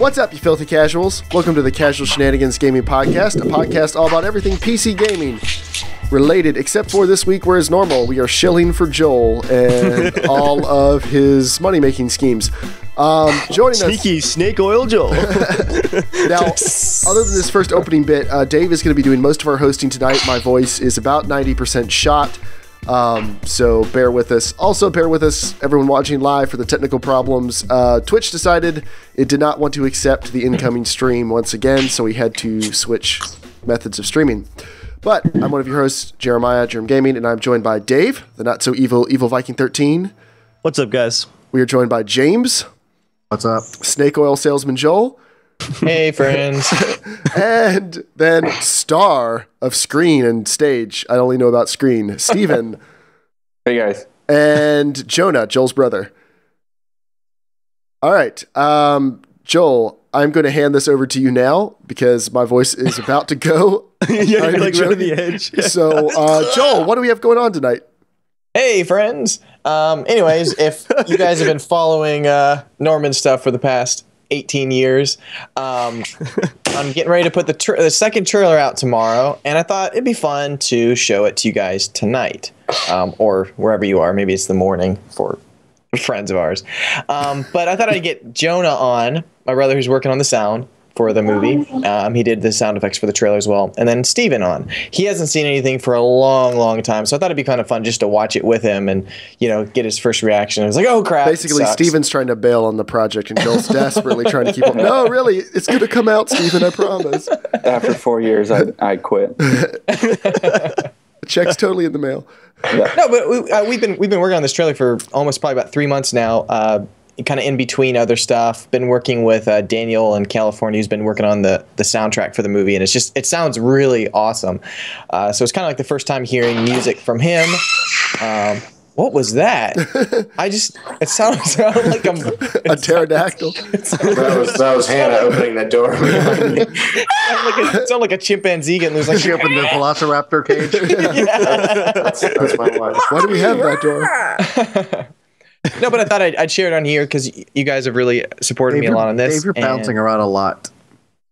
What's up, you filthy casuals? Welcome to the Casual Shenanigans Gaming Podcast, a podcast all about everything PC gaming related, except for this week, where as normal, we are shilling for Joel and all of his money-making schemes. Joining Sneaky us... snake oil Joel. Now, other than this first opening bit, Dave is going to be doing most of our hosting tonight. My voice is about 90% shot. So bear with us. Also bear with us, everyone watching live, for the technical problems. Twitch decided it did not want to accept the incoming stream once again, so we had to switch methods of streaming. But I'm one of your hosts, Jeremiah, JERMgaming, and I'm joined by Dave, the not-so-evil Viking 13. What's up, guys? We are joined by James. What's up? Snake Oil Salesman Joel. Hey, friends. And then star of screen and stage, I only know about screen, Stephen. Hey, guys. And Jonah, Joel's brother. All right. Joel, I'm going to hand this over to you now because my voice is about to go. You're like right on the edge. So, Joel, what do we have going on tonight? Hey, friends. Anyways, if you guys have been following Norman stuff for the past 18 years, I'm getting ready to put the second trailer out tomorrow, and I thought it'd be fun to show it to you guys tonight, or wherever you are. Maybe it's the morning for friends of ours. But I thought I'd get Jonah on, my brother who's working on the sound for the movie. He did the sound effects for the trailer as well. And then Stephen on. He hasn't seen anything for a long, long time, so I thought it'd be kind of fun just to watch it with him and, you know, get his first reaction. I was like, oh, crap. Basically, Stephen's trying to bail on the project, and Joel's desperately trying to keep him. No, really, it's going to come out, Stephen, I promise. After 4 years, I quit. The check's totally in the mail. Yeah. No, but we've been working on this trailer for almost probably about 3 months now. Kind of in between other stuff. Been working with Daniel in California, who's been working on the soundtrack for the movie, and it sounds really awesome. So it's kind of like the first time hearing music from him. What was that? It sounds like a pterodactyl. That was Hannah opening the door. It sounded like a chimpanzee getting loose. Like she opened the velociraptor cage. Yeah. That's my wife. Why do we have that door? No, but I thought I'd share it on here because you guys have really supported me a lot on this. Dave, you're bouncing around a lot.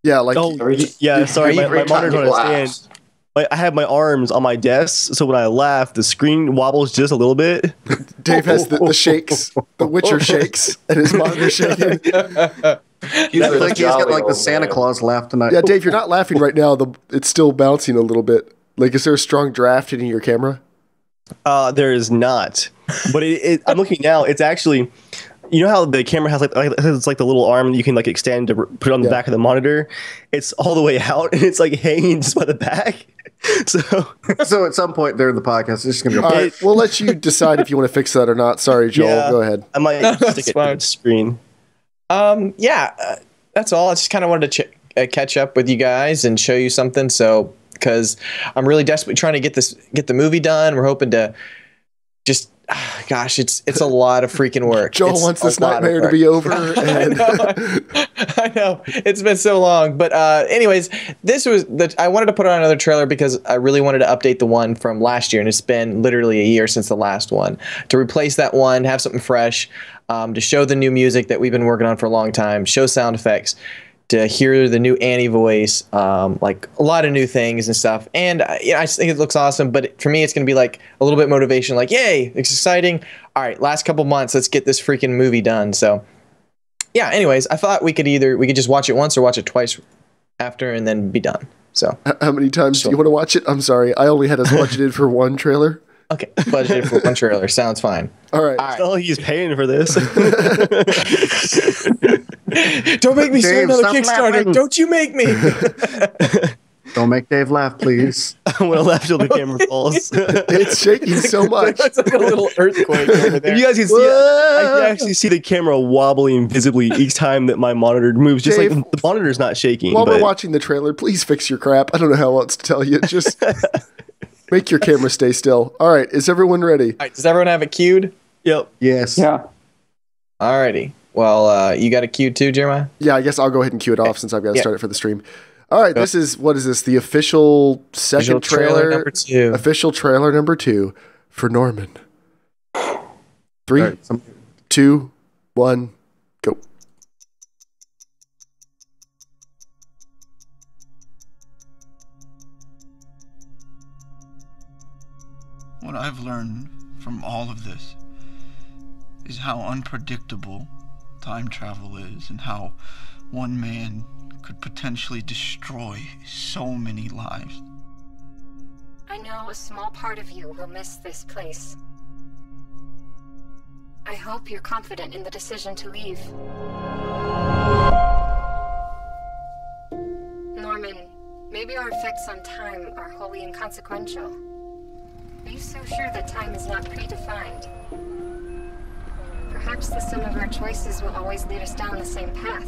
Yeah, like... Yeah, sorry, my monitor don't understand. I have my arms on my desk, so when I laugh, the screen wobbles just a little bit. Dave has the shakes, the Witcher shakes, and his monitor shaking. He's got like the Santa Claus laugh tonight. Yeah, Dave, you're not laughing right now. It's still bouncing a little bit. Like, is there a strong draft hitting your camera? There is not. But I'm looking now. It's actually, you know how the camera has it's like the little arm that you can like extend to put it on the back of the monitor. It's all the way out, and it's like hanging just by the back. So at some point during the podcast, it's just gonna go. All right, we'll let you decide if you want to fix that or not. Sorry, Joel. Yeah, go ahead. I might stick it to the screen. That's all. I just kind of wanted to catch up with you guys and show you something. So because I'm really desperately trying to get the movie done. We're hoping to just. Gosh, it's a lot of freaking work. Joel wants this nightmare to be over. And I know. It's been so long. But anyways, I wanted to put on another trailer because I really wanted to update the one from last year. And it's been literally a year since the last one. To replace that one, have something fresh, to show the new music that we've been working on for a long time, show sound effects, to hear the new Annie voice, like a lot of new things and stuff. And I just think it looks awesome. But for me, it's going to be like a little bit motivation, like, yay, it's exciting. All right, last couple months, let's get this freaking movie done. So yeah, anyways, I thought we could just watch it once or watch it twice after and then be done. So how many times do you want to watch it? I'm sorry. I only had us budgeted for one trailer. Okay, budgeted for one trailer. Sounds fine. All right. Oh, he's paying for this. Don't make me start another Kickstarter. Laughing. Don't you make me. Don't make Dave laugh, please. I'm gonna laugh till the camera falls. It's shaking so much. It's like a little earthquake over there. If you guys can see it, I can actually see the camera wobbling visibly each time that my monitor moves. Just Dave, like the monitor's not shaking. While we're watching the trailer, please fix your crap. I don't know how else to tell you. Just make your camera stay still. All right, is everyone ready? All right, does everyone have it queued? Yep. Yes. Yeah. Alrighty. Well, you got it queued too, Jeremiah? Yeah, I guess I'll go ahead and cue it off since I've got to start it for the stream. All right, what is this? The official second trailer number 2. Official trailer number 2 for Norman. 3, Right, 2, 1, go. What I've learned from all of this is how unpredictable time travel is and how one man could potentially destroy so many lives. I know a small part of you will miss this place. I hope you're confident in the decision to leave. Norman, maybe our effects on time are wholly inconsequential. Are you so sure that time is not predefined? Perhaps the sum of our choices will always lead us down the same path.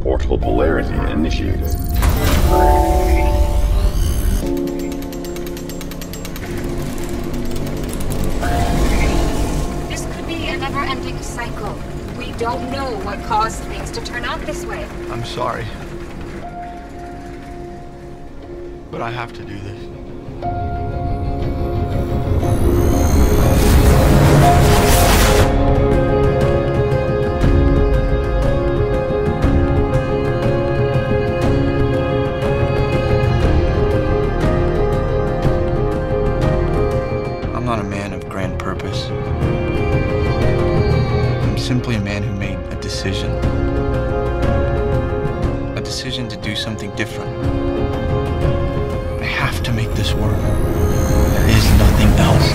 Portal polarity initiated. This could be a never-ending cycle. We don't know what caused things to turn out this way. I'm sorry, but I have to do this. I'm not a man of grand purpose. I'm simply a man who made a decision. A decision to do something different. I have to make this work. There is nothing else.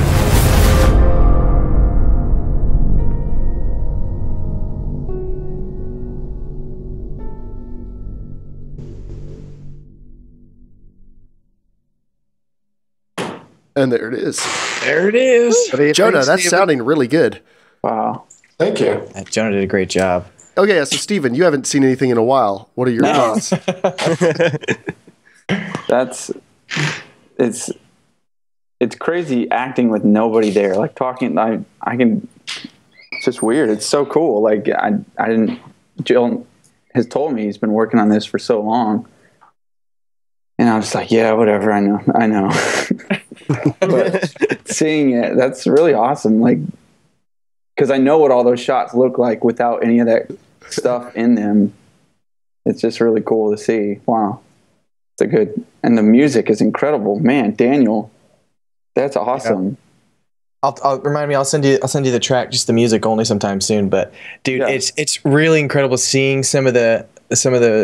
And there it is. There it is. Jonah, that's sounding really good. Wow. Thank you. Jonah did a great job. Okay, so Stephen, you haven't seen anything in a while. What are your thoughts? It's crazy acting with nobody there. Like talking, I can. It's just weird. It's so cool. Like I didn't. Jill has told me he's been working on this for so long, and I was like, yeah, whatever. I know. But seeing it, that's really awesome. Like, because I know what all those shots look like without any of that stuff in them. It's just really cool to see. Wow, it's a good, and the music is incredible. Man, Daniel, that's awesome. Yeah. I'll send you the track, just the music only sometime soon. But dude, yeah. It's really incredible seeing some of the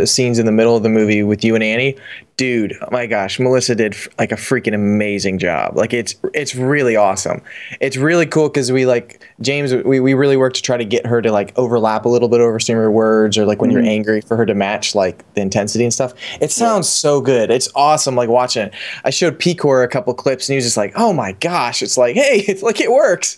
scenes in the middle of the movie with you and Annie. Dude, oh my gosh, Melissa did like a freaking amazing job. Like it's really awesome. It's really cool because we like James, we really worked to try to get her to like overlap a little bit over some of her words, or like when you're angry, for her to match like the intensity and stuff. It sounds so good. It's awesome. Like watching it. I showed Picor a couple clips and he was just like, oh my gosh, it's like, hey, it's like it works.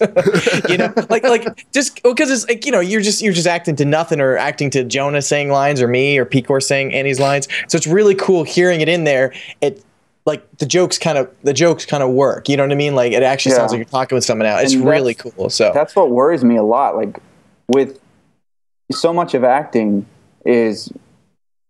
You know, like just because it's like, you know, you're just acting to nothing, or acting to Jonah saying lines, or me or Picor saying Annie's lines. So it's really cool hearing it in there. It like the jokes kind of work. You know what I mean? Like it actually sounds like you're talking with someone else. It's really cool. So that's what worries me a lot. Like with so much of acting is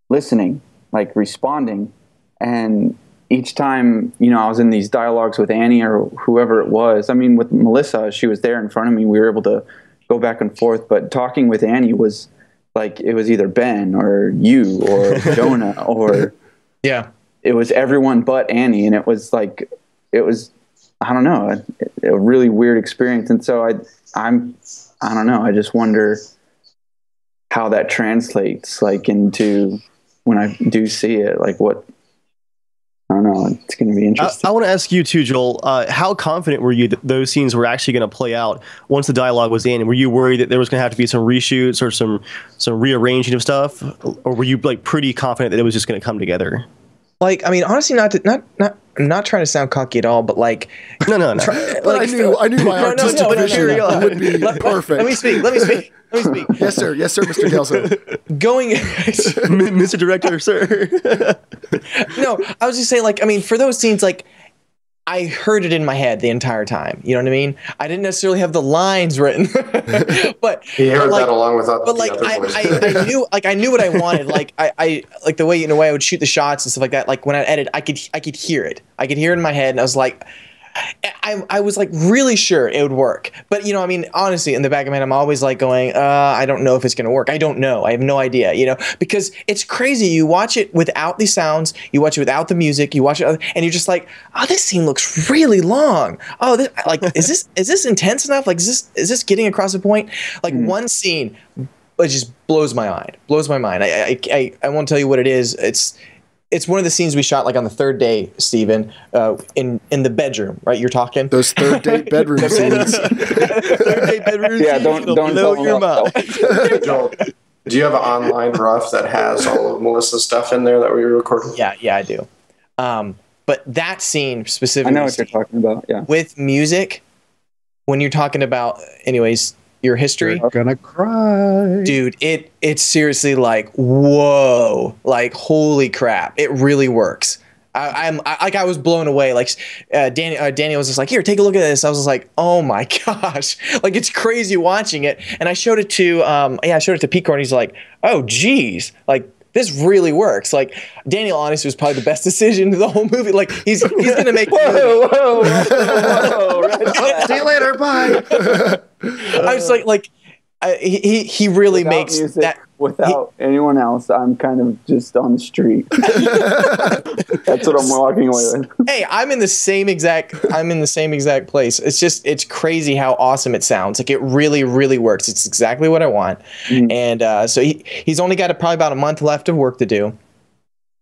listening, like responding. And each time, you know, I was in these dialogues with Annie or whoever it was. I mean, with Melissa, she was there in front of me. We were able to go back and forth. But talking with Annie was like, it was either Ben or you or Jonah or it was everyone but Annie. And it was like, I don't know, a really weird experience. And so I don't know. I just wonder how that translates like into when I do see it, like what, I don't know. It's going to be interesting. I want to ask you too, Joel. How confident were you that those scenes were actually going to play out once the dialogue was in? Were you worried that there was going to have to be some reshoots or some rearranging of stuff, or were you like pretty confident that it was just going to come together? Like, I mean, honestly, not not trying to sound cocky at all, but like no. But like, I knew my artistic vision would be perfect. Let me speak. Yes, sir, Mr. Guelzo. Going, Mr. Director, sir. No, I was just saying, like, I mean, for those scenes, like, I heard it in my head the entire time. You know what I mean? I didn't necessarily have the lines written, but he heard that along with but like I knew what I wanted. Like I like the way I would shoot the shots and stuff like that. Like when I edit, I could hear it. I could hear it in my head, and I was like, I was like really sure it would work. But, you know, I mean, honestly, in the back of my head, I'm always like going, I don't know if it's going to work. I don't know. I have no idea, you know, because it's crazy. You watch it without the sounds, you watch it without the music, you watch it, and you're just like, oh, this scene looks really long. Oh, this, like, is this intense enough? Like, is this getting across the point? Like one scene, it just blows my mind. Blows my mind. I won't tell you what it is. It's one of the scenes we shot like on the third day, Stephen, in the bedroom, right? You're talking those third day bedroom scenes. Third day bedroom Yeah, scenes. don't blow your mind. Joel, do you have an online rough that has all of Melissa's stuff in there that we recorded? Yeah, I do. But that scene specifically, I know what you're talking about. Yeah, with music, when you're talking about, anyways, your history, You're gonna cry, dude. It's seriously like, whoa, like holy crap, it really works. I was blown away. Like Daniel was just like, here, take a look at this. I was just like, oh my gosh, like it's crazy watching it. And I showed it to Pete, and he's like, oh geez, like this really works. Like Daniel, honestly, was probably the best decision of the whole movie. Like he's gonna make. whoa. see you later, bye. I was like he really Without makes music, that. Without anyone else, I'm kind of just on the street. That's what I'm walking away with. Hey, I'm in the same exact place. It's crazy how awesome it sounds. Like it really, really works. It's exactly what I want. And so he's only got probably about a month left of work to do.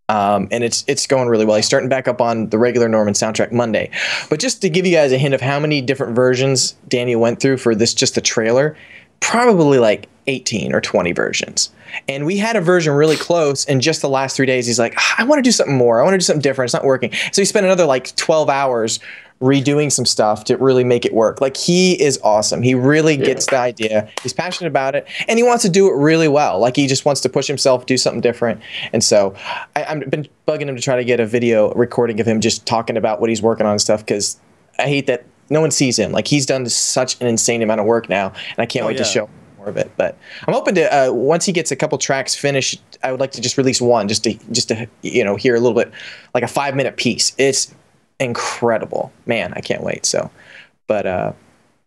And it's going really well. He's starting back up on the regular Norman soundtrack Monday. But just to give you guys a hint of how many different versions Danny went through for this, just the trailer, probably like 18 or 20 versions. And we had a version really close, and just the last 3 days, he's like, I want to do something more. I want to do something different. It's not working. So he spent another like 12 hours redoing some stuff to really make it work. Like he is awesome. He really gets the idea. He's passionate about it, and he wants to do it really well. Like he just wants to push himself, do something different. And so I've been bugging him to try to get a video recording of him just talking about what he's working on and stuff, because I hate that no one sees him. Like he's done such an insane amount of work now, and I can't wait to show more of it. But I'm hoping to once he gets a couple tracks finished, I would like to just release one just to you know, hear a little bit, like a 5-minute piece. It's incredible, man. I can't wait. So, but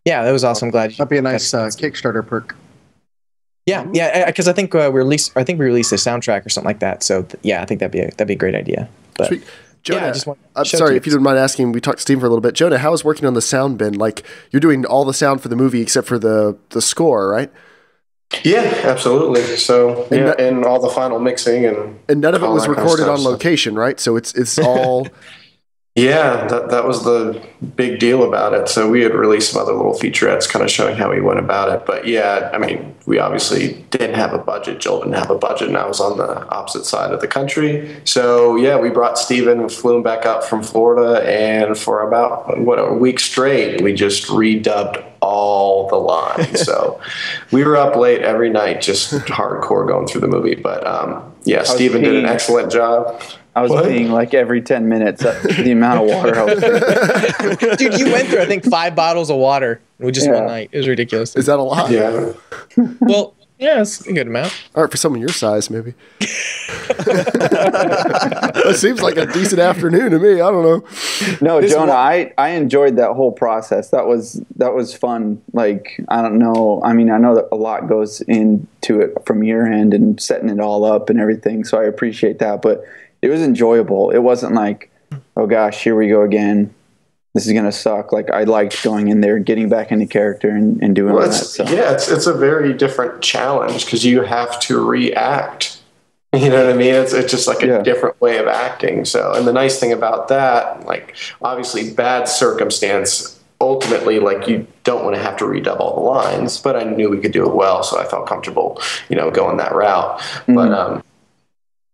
yeah, that was awesome. Glad That'd be a nice Kickstarter perk. Yeah, because I think we released the soundtrack or something like that. So yeah, I think that'd be a great idea. But Sweet. Jonah, yeah, I'm sorry if you don't mind asking. We talked to Steve for a little bit. Jonah, how is working on the sound bin? Like you're doing all the sound for the movie except for the score, right? Yeah, absolutely. So and all the final mixing and none of it was recorded on location, right? So it's all. Yeah, that was the big deal about it. So we had released some other little featurettes kind of showing how he went about it. But yeah, I mean, we obviously didn't have a budget. Joel didn't have a budget, and I was on the opposite side of the country. So yeah, we brought Stephen, flew him back up from Florida, and for about, a week straight, we just redubbed all the lines. So we were up late every night, just hardcore going through the movie. But yeah, Stephen did an excellent job. I was peeing like every 10 minutes. The amount of water I was drinking. Dude, you went through, I think, 5 bottles of water with just one night. It was ridiculous. Is that a lot? Yeah. Well, yeah, it's a good amount. All right, for someone your size, maybe. That seems like a decent afternoon to me. I don't know. No, Jonah, I enjoyed that whole process. That was fun. Like, I don't know. I mean, I know that a lot goes into it from your end and setting it all up and everything, so I appreciate that. But it was enjoyable. It wasn't like, oh gosh, here we go again. This is going to suck. Like, I liked going in there, getting back into character and doing all that. So. Yeah, it's a very different challenge because you have to react. You know what I mean? It's just like a different way of acting. So, and the nice thing about that, like, obviously bad circumstance, ultimately, like, you don't want to have to redub all the lines, but I knew we could do it well, so I felt comfortable, you know, going that route. Mm-hmm. But,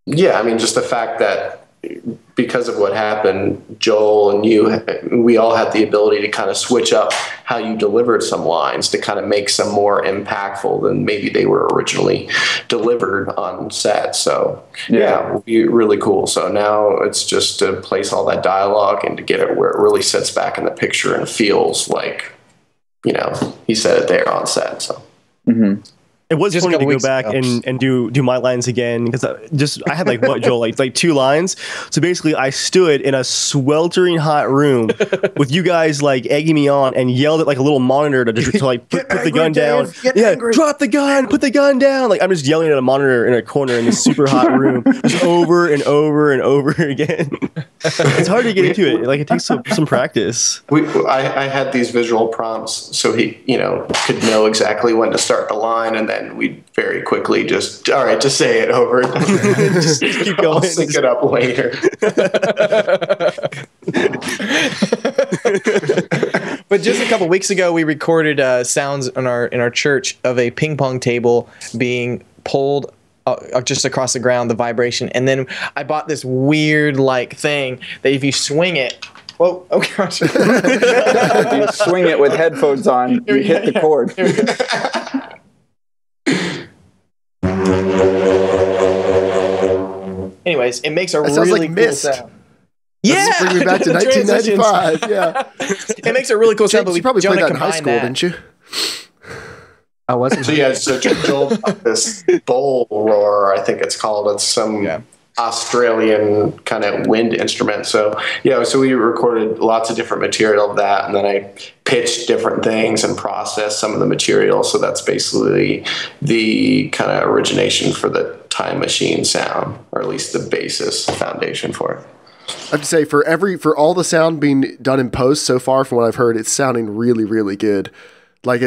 yeah, I mean, just the fact that because of what happened, Joel and you, we all had the ability to kind of switch up how you delivered some lines to kind of make some more impactful than maybe they were originally delivered on set. So yeah, it will be really cool. So now it's just to place all that dialogue and to get it where it really sits back in the picture and feels like, you know, he said it there on set. So. Mm-hmm. It was Just a funny to couple go weeks back ago. and do my lines again because I had like what, Joel, like 2 lines. So basically I stood in a sweltering hot room with you guys like egging me on and yelled at like a little monitor to like put the gun down. Yeah, drop the gun, put the gun down. Like I'm just yelling at a monitor in a corner in this super hot room just over and over and over again. It's hard to get into it. Like it takes some practice. I had these visual prompts so he, could know exactly when to start the line, and then we'd very quickly just say it over. just keep going. I'll sync it up later. But just a couple weeks ago, we recorded sounds in our church of a ping pong table being pulled just across the ground, the vibration, and then I bought this weird like thing that if you swing it. Whoa! Oh gosh! If you swing it with headphones on, you hit the chord. Anyways, it makes a That sounds really like cool Mist. sound. Let's bring me back to 1995. Yeah, it makes a really cool sound. James, But you probably Jonah played that in high combined school, that. didn't you? I wasn't. So Joel got this bowl roar, I think it's called. It's some Australian kind of wind instrument. So we recorded lots of different material of that, and then I pitched different things and processed some of the material. So that's basically the kind of origination for the Time Machine sound, or at least the basis foundation for it. I have to say, for all the sound being done in post so far, from what I've heard, it's sounding really, really good. Like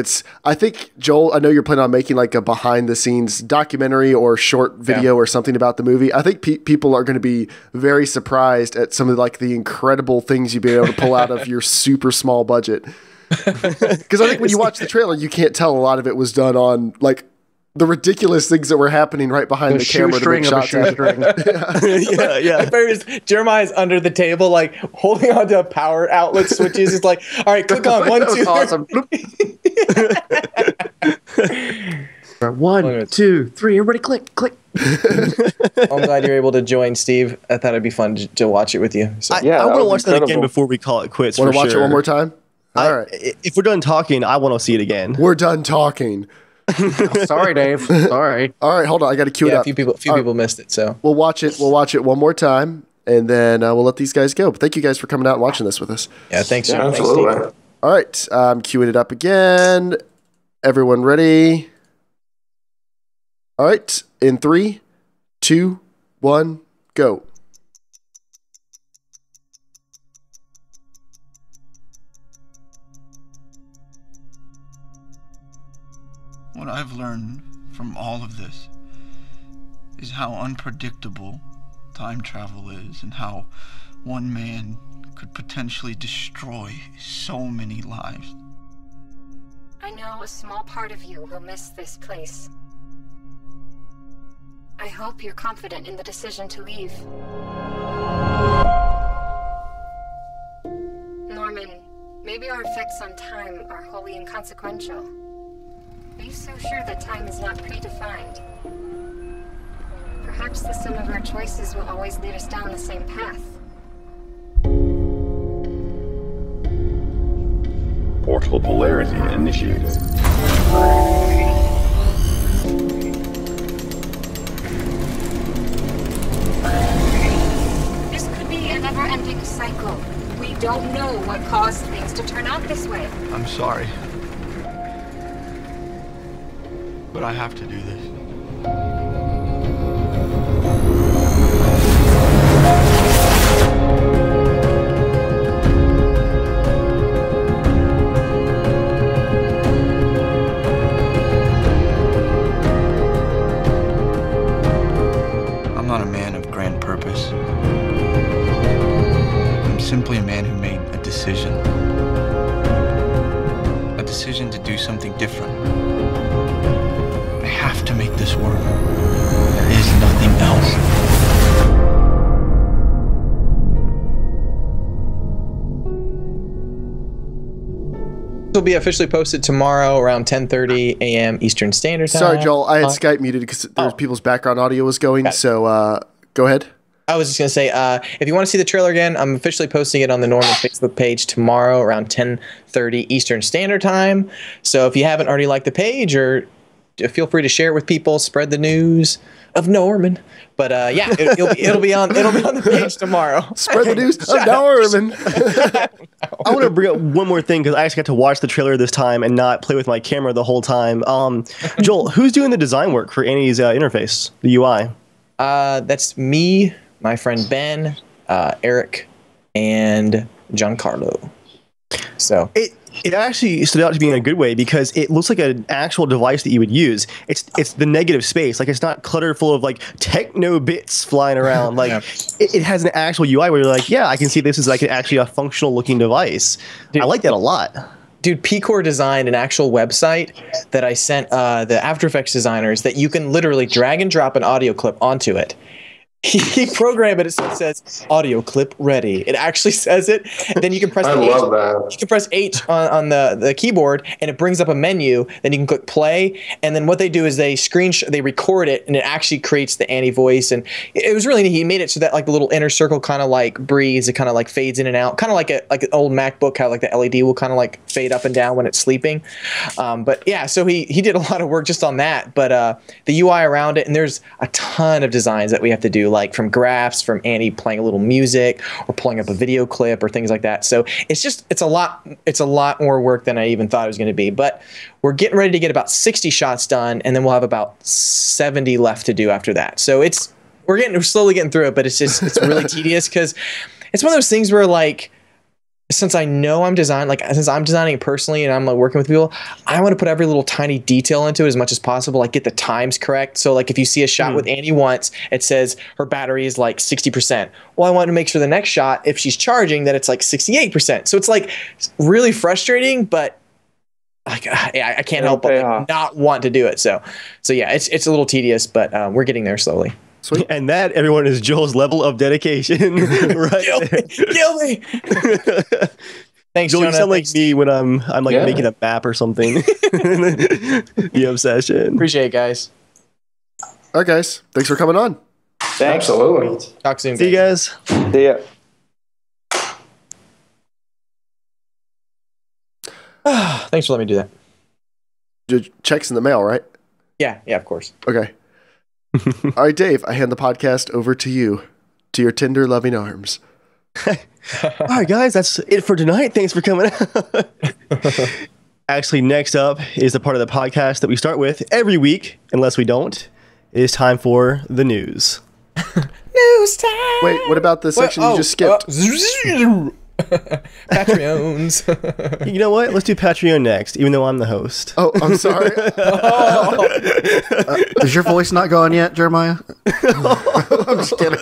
I think, Joel, I know you're planning on making like a behind the scenes documentary or short video or something about the movie. I think people are going to be very surprised at some of like the incredible things you've been able to pull out of your super small budget. Because I think when you watch the trailer, you can't tell a lot of it was done on like the ridiculous things that were happening right behind the camera to make shots. Yeah. First, Jeremiah's under the table, like holding onto a power outlet switches. It's like, all right, click on 1, 2, awesome. 1, 2, 3. Everybody, click. I'm glad you're able to join, Steve. I thought it'd be fun to watch it with you. So. I want to watch that again before we call it quits. Want to watch it one more time? All right. If we're done talking, I want to see it again. We're done talking. Sorry, Dave. Sorry. All right, hold on. I got to cue it up. A few people missed it, so we'll watch it. We'll watch it one more time, and then we'll let these guys go. But thank you guys for coming out and watching this with us. Yeah, thanks. Yeah, absolutely. Thanks, all right, I'm queuing it up again. Everyone ready? All right, in 3, 2, 1, go. What I've learned from all of this is how unpredictable time travel is, and how one man could potentially destroy so many lives. I know a small part of you will miss this place. I hope you're confident in the decision to leave. Norman, maybe our effects on time are wholly inconsequential. Are you so sure that time is not predefined? Perhaps the sum of our choices will always lead us down the same path. Portal polarity initiated. This could be a never-ending cycle. We don't know what caused things to turn out this way. I'm sorry, but I have to do this. I'm not a man of grand purpose. I'm simply a man who made a decision. A decision to do something different. I have to make this work. There is nothing else. This will be officially posted tomorrow around 10:30 a.m. Eastern Standard Time. Sorry, Joel. I had Skype muted because there's people's background audio was going. So go ahead. I was just going to say, if you want to see the trailer again, I'm officially posting it on the Norman Facebook page tomorrow around 10:30 Eastern Standard Time. So if you haven't already liked the page or feel free to share it with people, spread the news of Norman. But yeah, it'll be on the page tomorrow. Spread the news of Norman. I want to bring up one more thing because I actually got to watch the trailer this time and not play with my camera the whole time. Joel, who's doing the design work for Annie's interface, the UI? That's me, my friend Ben, Eric, and Giancarlo. So it actually stood out to me in a good way because it looks like an actual device that you would use. It's the negative space. Like, it's not cluttered full of like techno bits flying around. Like it has an actual UI where you're like, yeah, I can see this is like actually a functional looking device. Dude, I like that a lot. Dude, Pcore designed an actual website that I sent the After Effects designers that you can literally drag and drop an audio clip onto it. He programmed it so it says audio clip ready. It actually says it. And then you can press I love that. You can press H on the keyboard and it brings up a menu. Then you can click play. And then what they do is they record it and it actually creates the Annie voice. And it was really neat. He made it so that like the little inner circle kind of like breathes. It kind of like fades in and out. Kind of like an old MacBook, how like the LED will kind of like fade up and down when it's sleeping. But yeah, so he did a lot of work just on that. But the UI around it, and there's a ton of designs that we have to do, like from graphs, from Annie playing a little music or pulling up a video clip or things like that. So it's a lot more work than I even thought it was going to be. But we're getting ready to get about 60 shots done, and then we'll have about 70 left to do after that. So we're slowly getting through it, but it's really tedious because it's one of those things where like, since I know since I'm designing it personally and I'm like working with people, I want to put every little tiny detail into it as much as possible, like get the times correct. So like if you see a shot with Annie once, it says her battery is like 60%. Well, I want to make sure the next shot, if she's charging, that it's like 68%. So it's like really frustrating, but like I can't help but not want to do it. So yeah, it's a little tedious, but we're getting there slowly. Sweet. And that, everyone, is Joel's level of dedication. Right? Kill me. Thanks, Joel. Jonah. You sound like me when I'm like making a map or something. The obsession. Appreciate it, guys. All right, guys. Thanks for coming on. Thanks. Absolutely. Talk soon. See you guys. See ya. Thanks for letting me do that. Your check's in the mail, right? Yeah, of course. Okay. All right, Dave, I hand the podcast over to you, to your tender, loving arms. All right, guys, that's it for tonight. Thanks for coming out. Actually, next up is the part of the podcast that we start with every week, unless we don't. It is time for the news. News time! Wait, what about the section you just skipped? Patreons. You know what? Let's do Patreon next, even though I'm the host. Oh, I'm sorry. Is your voice not going yet, Jeremiah? I'm just kidding.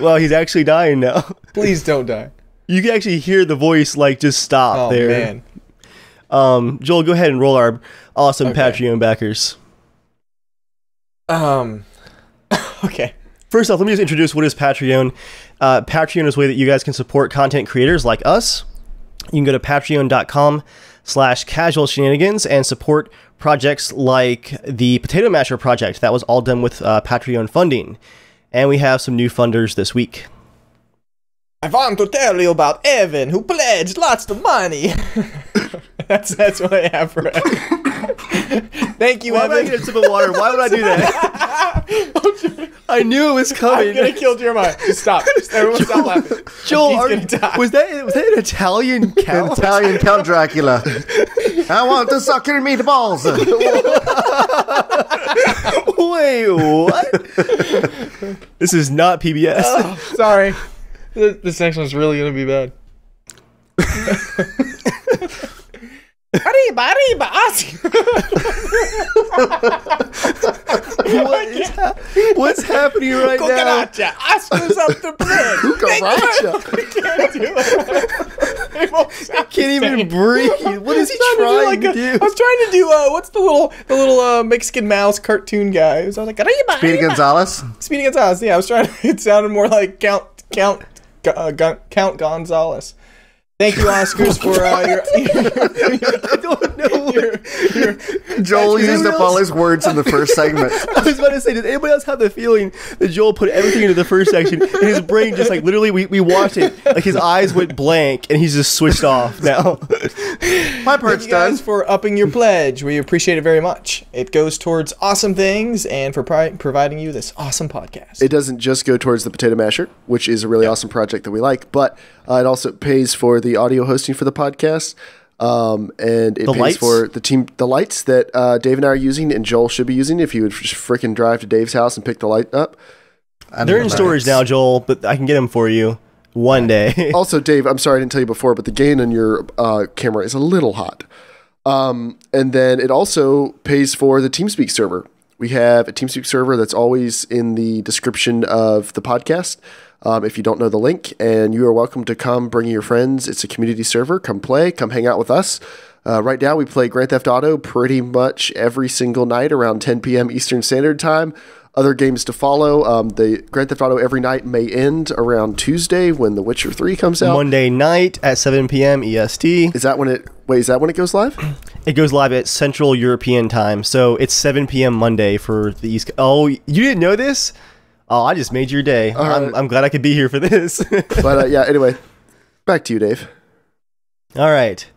Well, he's actually dying now. Please don't die. You can actually hear the voice like just stop there. Man. Joel, go ahead and roll our awesome Patreon backers. Okay. First off, let me just introduce what is Patreon. Patreon is a way that you guys can support content creators like us. You can go to patreon.com/casualshenanigans and support projects like the Potato Masher project. That was all done with Patreon funding. And we have some new funders this week. I want to tell you about Evan, who pledged lots of money. That's what I have for Evan. Thank you, Evan. Why would I get a sip of water? Why would I do that? I knew it was coming. I'm gonna kill Jeremiah. Just stop. Everyone stop laughing. Joel, was that an Italian count? An Italian Count Dracula. I want to suck your meatballs. Wait, what? This is not PBS. Oh, sorry. This section is really gonna be bad. What's happening right now? Oscars up the bread. I can't even breathe. What is he trying to do? I was trying to do what's the little Mexican mouse cartoon guy? I was like, Speedy Gonzalez. Speedy Gonzalez. Yeah, I was trying to. It sounded more like Count Gonzalez. Thank you, Oscars, for your I don't know. Joel used up all his words in the first segment. I was about to say, does anybody else have the feeling that Joel put everything into the first section and his brain just like literally we watched it, like his eyes went blank and he's just switched off now. My part's Thank you guys done. for upping your pledge. We appreciate it very much. It goes towards awesome things and for providing you this awesome podcast. It doesn't just go towards the Potato Masher, which is a really awesome project that we like, but it also pays for the audio hosting for the podcast. And it pays lights? for the lights that Dave and I are using and Joel should be using if you would just freaking drive to Dave's house and pick the light up. They're in storage now, Joel, but I can get them for you one day. Also, Dave, I'm sorry I didn't tell you before, but the gain on your camera is a little hot. And then it also pays for the Teamspeak server. We have a Teamspeak server that's always in the description of the podcast. If you don't know the link, and you are welcome to come bring your friends. It's a community server. Come play, come hang out with us. Right now, we play Grand Theft Auto pretty much every single night around 10 p.m. Eastern Standard Time. Other games to follow. The Grand Theft Auto every night may end around Tuesday when The Witcher 3 comes out. Monday night at 7 p.m. EST. Is that when it goes live? It goes live at Central European time, so it's 7 p.m. Monday for the East. Oh, you didn't know this? Oh, I just made your day. I'm glad I could be here for this. But yeah, anyway, back to you, Dave. All right.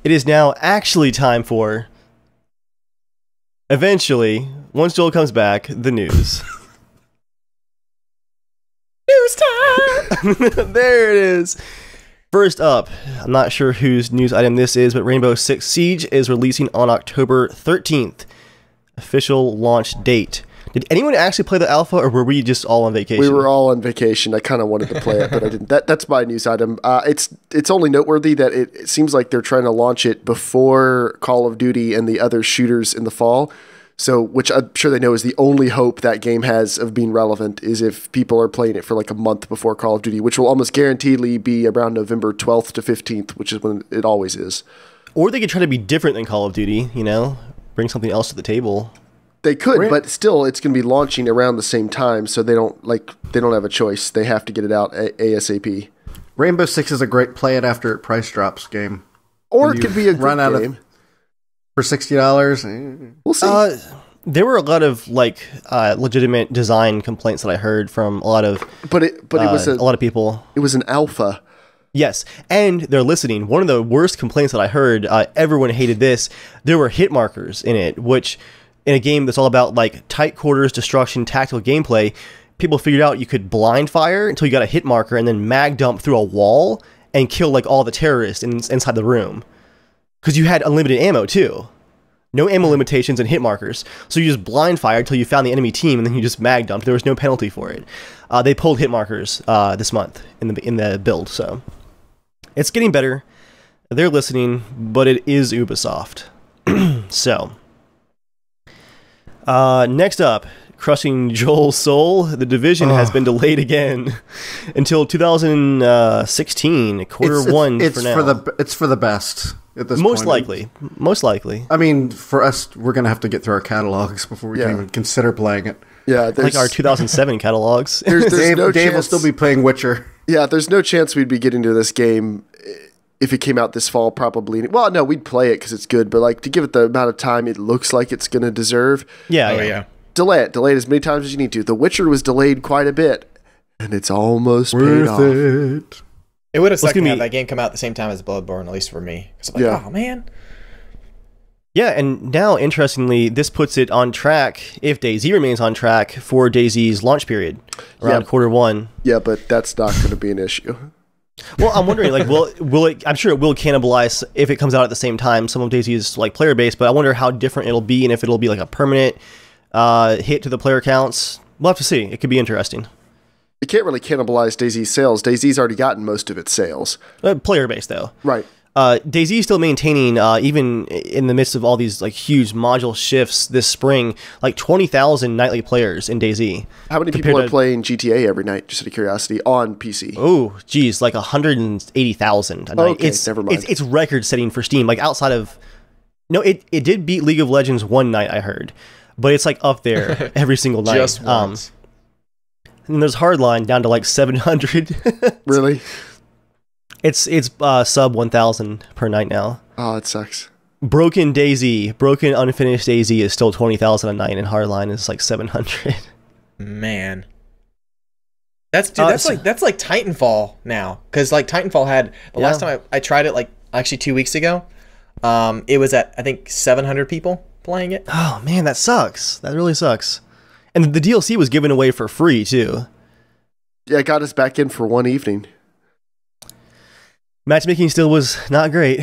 It is now actually time for, eventually, once Joel comes back, the news. News time! There it is. First up, I'm not sure whose news item this is, but Rainbow Six Siege is releasing on October 13th. Official launch date. Did anyone actually play the alpha, or were we just all on vacation? We were all on vacation. I kind of wanted to play it, but I didn't. That's my news item. It's only noteworthy that it seems like they're trying to launch it before Call of Duty and the other shooters in the fall. So, which I'm sure they know is the only hope that game has of being relevant is if people are playing it for like a month before Call of Duty, which will almost guaranteedly be around November 12th to 15th, which is when it always is. Or they could try to be different than Call of Duty, bring something else to the table. They could, but still, it's going to be launching around the same time, so they don't have a choice. They have to get it out ASAP. Rainbow Six is a great play it after it price drops game. Or it could be a good game. For $60. We'll see. There were a lot of legitimate design complaints that I heard from a lot of a lot of people. It was an alpha. Yes, and they're listening. One of the worst complaints that I heard, everyone hated this. There were hit markers in it, which in a game that's all about tight quarters, destruction, tactical gameplay, people figured out you could blind fire until you got a hit marker and then mag dump through a wall and kill all the terrorists inside the room. Because you had unlimited ammo too. No ammo limitations and hit markers. So you just blind fire until you found the enemy team and then you just mag dumped. There was no penalty for it. They pulled hit markers this month in the build, so it's getting better. They're listening, but it is Ubisoft. So next up, crushing Joel's soul, The Division has been delayed again until 2016, quarter one for now. It's for the best at this Most point. Most likely. I mean, for us, we're going to have to get through our catalogs before we can even consider playing it. Yeah, our 2007 catalogs. There's no Dave chance will still be playing Witcher. Yeah, there's no chance we'd be getting to this game if it came out this fall, probably. Well, no, we'd play it because it's good, but to give it the amount of time it looks like it's going to deserve. Yeah. Delay it as many times as you need to. The Witcher was delayed quite a bit, and it's almost paid off. It would have sucked to have that game come out at the same time as Bloodborne, at least for me. Because oh man. Yeah, and now, interestingly, this puts it on track, if DayZ remains on track, for DayZ's launch period, around quarter one. Yeah, but that's not going to be an issue. Well, I'm wondering, will it? I'm sure it will cannibalize if it comes out at the same time some of DayZ's player base, but I wonder how different it'll be and if it'll be a permanent hit to the player counts. We'll have to see. It could be interesting. It can't really cannibalize DayZ's sales. DayZ's already gotten most of its sales. Player base, though. Right. DayZ is still maintaining, even in the midst of all these huge module shifts this spring, 20,000 nightly players in DayZ. How many people are playing GTA every night, just out of curiosity, on PC? Oh, geez, 180,000 a night. Okay, never mind. It's record-setting for Steam. Outside of... No, it did beat League of Legends one night, I heard. But it's up there every single night. Just once. And there's Hardline down to 700. Really? It's sub 1,000 per night now. Oh, it sucks. Broken unfinished DayZ is still 20,000 a night, and Hardline is 700. Man, that's like Titanfall now, because Titanfall had the last time I tried it actually 2 weeks ago. It was at, I think, 700 people playing it. Oh man, that sucks. That really sucks. And the DLC was given away for free too. Yeah, it got us back in for one evening. Matchmaking still was not great.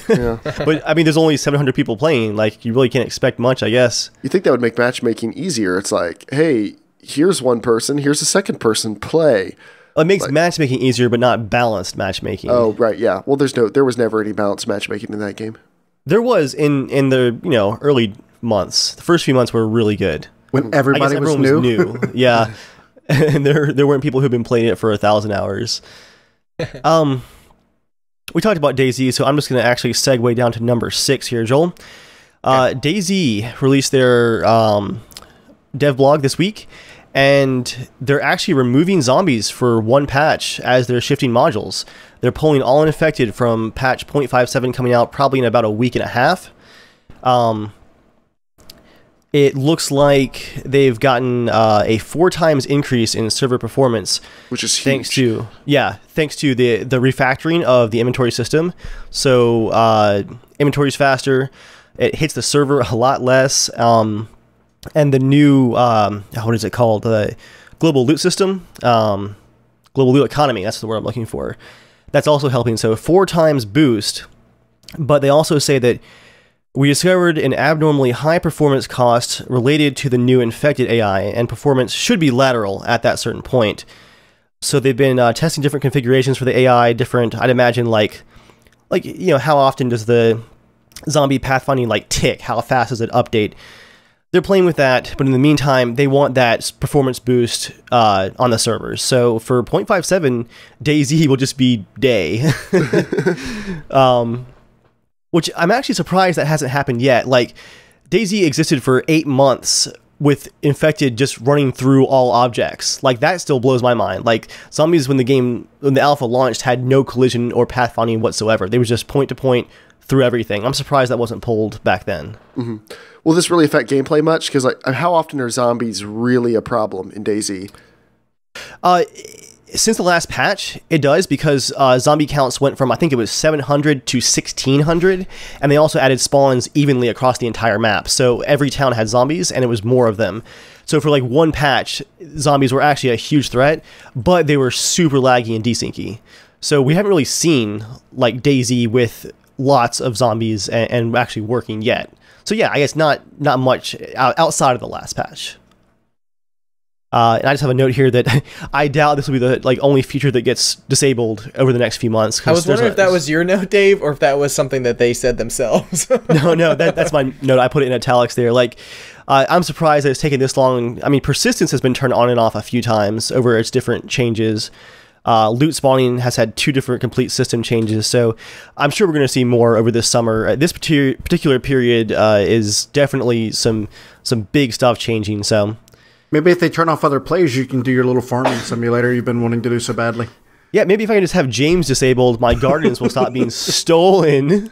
Yeah. But I mean, there's only 700 people playing. Like, you really can't expect much, I guess. You think that would make matchmaking easier? It's like, hey, here's one person, here's a second person, play. It makes matchmaking easier, but not balanced matchmaking. Oh, right, yeah. Well, there was never any balanced matchmaking in that game. There was in the early months. The first few months were really good. When everybody was new. Yeah. And there weren't people who've been playing it for 1,000 hours. We talked about DayZ, so I'm just going to actually segue down to number 6 here, Joel. DayZ released their dev blog this week, and they're actually removing zombies for one patch as they're shifting modules. They're pulling all unaffected from patch 0.57 coming out probably in about a week and a half. It looks like they've gotten a 4 times increase in server performance, which is huge. Thanks to the refactoring of the inventory system. So inventory's faster. It hits the server a lot less. And the new what is it called? The global loot system, global loot economy. That's the word I'm looking for. That's also helping. So 4 times boost. But they also say that we discovered an abnormally high performance cost related to the new infected AI, and performance should be lateral at that certain point. So they've been testing different configurations for the AI, I'd imagine like how often does the zombie pathfinding tick? How fast does it update? They're playing with that, but in the meantime, they want that performance boost on the servers. So for 0.57, DayZ will just be day. Which I'm actually surprised that hasn't happened yet. DayZ existed for 8 months with infected just running through all objects. That still blows my mind. Zombies, when the alpha launched, had no collision or pathfinding whatsoever. They were just point to point through everything. I'm surprised that wasn't pulled back then. Mm-hmm. Will this really affect gameplay much? Because how often are zombies really a problem in DayZ? Since the last patch, it does, because zombie counts went from, I think it was 700 to 1,600, and they also added spawns evenly across the entire map. So every town had zombies, and it was more of them. So for one patch, zombies were actually a huge threat, but they were super laggy and desyncy. So we haven't really seen DayZ with lots of zombies and actually working yet. So yeah, I guess not much outside of the last patch. And I just have a note here that I doubt this will be the only feature that gets disabled over the next few months. I was wondering if that was your note, Dave, or if that was something that they said themselves. No, that's my note. I put it in italics there. I'm surprised that it's taken this long. I mean, persistence has been turned on and off a few times over its different changes. Loot spawning has had 2 different complete system changes, so I'm sure we're going to see more over this summer. This particular period is definitely some big stuff changing, so... Maybe if they turn off other plays, you can do your little farming simulator you've been wanting to do so badly. Yeah, maybe if I can just have James disabled, my gardens will stop being stolen.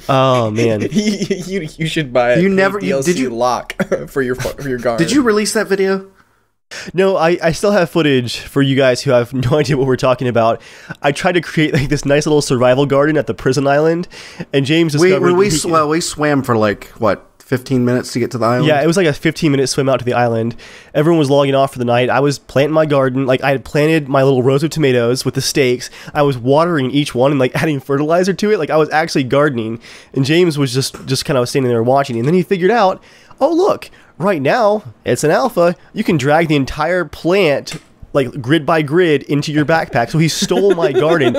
Oh man, you should buy a DLC lock for your garden. Did you release that video? No, I still have footage for you guys who have no idea what we're talking about. I tried to create this nice little survival garden at the prison island, and James discovered... We swam for 15 minutes to get to the island? Yeah, it was a 15-minute swim out to the island. Everyone was logging off for the night. I was planting my garden. I had planted my little rows of tomatoes with the stakes. I was watering each one and adding fertilizer to it. I was actually gardening. And James was just kind of standing there watching. And then he figured out, oh look, right now it's an alpha. You can drag the entire plant grid by grid into your backpack. So he stole my garden.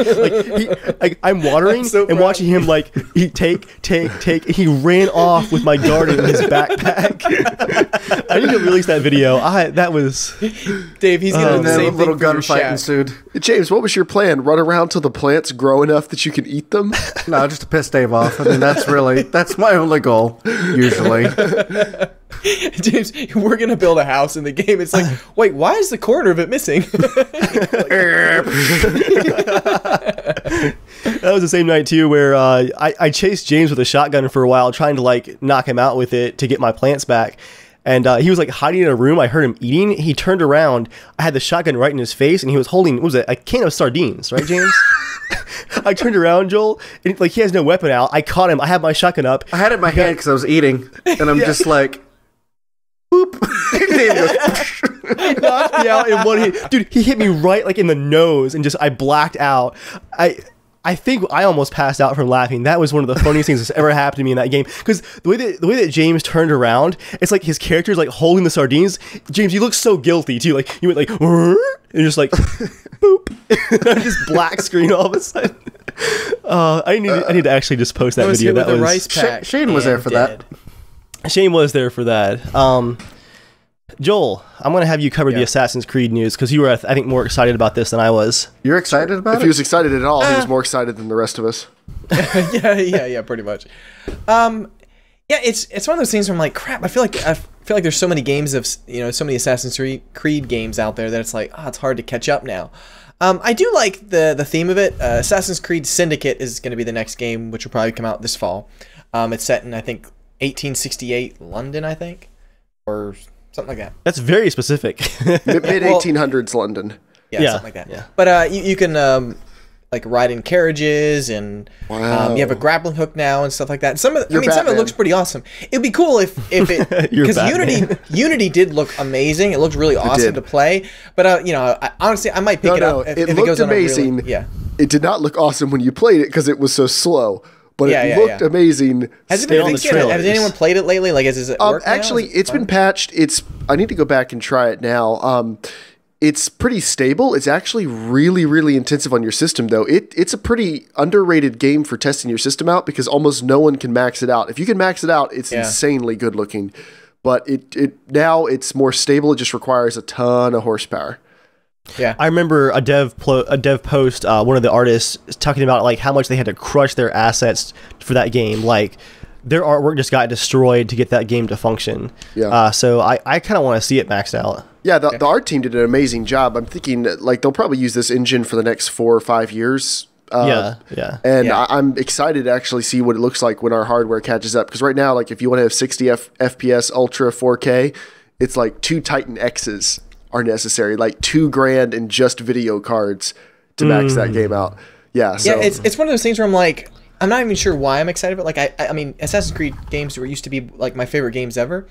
I'm watering and watching him he take. He ran off with my garden in his backpack. I need to release that video. That was Dave. He's gonna say a little gunfight ensued. James, what was your plan? Run around till the plants grow enough that you can eat them? No, just to piss Dave off. I mean, that's my only goal usually. James, we're gonna build a house in the game. It's wait, why is the corner of it missing? That was the same night too, where I chased James with a shotgun for a while, trying to knock him out with it to get my plants back. And he was like hiding in a room. I heard him eating. He turned around. I had the shotgun right in his face, and he was holding, what was it, a can of sardines, right, James? I turned around, Joel, and like he has no weapon out. I caught him. I had my shotgun up. I had it in my hand because I was eating, and I'm just like, boop. He knocked me out in one hit. Dude, he hit me right like in the nose, and just I blacked out. I think I almost passed out from laughing. That was one of the funniest things that's ever happened to me in that game. Because the way that James turned around, it's like his character is like holding the sardines. James, you look so guilty too. Like you went like, and you're just like, boop, and just black screen all of a sudden. I need to actually just post that video. That was rice pack Shane was there for that. Shane was there for that. Joel, I'm going to have you cover the Assassin's Creed news because you were, I think, more excited about this than I was. You're excited about it? If he was excited at all, he was more excited than the rest of us. yeah, pretty much. It's one of those things where I'm like, crap. I feel like there's so many games of so many Assassin's Creed games out there that it's like, it's hard to catch up now. I do like the theme of it. Assassin's Creed Syndicate is going to be the next game, which will probably come out this fall. It's set in, I think, 1868 London, I think, or something like that. That's very specific. Mid 1800s London. Yeah, something like that. Yeah. But you can like ride in carriages, and you have a grappling hook now and stuff like that. Some of it looks pretty awesome. It'd be cool if it because Unity did look amazing. It looked really awesome to play. But honestly, I might pick it up if it goes amazing. It did not look awesome when you played it because it was so slow. But it looked amazing. Has anyone played it lately? Like, is it work now? Actually, it's been patched. I need to go back and try it now. It's pretty stable. It's actually really, really intensive on your system, though. It's a pretty underrated game for testing your system out because almost no one can max it out. If you can max it out, it's insanely good looking. But now it's more stable. It just requires a ton of horsepower. Yeah, I remember a dev post, one of the artists talking about like how much they had to crush their assets for that game. Like their artwork just got destroyed to get that game to function. Yeah. So I kind of want to see it maxed out. Yeah, the art team did an amazing job. I'm thinking like they'll probably use this engine for the next 4 or 5 years. And I'm excited to actually see what it looks like when our hardware catches up. Because right now, like if you want to have 60 FPS Ultra 4K, it's like 2 Titan X's are necessary, like $2,000 in just video cards to max that game out. Yeah, it's one of those things where I'm like, I'm not even sure why I'm excited, but like I mean, Assassin's Creed games used to be like my favorite games ever,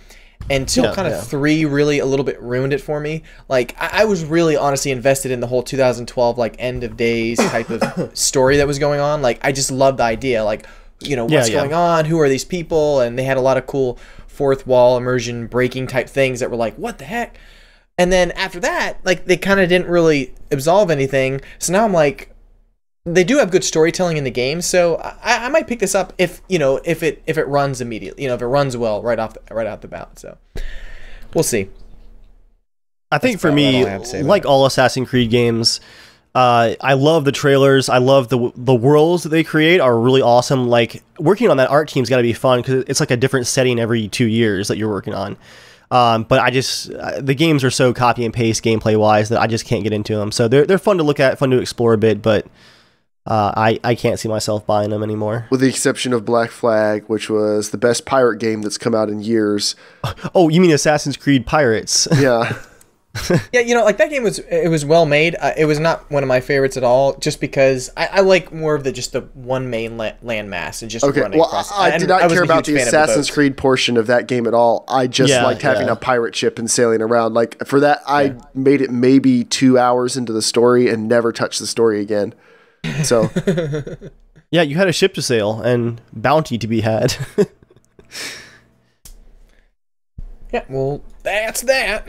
until kind of 3 really a little bit ruined it for me. Like I was really honestly invested in the whole 2012 like end of days type of story that was going on. Like I just loved the idea, like what's going on, who are these people, and they had a lot of cool fourth wall immersion breaking type things that were like, what the heck. And then after that, like they kind of didn't really absolve anything. So now I'm like, they do have good storytelling in the game. So I might pick this up if it runs immediately, if it runs well right out the bat. So we'll see. I think for me, like all Assassin's Creed games, I love the trailers. I love the worlds that they create are really awesome. Like working on that art team's got to be fun because it's like a different setting every 2 years that you're working on. But the games are so copy and paste gameplay wise that I just can't get into them. So they're fun to look at, fun to explore a bit, but I can't see myself buying them anymore. With the exception of Black Flag, which was the best pirate game that's come out in years. Oh, you mean Assassin's Creed Pirates? Yeah. Yeah, like that game was well made. It was not one of my favorites at all, just because I like more of the one main landmass and just running across. I did not care about the Assassin's Creed portion of that game at all. I just liked having a pirate ship and sailing around. Like for that, I made it maybe 2 hours into the story and never touched the story again. So, yeah, you had a ship to sail and bounty to be had. Yeah, well, that's that.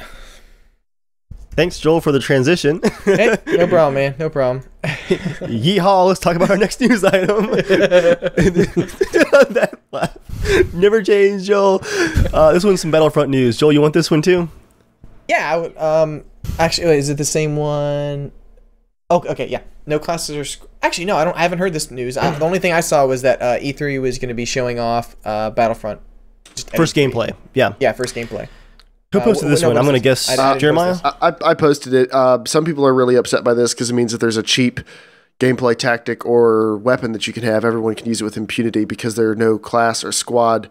Thanks, Joel, for the transition. Hey, no problem, man. No problem. Yeehaw, let's talk about our next news item. That laugh never changed, Joel. This one's some Battlefront news. Joel, you want this one too? Yeah, I would. Actually, wait, is it the same one? Oh, okay, yeah. No classes are... Actually, no, I haven't heard this news. The only thing I saw was that E3 was going to be showing off Battlefront. First gameplay, yeah. Yeah, first gameplay. Who posted this one? I'm going to guess Jeremiah? I posted it. Some people are really upset by this because it means that there's a cheap, gameplay tactic or weapon that you can have, everyone can use it with impunity because there are no class or squad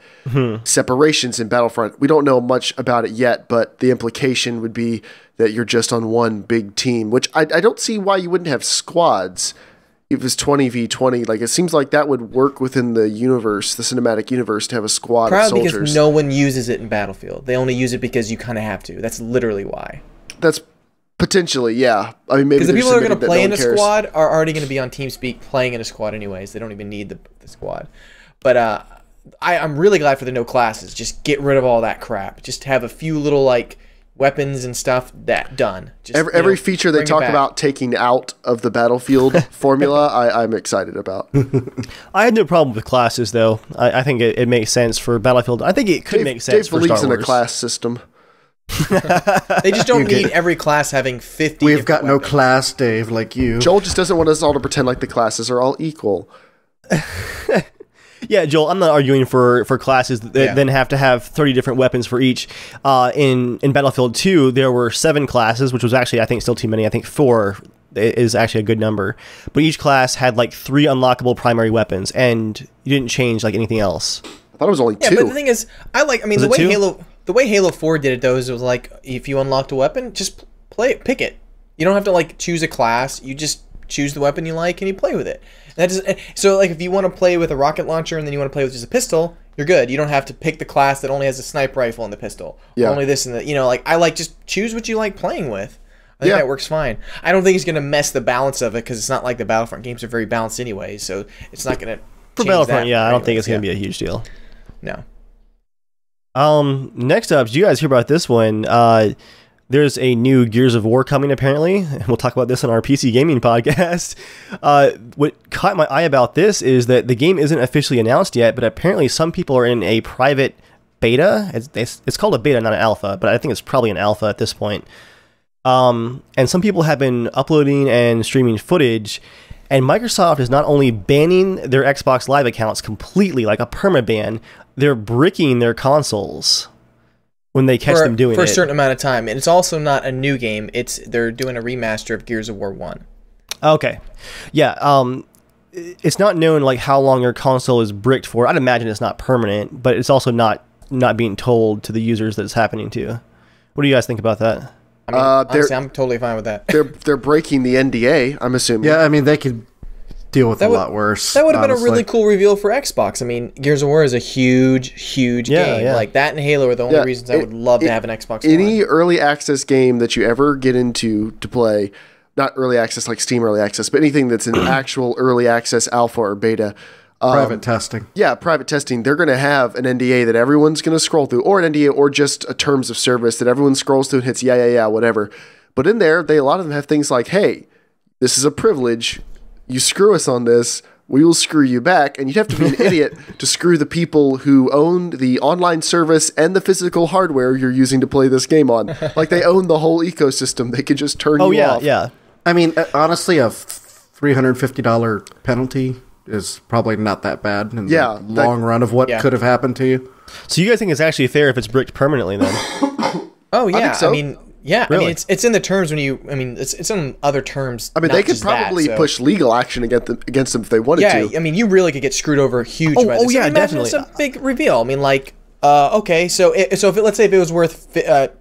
separations in Battlefront. We don't know much about it yet, but the implication would be that you're just on one big team, which I don't see why you wouldn't have squads. If it was 20v20, like it seems like that would work within the universe, the cinematic universe, to have a squad of soldiers. Probably because no one uses it in Battlefield. They only use it because you kind of have to. That's literally why. That's potentially, yeah. I mean, maybe because the people who are going to play in a cares. squad are already going to be on TeamSpeak playing in a squad anyways. They don't even need the squad. But I'm really glad for the no classes. Just get rid of all that crap. Just have a few little like weapons and stuff done. Just, every feature they talk about taking out of the Battlefield formula, I'm excited about. I had no problem with classes, though. I think it makes sense for Battlefield. I think it could make sense for Star Wars. Dave believes in a class system. They just don't need every class having 50. We've got no class, Dave, like you. Joel just doesn't want us all to pretend like the classes are all equal. Yeah, Joel, I'm not arguing for classes that then have to have 30 different weapons for each. In Battlefield 2, there were 7 classes, which was actually, I think, still too many. I think 4 is actually a good number. But each class had like 3 unlockable primary weapons, and you didn't change like anything else. I thought it was only 2. Yeah, but the thing is, the way Halo 4 did it, though, is it was like, if you unlocked a weapon, just pick it. You don't have to like choose a class. You just choose the weapon you like and you play with it. So like if you want to play with a rocket launcher and then you want to play with just a pistol, you're good. You don't have to pick the class that only has a sniper rifle and the pistol. Yeah. Only this and that. I like just choose what you like playing with. I think that works fine. I don't think it's going to mess the balance of it because it's not like the Battlefront games are very balanced anyway, so it's not going to for Battlefront, I don't think it's going to be a huge deal. No. Next up, did you guys hear about this one? There's a new Gears of War coming, apparently. We'll talk about this on our PC Gaming podcast. What caught my eye about this is that the game isn't officially announced yet, but apparently some people are in a private beta. It's called a beta, not an alpha, but I think it's probably an alpha at this point. And some people have been uploading and streaming footage, and Microsoft is not only banning their Xbox Live accounts completely, like a permaban, they're bricking their consoles when they catch them doing it. For a certain amount of time. And it's also not a new game. They're doing a remaster of Gears of War 1. Okay. Yeah. It's not known like how long your console is bricked for. I'd imagine it's not permanent, but it's also not being told to the users that it's happening to. What do you guys think about that? I mean, honestly, I'm totally fine with that. They're breaking the NDA, I'm assuming. Yeah, I mean, they could deal with a lot worse. That would have been a really cool reveal for Xbox. I mean, Gears of War is a huge game. Yeah. Like that and Halo are the only reasons I would love to have an Xbox One. Any early access game that you ever get into to play, not early access like Steam early access, but anything that's an actual early access alpha or beta. Private testing. Yeah, private testing. They're going to have an NDA that everyone's going to scroll through, or an NDA, or just a terms of service that everyone scrolls through and hits yeah, whatever. But in there, a lot of them have things like, hey, this is a privilege. You screw us on this, we will screw you back. And you'd have to be an idiot to screw the people who own the online service and the physical hardware you're using to play this game on. Like, they own the whole ecosystem. They could just turn you off. Yeah. I mean, honestly, a $350 penalty is probably not that bad in the long run of what could have happened to you. So you guys think it's actually fair if it's bricked permanently then? Oh, yeah. I think so. I mean, yeah, really? I mean, it's in the terms when you. I mean, it's in other terms. I mean, they could probably push legal action against them if they wanted to. Yeah, I mean, you really could get screwed over huge. By this. Yeah, definitely. It's a big reveal. I mean, like, okay, so let's say if it was worth,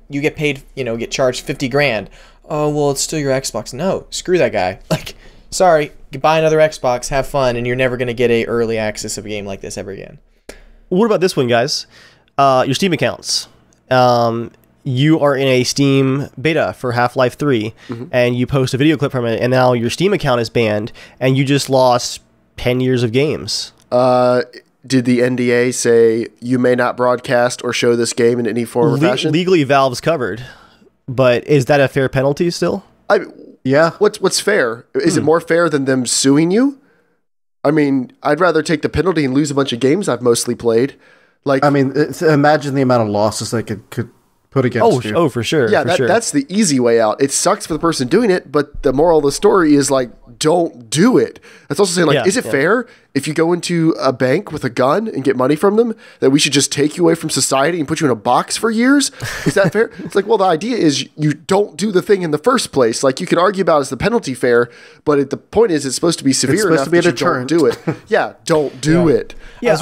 you get paid, get charged $50,000. Oh well, it's still your Xbox. No, screw that guy. Like, sorry, you buy another Xbox, have fun, and you're never gonna get a early access of a game like this ever again. What about this one, guys? Your Steam accounts. You are in a Steam beta for Half-Life 3, and you post a video clip from it, and now your Steam account is banned, and you just lost 10 years of games. Did the NDA say you may not broadcast or show this game in any form or fashion? Legally, Valve's covered, but is that a fair penalty still? Yeah. What's fair? Is it more fair than them suing you? I mean, I'd rather take the penalty and lose a bunch of games I've mostly played. Like, I mean, imagine the amount of losses they could put against you. Oh, for sure. Yeah, that's the easy way out. It sucks for the person doing it, but the moral of the story is, like, don't do it. That's also saying, like, is it fair if you go into a bank with a gun and get money from them that we should just take you away from society and put you in a box for years? Is that fair? It's like, well, the idea is you don't do the thing in the first place. Like, you can argue about is the penalty fair, but the point is it's supposed to be severe enough that you don't do it. Yeah, don't do it. Yeah,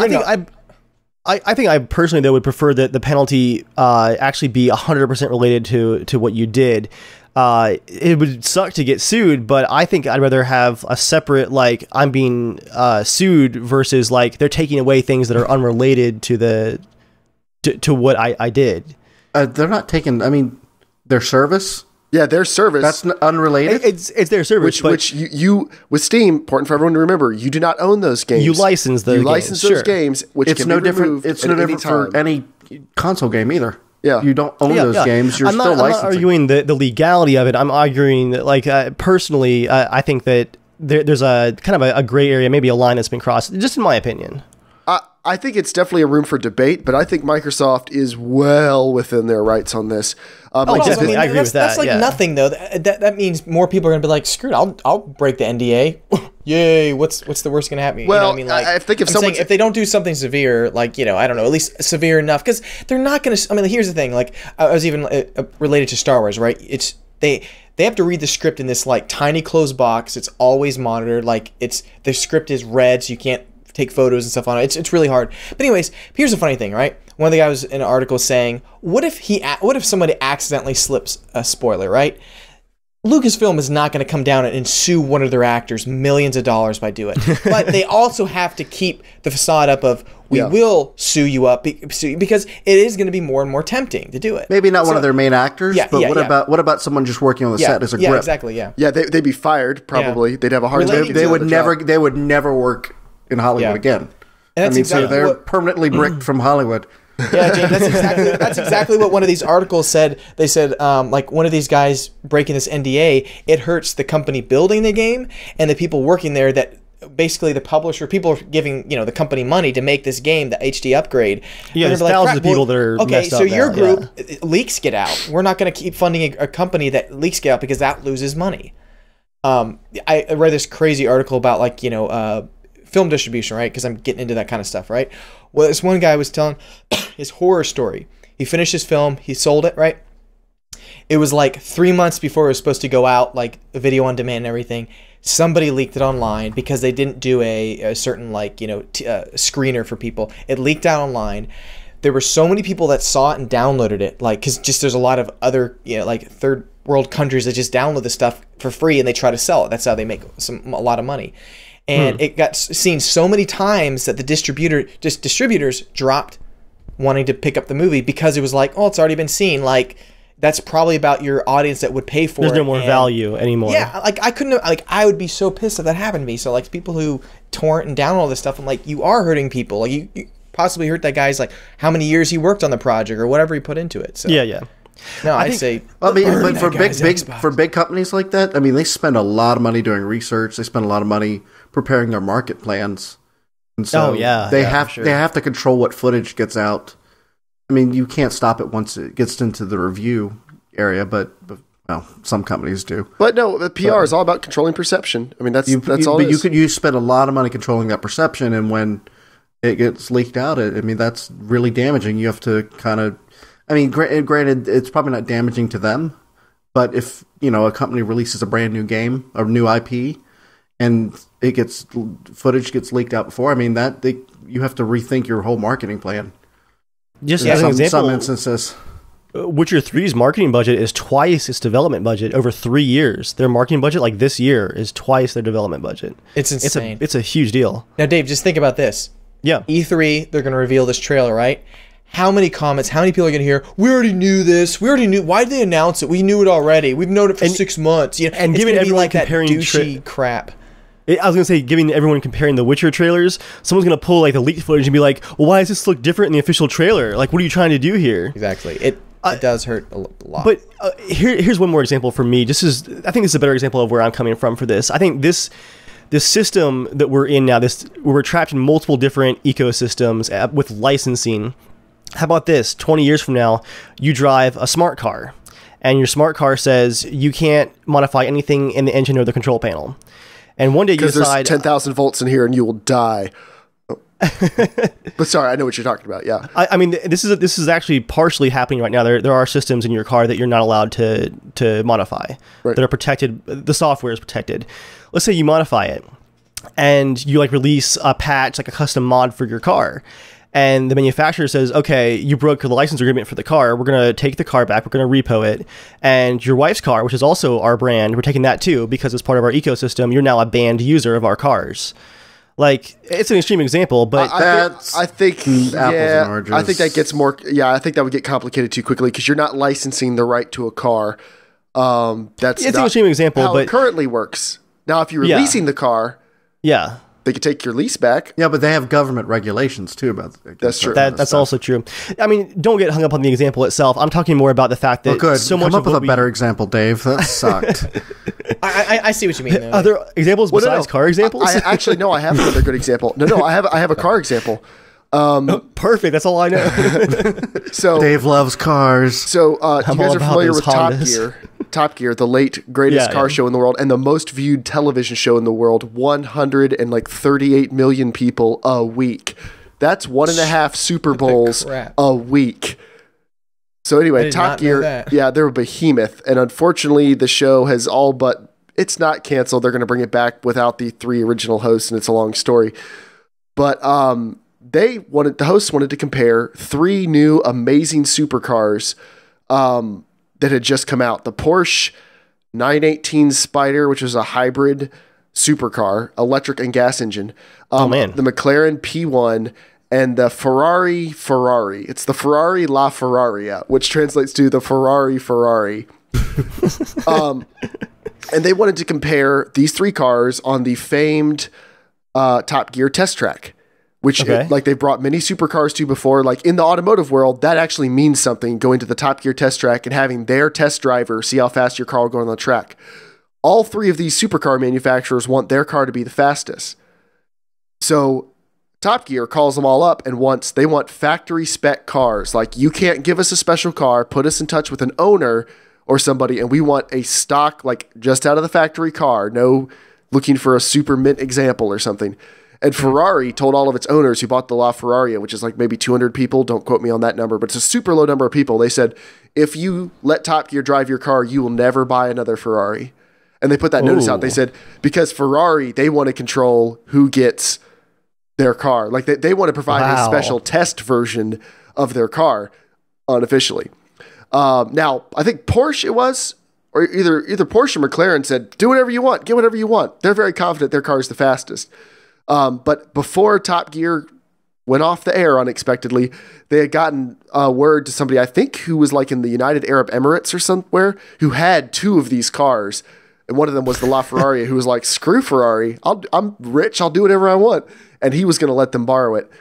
I think I personally, though, would prefer that the penalty actually be 100% related to what you did. It would suck to get sued, but I think I'd rather have a separate, like, I'm being sued versus, like, they're taking away things that are unrelated to to what I did. They're not taking, I mean, their service. Yeah, their service. That's unrelated. It's their service, which you with Steam. Important for everyone to remember. You do not own those games. You license those. You license those games, which it's can no be different. It's no different for any console game either. Yeah, you don't own those games. You're still licensing. I'm not arguing the legality of it. I'm arguing that, like, personally, I think that there's a kind of a gray area, maybe a line that's been crossed. Just in my opinion. I think it's definitely a room for debate, but I think Microsoft is well within their rights on this. Definitely, I agree with that. That's like nothing, though. That means more people are going to be like, screw it, I'll break the NDA. Yay, what's the worst going to happen? Well, you know what I mean? Like, I think if they don't do something severe, like, you know, I don't know, at least severe enough, because they're not going to, I mean, here's the thing, like, I was even related to Star Wars, right? It's, they have to read the script in this, like, tiny closed box. It's always monitored. Like, the script is read, so you can't take photos and stuff on it. It's really hard. But anyways, here's the funny thing, right? One of the guys was in an article saying, what if somebody accidentally slips a spoiler, right? Lucasfilm is not going to come down and sue one of their actors millions of dollars by doing it. But they also have to keep the facade up of, we will sue you up because it is going to be more and more tempting to do it. Maybe not one of their main actors, but what about someone just working on the set as a grip? Yeah, exactly, yeah. Yeah, they'd be fired, probably. Yeah. They'd have a hard time. They would never work in Hollywood again. And so they're permanently bricked from Hollywood. Yeah, James, that's exactly what one of these articles said. They said, like, one of these guys breaking this NDA, it hurts the company building the game and the people working there, that basically the publisher, people are giving, you know, the company money to make this game, the HD upgrade. Yeah, there's thousands of people that are messed up. Okay, so your group, leaks get out. We're not going to keep funding a company that leaks get out because that loses money. I read this crazy article about, like, you know, film distribution, right? Because I'm getting into that kind of stuff, right? Well, this one guy was telling his horror story. He finished his film, he sold it, right? It was like 3 months before it was supposed to go out, like a video on demand and everything. Somebody leaked it online because they didn't do a certain, like, you know, screener for people. It leaked out online. There were so many people that saw it and downloaded it, like, because just there's a lot of other, you know, like, third world countries that just download this stuff for free and they try to sell it. That's how they make a lot of money. And it got seen so many times that the distributors dropped wanting to pick up the movie because it was like, oh, it's already been seen. Like, that's probably about your audience that would pay for it. There's no more value anymore. Yeah, like, I would be so pissed if that happened to me. So, like, people who torrent and download all this stuff, I'm like, you are hurting people. Like, you possibly hurt that guy's, like, how many years he worked on the project or whatever he put into it. So yeah. No, I'd say. I mean, but for big companies like that, I mean, they spend a lot of money doing research. They spend a lot of money preparing their market plans, and so they have to control what footage gets out. I mean, you can't stop it once it gets into the review area, but well, some companies do. But no, the PR is all about controlling perception. I mean, that's all. But you spend a lot of money controlling that perception, and when it gets leaked out, I mean, that's really damaging. You have to kind of. I mean, granted, it's probably not damaging to them, but if, you know, a company releases a brand new game or new IP and footage gets leaked out before, I mean, you have to rethink your whole marketing plan. Just as an example, some instances, Witcher 3's marketing budget is twice its development budget over 3 years. Their marketing budget, like this year, is twice their development budget. It's insane. It's a huge deal. Now, Dave, just think about this. Yeah. E3, they're going to reveal this trailer, right? How many comments, how many people are going to hear, we already knew this, why did they announce it? We knew it already. We've known it for 6 months. You know, and giving everyone like comparing that douchey crap. I was going to say, giving everyone comparing the Witcher trailers, someone's going to pull, like, the leaked footage and be like, well, why does this look different in the official trailer? Like, what are you trying to do here? Exactly. It does hurt a lot. But here's one more example for me. I think this is a better example of where I'm coming from for this. I think this system that we're in now, where we're trapped in multiple different ecosystems with licensing. How about this? 20 years from now, you drive a smart car, and your smart car says you can't modify anything in the engine or the control panel. And one day you because decide there's 10,000 volts in here and you will die. Oh. But sorry, I know what you're talking about. Yeah. I mean, this is actually partially happening right now. There are systems in your car that you're not allowed to modify, that are protected. The software is protected. Let's say you modify it, and you like release a patch, like a custom mod for your car, and the manufacturer says, okay, you broke the license agreement for the car. We're going to take the car back. We're going to repo it. And your wife's car, which is also our brand, we're taking that too because it's part of our ecosystem. You're now a banned user of our cars. Like, it's an extreme example, but I think apples and oranges. I think that gets more. Yeah, I think that would get complicated too quickly because you're not licensing the right to a car. It's an extreme example, how but it currently works. Now, if you're leasing the car, they could take your lease back. Yeah, but they have government regulations too about that's true. That's also true. I mean, don't get hung up on the example itself. I'm talking more about the fact that so much. Come up with a better example, Dave. That sucked. I see what you mean. Though. Other examples besides car examples? I actually no. I have another good example. No, I have a car example. Perfect. That's all I know. So Dave loves cars. So you guys are familiar with Top Gear? Top Gear, the late greatest car show in the world and the most viewed television show in the world. 138 million people a week. That's 1.5 Super Bowls a week. So anyway, Top Gear, they're a behemoth, and unfortunately, the show has all but it's not canceled. They're going to bring it back without the 3 original hosts, and it's a long story. But the hosts wanted to compare 3 new amazing supercars that had just come out. The Porsche 918 Spider, which was a hybrid supercar, electric and gas engine. The McLaren P1 and the Ferrari. It's the Ferrari La Ferraria, which translates to the Ferrari. And they wanted to compare these 3 cars on the famed Top Gear test track, which they've brought many supercars to before. Like in the automotive world, that actually means something, going to the Top Gear test track and having their test driver see how fast your car will go on the track. All 3 of these supercar manufacturers want their car to be the fastest. So Top Gear calls them all up and they want factory spec cars. Like, you can't give us a special car, put us in touch with an owner or somebody, and we want a stock, like just out of the factory car, no looking for a super mint example or something. And Ferrari told all of its owners who bought the La Ferraria, which is like maybe 200 people, don't quote me on that number, but it's a super low number of people. They said, if you let Top Gear drive your car, you will never buy another Ferrari. And they put that notice out. They said, because Ferrari, they want to control who gets their car. Like they want to provide a special test version of their car unofficially. Now, I think Porsche or either Porsche or McLaren said, do whatever you want, get whatever you want. They're very confident their car is the fastest. But before Top Gear went off the air unexpectedly, they had gotten word to somebody, I think, who was like in the United Arab Emirates or somewhere, who had 2 of these cars. And one of them was the La Ferrari, who was like, screw Ferrari. I'm rich. I'll do whatever I want. And he was going to let them borrow it.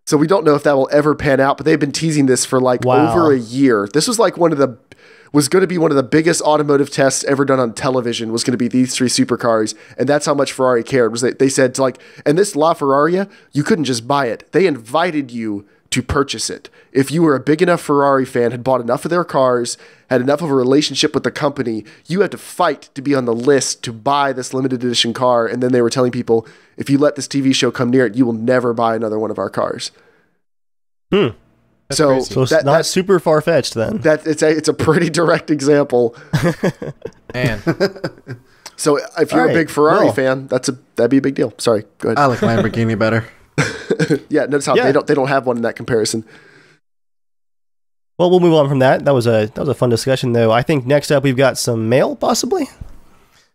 So we don't know if that will ever pan out, but they've been teasing this for like over a year. This was like was going to be one of the biggest automotive tests ever done on television, was going to be these 3 supercars. And that's how much Ferrari cared. Was they said, like, and this La Ferraria, you couldn't just buy it. They invited you to purchase it. If you were a big enough Ferrari fan, had bought enough of their cars, had enough of a relationship with the company, you had to fight to be on the list to buy this limited edition car. And then they were telling people, if you let this TV show come near it, you will never buy another one of our cars. So it's not super far-fetched then. It's a pretty direct example. Man. So if you're a big Ferrari fan, that'd be a big deal. Sorry, go ahead. I like Lamborghini better. Yeah, notice how they don't have one in that comparison. Well, we'll move on from that. That was a fun discussion, though. I think next up we've got some mail, possibly.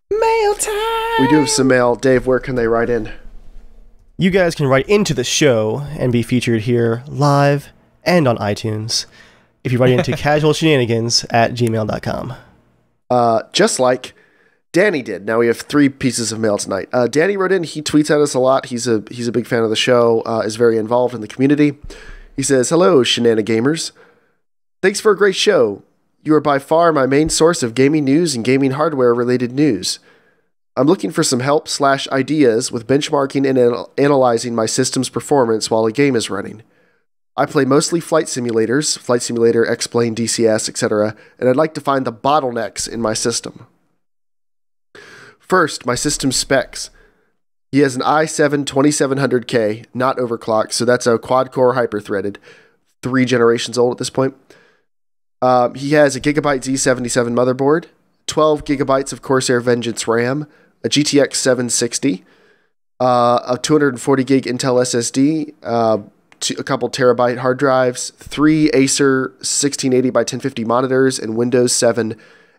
Mail time. We do have some mail. Dave, where can they write in? You guys can write into the show and be featured here live and on iTunes if you write into casualshenanigans@gmail.com. Just like Danny did. Now we have 3 pieces of mail tonight. Danny wrote in. He tweets at us a lot. He's a big fan of the show, is very involved in the community. He says, hello, Shenanigamers. Thanks for a great show. You are by far my main source of gaming news and gaming hardware related news. I'm looking for some help/ideas with benchmarking and analyzing my system's performance while a game is running. I play mostly flight simulators, Flight Simulator, X-Plane, DCS, etc., and I'd like to find the bottlenecks in my system. First, my system specs. He has an i7 2700K, not overclocked, so that's a quad-core hyper-threaded, 3 generations old at this point. He has a Gigabyte Z77 motherboard, 12 gigabytes of Corsair Vengeance RAM, a GTX 760, a 240 gig Intel SSD, a couple terabyte hard drives, 3 Acer 1680 by 1050 monitors, and Windows 7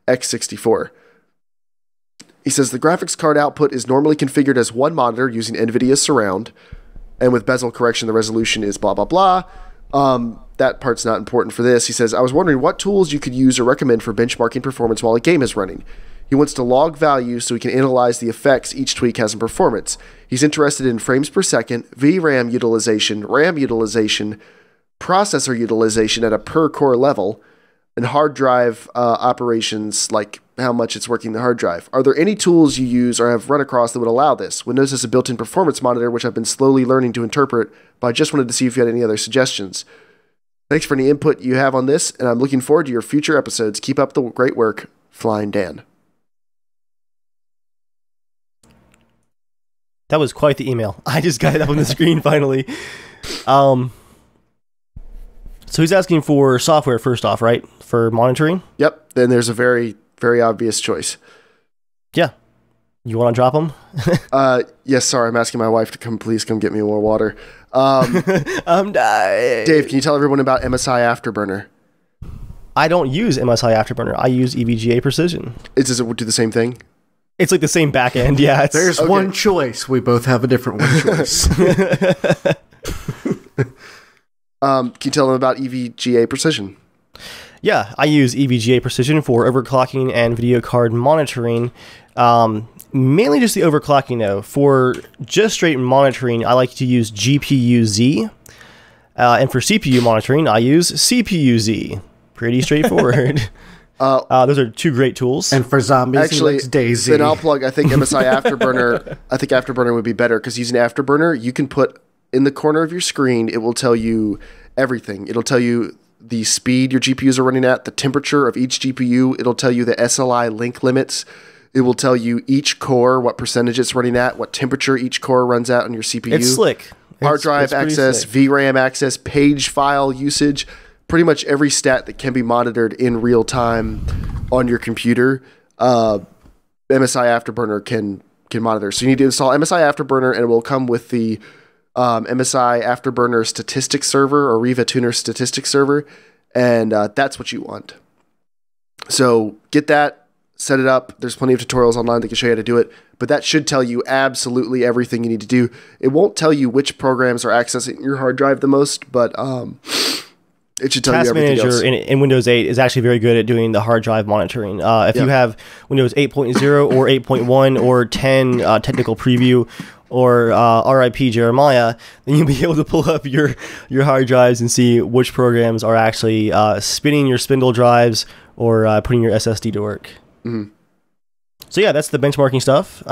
x64. He says the graphics card output is normally configured as one monitor using NVIDIA Surround, and with bezel correction, the resolution is blah, blah, blah. That part's not important for this. He says, I was wondering what tools you could use or recommend for benchmarking performance while a game is running. He wants to log values so he can analyze the effects each tweak has in performance. He's interested in frames per second, VRAM utilization, RAM utilization, processor utilization at a per-core level, and hard drive operations, like how much it's working the hard drive. Are there any tools you use or have run across that would allow this? Windows has a built-in performance monitor, which I've been slowly learning to interpret, but I just wanted to see if you had any other suggestions. Thanks for any input you have on this, and I'm looking forward to your future episodes. Keep up the great work. Flying Dan. That was quite the email. I just got it up on the screen finally. So he's asking for software first off, right? For monitoring? Yep. Then there's a very, very obvious choice. Yeah. You want to drop them? Yes, sorry. I'm asking my wife to please come get me more water. I'm dying. Dave, can you tell everyone about MSI Afterburner? I don't use MSI Afterburner. I use EVGA Precision. Does it do the same thing? It's like the same back end, yeah. There's one choice. We both have a different one choice. Can you tell them about EVGA Precision? Yeah, I use EVGA Precision for overclocking and video card monitoring. Mainly just the overclocking, though. For just straight monitoring, I like to use GPU-Z. And for CPU monitoring, I use CPU-Z. Pretty straightforward. Those are two great tools. And for zombies, actually, DayZ. Then I'll plug, I think MSI Afterburner, I think Afterburner would be better, because using Afterburner, you can put in the corner of your screen, it will tell you everything. It'll tell you the speed your GPUs are running at, the temperature of each GPU. It'll tell you the SLI link limits. It will tell you each core, what percentage it's running at, what temperature each core runs at on your CPU. It's slick. Hard drive access, VRAM access, page file usage, pretty much every stat that can be monitored in real time on your computer. MSI Afterburner can monitor. So you need to install MSI Afterburner, and it will come with the MSI Afterburner statistics server or Riva Tuner statistics server, and that's what you want. So get that. Set it up. There's plenty of tutorials online that can show you how to do it, but that should tell you absolutely everything you need to do. It won't tell you which programs are accessing your hard drive the most, but it should tell you everything else. Task Manager in Windows 8 is actually very good at doing the hard drive monitoring. If you have Windows 8.0 or 8.1 or 10 technical preview or RIP Jeremiah, then you'll be able to pull up your hard drives and see which programs are actually spinning your spindle drives or putting your SSD to work. Mm-hmm. So yeah, that's the benchmarking stuff.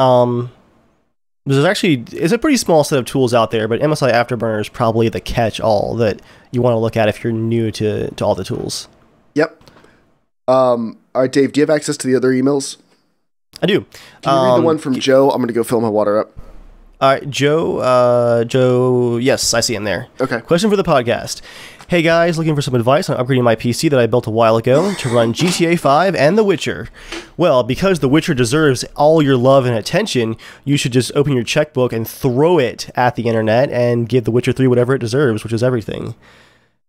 It's a pretty small set of tools out there, but MSI Afterburner is probably the catch-all that you want to look at if you're new to all the tools. Yep. All right, Dave, do you have access to the other emails? I do. Can you read the one from Joe? I'm going to go fill my water up. All right, Joe, yes, I see him there. Okay. Question for the podcast. Hey guys, looking for some advice on upgrading my PC that I built a while ago to run GTA 5 and The Witcher. Well, because The Witcher deserves all your love and attention, you should just open your checkbook and throw it at the internet and give The Witcher 3 whatever it deserves, which is everything.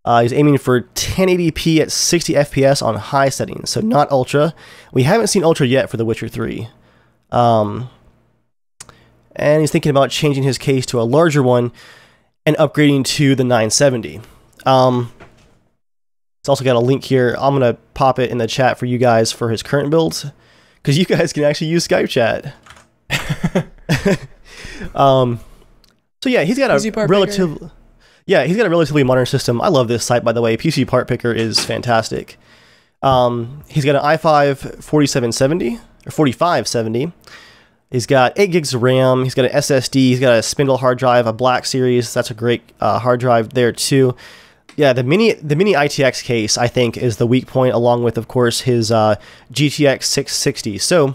He's aiming for 1080p at 60 FPS on high settings, so not ultra. We haven't seen ultra yet for The Witcher 3. And he's thinking about changing his case to a larger one and upgrading to the 970. It's also got a link here. I'm going to pop it in the chat for you guys for his current builds, because you guys can actually use Skype chat. So yeah, he's got a relatively modern system. I love this site, by the way. PC Part Picker is fantastic. He's got an i5 4770 or 4570. He's got 8 gigs of RAM. He's got an SSD. He's got a spindle hard drive, a Black Series. That's a great hard drive there too. Yeah, the mini ITX case, I think, is the weak point, along with, of course, his GTX 660. So,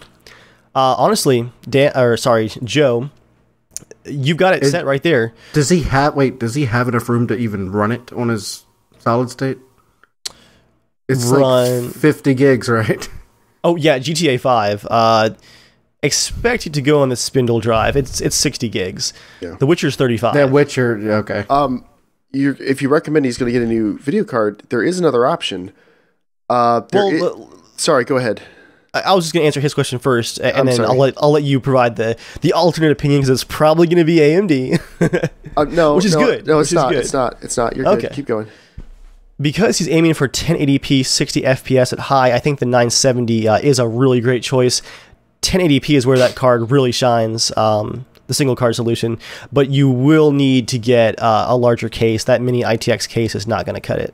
honestly, Joe, you've got it set right there. Does he have enough room to even run it on his solid state? It's like 50 gigs, right? Oh yeah, GTA 5. Expect it to go on the spindle drive. It's 60 gigs. Yeah. The Witcher's 35. The Witcher, okay. If you recommend he's going to get a new video card, there is another option. Sorry, go ahead. I was just going to answer his question first, and then I'll let you provide the alternate opinion, because it's probably going to be AMD. No, which is good. No, it's not. It's not. You're good. Keep going. Because he's aiming for 1080p 60 FPS at high, I think the 970 is a really great choice. 1080p is where that card really shines, the single card solution, but you will need to get a larger case. That mini ITX case is not going to cut it.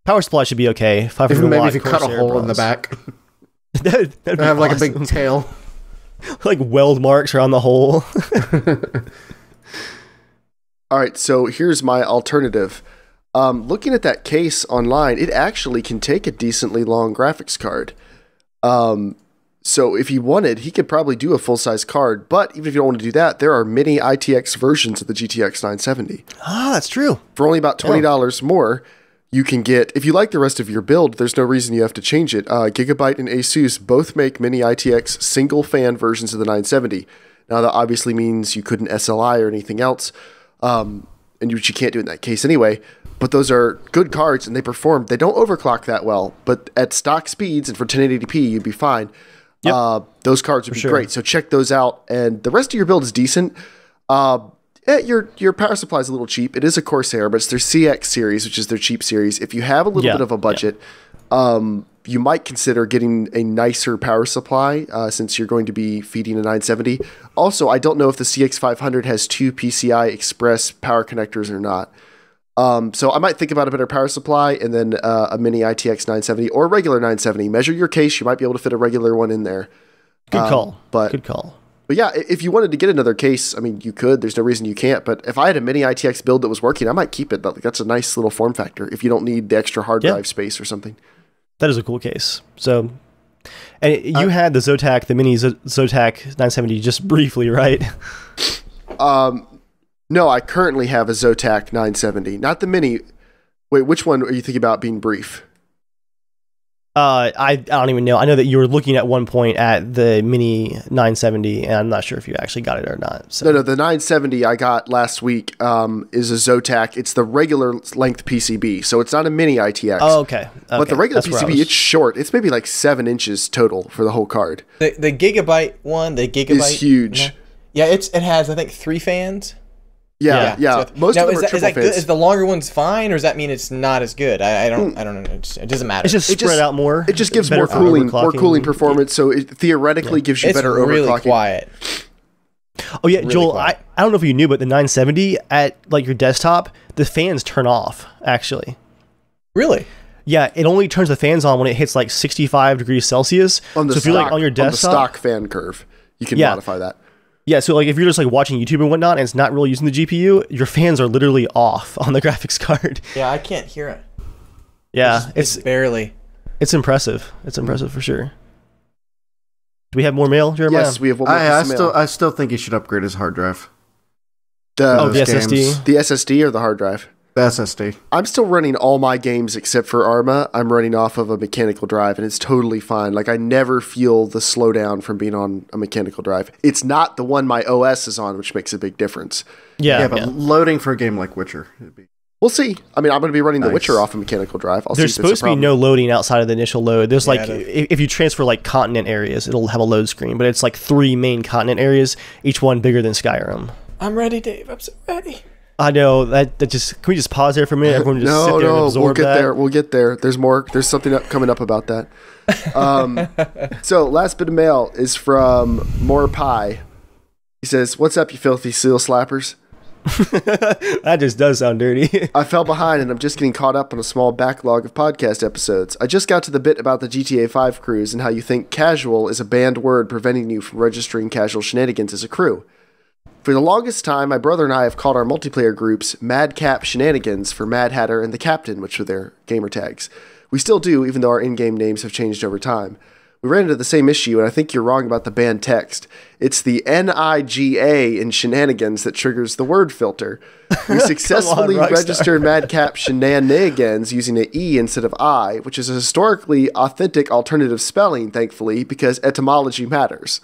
Power supply should be okay. 500 maybe watt if you cut a hole in the back. that'd have like awesome. a big tail. Like weld marks around the hole. All right, so here's my alternative. Looking at that case online, it actually can take a decently long graphics card. So if he wanted, he could probably do a full-size card, but even if you don't want to do that, there are mini ITX versions of the GTX 970. Ah, that's true. For only about $20 more, you can get, if you like the rest of your build, there's no reason you have to change it. Gigabyte and Asus both make mini ITX single-fan versions of the 970. Now, that obviously means you couldn't SLI or anything else, and which you can't do in that case anyway. But those are good cards, and they perform. They don't overclock that well, but at stock speeds and for 1080p, you'd be fine. Yep. Those cards would be great. So check those out. And the rest of your build is decent. Your power supply is a little cheap. It is a Corsair, but it's their CX series, which is their cheap series. If you have a little bit of a budget, you might consider getting a nicer power supply since you're going to be feeding a 970. Also, I don't know if the CX500 has 2 PCI Express power connectors or not. So I might think about a better power supply and then a mini ITX 970 or a regular 970. Measure your case. You might be able to fit a regular one in there. Good call. But yeah, if you wanted to get another case, I mean, you could. There's no reason you can't. But if I had a mini ITX build that was working, I might keep it. That's a nice little form factor if you don't need the extra hard drive space or something. That is a cool case. So, and you had the Zotac, the mini Zotac 970 just briefly, right? No, I currently have a Zotac 970, not the mini. Wait, which one are you thinking about being brief? I don't even know. I know that you were looking at one point at the mini 970, and I'm not sure if you actually got it or not. So. No, the 970 I got last week is a Zotac. It's the regular length PCB, so it's not a mini ITX. Oh, okay. But the regular PCB, it's short. It's maybe like 7 inches total for the whole card. The Gigabyte one, is huge. Yeah, it has, I think, 3 fans. Yeah. So most of them are is triple that fans. good? Is the longer ones fine, or does that mean it's not as good? I don't know. It doesn't matter. It's just spread out more. It just gives more cooling performance, so it theoretically gives you better overclocking. It's really quiet. Oh yeah, really Joel, quiet. I don't know if you knew, but the 970 at like your desktop, the fans turn off, actually. Really? Yeah, it only turns the fans on when it hits like 65 degrees Celsius. If you're like on your desktop, on the stock fan curve, you can modify that. Yeah, so like if you're just like watching YouTube and whatnot, and it's not really using the GPU, your fans are literally off on the graphics card. Yeah, I can't hear it. Yeah, it's barely. It's impressive. It's impressive for sure. Do we have more mail, Jeremiah? Yes, we have one more. I still think he should upgrade his hard drive. The SSD. The SSD or the hard drive? The SSD. I'm still running all my games except for Arma. I'm running off of a mechanical drive, and it's totally fine. Like, I never feel the slowdown from being on a mechanical drive. It's not the one my OS is on, which makes a big difference. Yeah, but loading for a game like Witcher. We'll see. I mean, I'm going to be running The Witcher off a mechanical drive. There's supposed to be no loading outside of the initial load. There's if you transfer like continent areas, it'll have a load screen, but it's like 3 main continent areas, each one bigger than Skyrim. I'm ready, Dave. I'm so ready. I know that just. Can we just pause there for a minute? Everyone just sit there and absorb that. We'll get there. There's more. There's something coming up about that. So last bit of mail is from More Pie. He says, "What's up, you filthy seal slappers?" That just does sound dirty. I fell behind and I'm just getting caught up on a small backlog of podcast episodes. I just got to the bit about the GTA 5 crews and how you think casual is a banned word preventing you from registering casual shenanigans as a crew. For the longest time, my brother and I have called our multiplayer groups Madcap Shenanigans for Mad Hatter and the Captain, which were their gamer tags. We still do, even though our in-game names have changed over time. we ran into the same issue, and I think you're wrong about the banned text. It's the NIGA in Shenanigans that triggers the word filter. We successfully registered Madcap Shenanigans using an E instead of I, which is a historically authentic alternative spelling, thankfully, because etymology matters.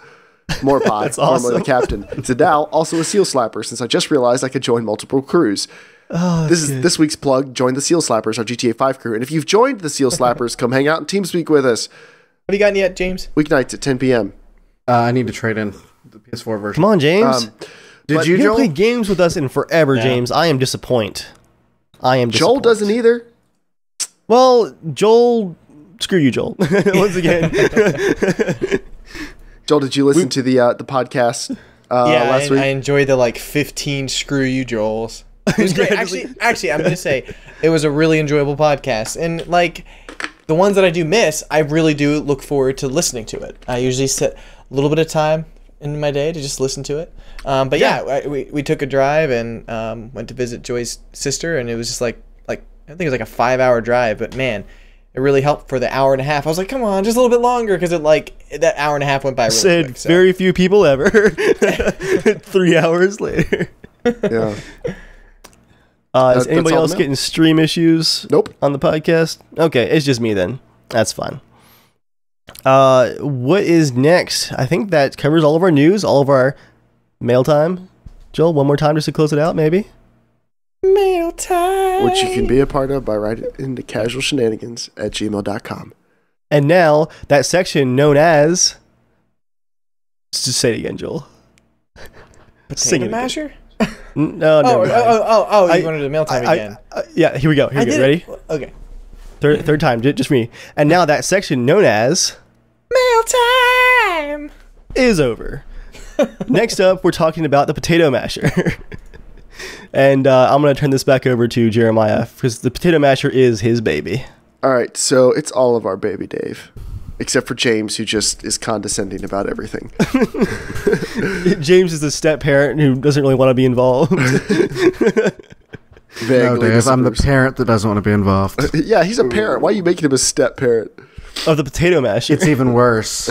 More pie, formerly the captain. So now, also a seal slapper, since I just realized I could join multiple crews. Oh, this is this week's plug. Join the Seal Slappers, our GTA 5 crew. And if you've joined the Seal Slappers, come hang out and Teamspeak with us. Have you gotten yet, James? Weeknights at 10 p.m. I need to trade in the PS4 version. Come on, James. Did you, haven't Joel? played games with us in forever, James. I am disappointed. Joel doesn't either. Well, Joel, screw you, Joel. Once again. Joel, did you listen to the podcast last week? I enjoyed the 15 screw you, Joels. It was great. Actually, I'm going to say it was a really enjoyable podcast. And the ones that I do miss, I really do look forward to listening to it. I usually set a little bit of time in my day to just listen to it. But we took a drive and went to visit Joy's sister, and it was just I think it was a 5-hour drive, but man, it really helped for the hour and a half. I was like, come on, just a little bit longer, because that hour and a half went by really quick. So. Very few people ever. 3 hours later. Yeah. Is anybody else getting stream issues? Nope. On the podcast? Okay, it's just me then. That's fine. What is next? I think that covers all of our news, all of our mail time. Joel, one more time just to close it out, maybe? Mail time. Which you can be a part of by writing into casualshenanigans@gmail.com. And now, that section known as... Let's just say it again, Joel. Potato masher? No. You wanted to mail time again. Yeah, here we go. Ready? Okay. Third time, just for me. And now that section known as... Mail time! Is over. Next up, we're talking about the potato masher. And I'm going to turn this back over to Jeremiah, because the potato masher is his baby. All right, so it's all of our baby, Dave. Except for James, who just is condescending about everything. James is the step parent who doesn't really want to be involved. No, Dave, I'm the parent that doesn't want to be involved. Yeah, he's a parent. Why are you making him a step parent? Of the potato masher. It's even worse.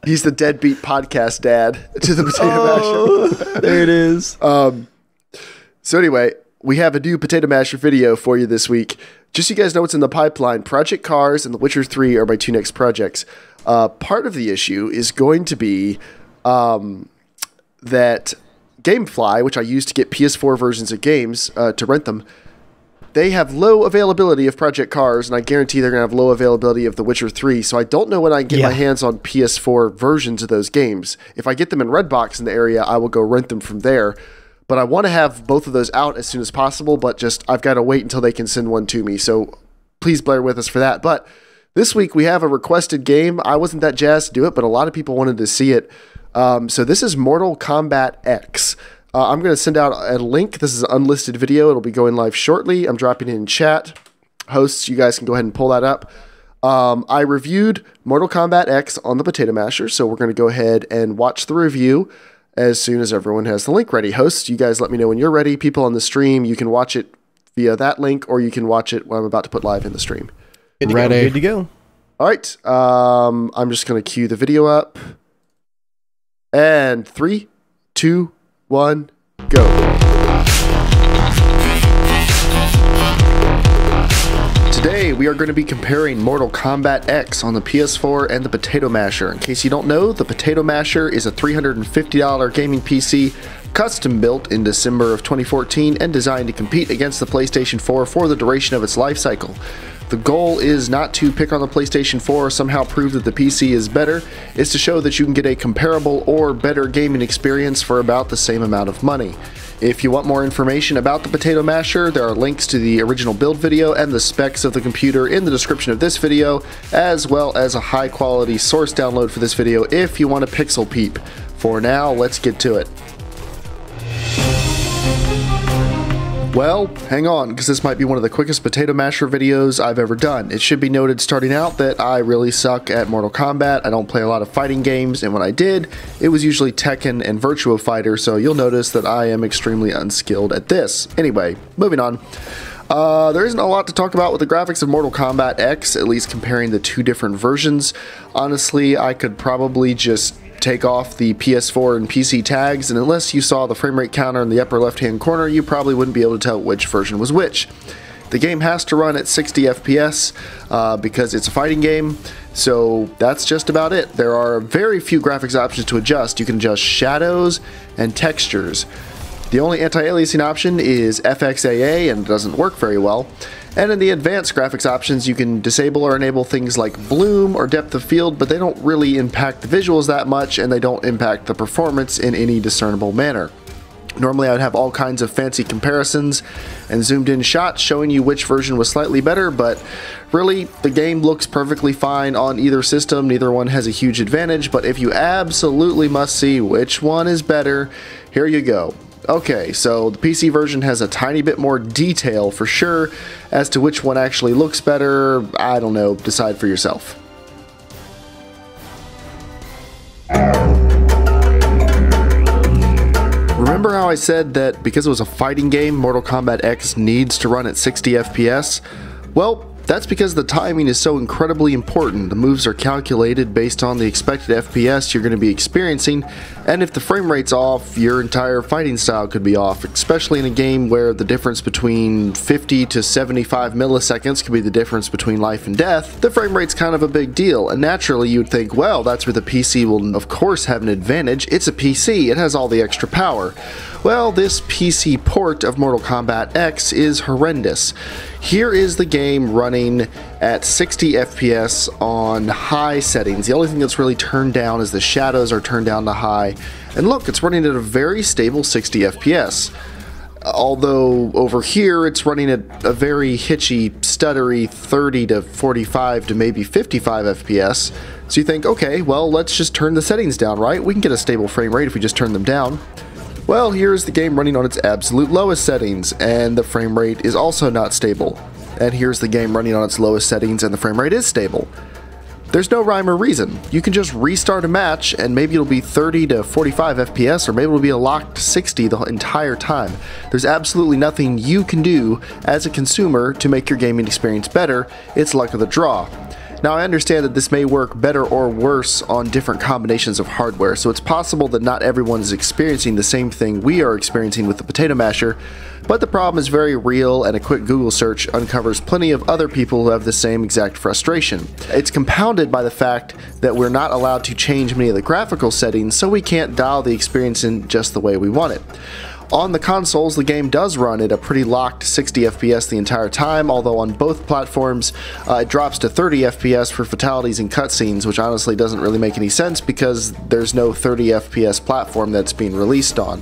He's the deadbeat podcast dad to the potato masher. There it is. So anyway, we have a new potato masher video for you this week. Just so you guys know what's in the pipeline, Project Cars and The Witcher 3 are my two next projects. Part of the issue is going to be that Gamefly, which I use to get PS4 versions of games to rent them, they have low availability of Project Cars, and I guarantee they're going to have low availability of The Witcher 3, so I don't know when I can get my hands on PS4 versions of those games. If I get them in Redbox in the area, I will go rent them from there. But I want to have both of those out as soon as possible, but I've got to wait until they can send one to me. So please bear with us for that. But this week we have a requested game. I wasn't that jazzed to do it, but a lot of people wanted to see it. So this is Mortal Kombat X. I'm going to send out a link. This is an unlisted video. It'll be going live shortly. I'm dropping it in chat. Hosts, you guys can go ahead and pull that up. I reviewed Mortal Kombat X on the Potato Masher, so we're going to go ahead and watch the review as soon as everyone has the link ready. Hosts, you guys let me know when you're ready. People on the stream, you can watch it via that link, or you can watch it when I'm about to put live in the stream. Ready. Good to go. All right. I'm just going to cue the video up. And 3, 2, 1, go. Today, we are going to be comparing Mortal Kombat X on the PS4 and the Potato Masher. In case you don't know, the Potato Masher is a $350 gaming PC custom built in December of 2014 and designed to compete against the PlayStation 4 for the duration of its life cycle. The goal is not to pick on the PlayStation 4 or somehow prove that the PC is better, it's to show that you can get a comparable or better gaming experience for about the same amount of money. If you want more information about the Potato Masher, there are links to the original build video and the specs of the computer in the description of this video, as well as a high quality source download for this video if you want a pixel peep. For now, let's get to it. Well, hang on, because this might be one of the quickest Potato Masher videos I've ever done. It should be noted starting out that I really suck at Mortal Kombat. I don't play a lot of fighting games, and when I did, it was usually Tekken and Virtua Fighter, so you'll notice that I am extremely unskilled at this. Anyway, moving on. There isn't a lot to talk about with the graphics of Mortal Kombat X, at least comparing the two different versions. Honestly, I could probably just take off the PS4 and PC tags, and unless you saw the frame rate counter in the upper left hand corner, you probably wouldn't be able to tell which version was which. The game has to run at 60 FPS because it's a fighting game, so that's just about it. There are very few graphics options to adjust. You can adjust shadows and textures. The only anti-aliasing option is FXAA, and it doesn't work very well. And in the advanced graphics options, you can disable or enable things like bloom or depth of field, but they don't really impact the visuals that much, and they don't impact the performance in any discernible manner. Normally I would have all kinds of fancy comparisons and zoomed in shots showing you which version was slightly better, but really the game looks perfectly fine on either system. Neither one has a huge advantage, but if you absolutely must see which one is better, here you go. Okay, so the PC version has a tiny bit more detail for sure. As to which one actually looks better, I don't know, decide for yourself. Remember how I said that because it was a fighting game, Mortal Kombat X needs to run at 60 FPS? Well, that's because the timing is so incredibly important. The moves are calculated based on the expected FPS you're going to be experiencing, and if the frame rate's off, your entire fighting style could be off, especially in a game where the difference between 50 to 75 milliseconds could be the difference between life and death. The frame rate's kind of a big deal, and naturally you'd think, well, that's where the PC will of course have an advantage. It's a PC, it has all the extra power. Well, this PC port of Mortal Kombat X is horrendous. Here is the game running at 60 FPS on high settings. The only thing that's really turned down is the shadows are turned down to high. And look, it's running at a very stable 60 FPS. Although over here it's running at a very hitchy, stuttery 30 to 45 to maybe 55 FPS. So you think, okay, well, let's just turn the settings down, right? We can get a stable frame rate if we just turn them down. Well, here's the game running on its absolute lowest settings, and the frame rate is also not stable. And here's the game running on its lowest settings, and the frame rate is stable. There's no rhyme or reason. You can just restart a match, and maybe it'll be 30 to 45 FPS, or maybe it'll be a locked 60 the entire time. There's absolutely nothing you can do as a consumer to make your gaming experience better. It's luck of the draw. Now, I understand that this may work better or worse on different combinations of hardware, so it's possible that not everyone is experiencing the same thing we are experiencing with the potato masher, but the problem is very real, and a quick Google search uncovers plenty of other people who have the same exact frustration. It's compounded by the fact that we're not allowed to change many of the graphical settings, so we can't dial the experience in just the way we want it. On the consoles, the game does run at a pretty locked 60 FPS the entire time, although on both platforms it drops to 30 FPS for fatalities and cutscenes, which honestly doesn't really make any sense because there's no 30 FPS platform that's being released on.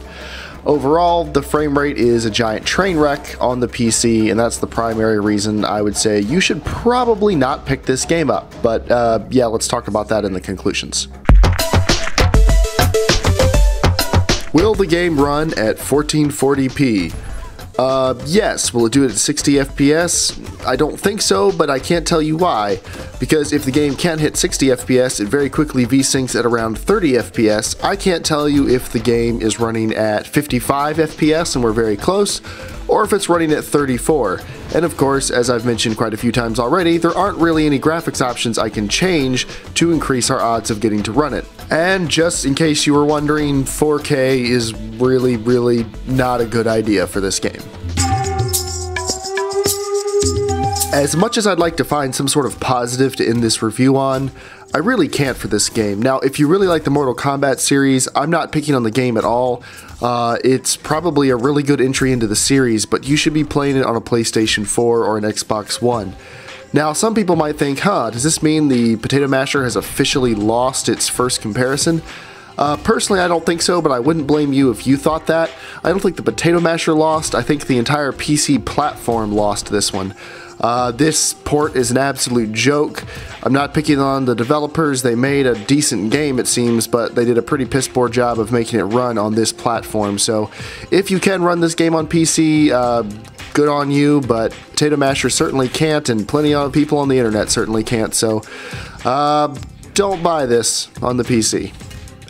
Overall, the frame rate is a giant train wreck on the PC, and that's the primary reason I would say you should probably not pick this game up. But yeah, let's talk about that in the conclusions. Will the game run at 1440p? Yes. Will it do it at 60 FPS? I don't think so, but I can't tell you why. Because if the game can't hit 60 FPS, it very quickly VSyncs at around 30 FPS. I can't tell you if the game is running at 55 FPS and we're very close, or if it's running at 34. And of course, as I've mentioned quite a few times already, there aren't really any graphics options I can change to increase our odds of getting to run it. And just in case you were wondering, 4K is really not a good idea for this game. As much as I'd like to find some sort of positive to end this review on, I really can't for this game. Now, if you really like the Mortal Kombat series, I'm not picking on the game at all. It's probably a really good entry into the series, but you should be playing it on a PlayStation 4 or an Xbox One. Now, some people might think, does this mean the Potato Masher has officially lost its first comparison? Personally, I don't think so, but I wouldn't blame you if you thought that. I don't think the Potato Masher lost. I think the entire PC platform lost this one. This port is an absolute joke. I'm not picking on the developers. They made a decent game, it seems, but they did a pretty piss poor job of making it run on this platform. So if you can run this game on PC, good on you, but Potato Masher certainly can't, and plenty of people on the internet certainly can't. So don't buy this on the PC.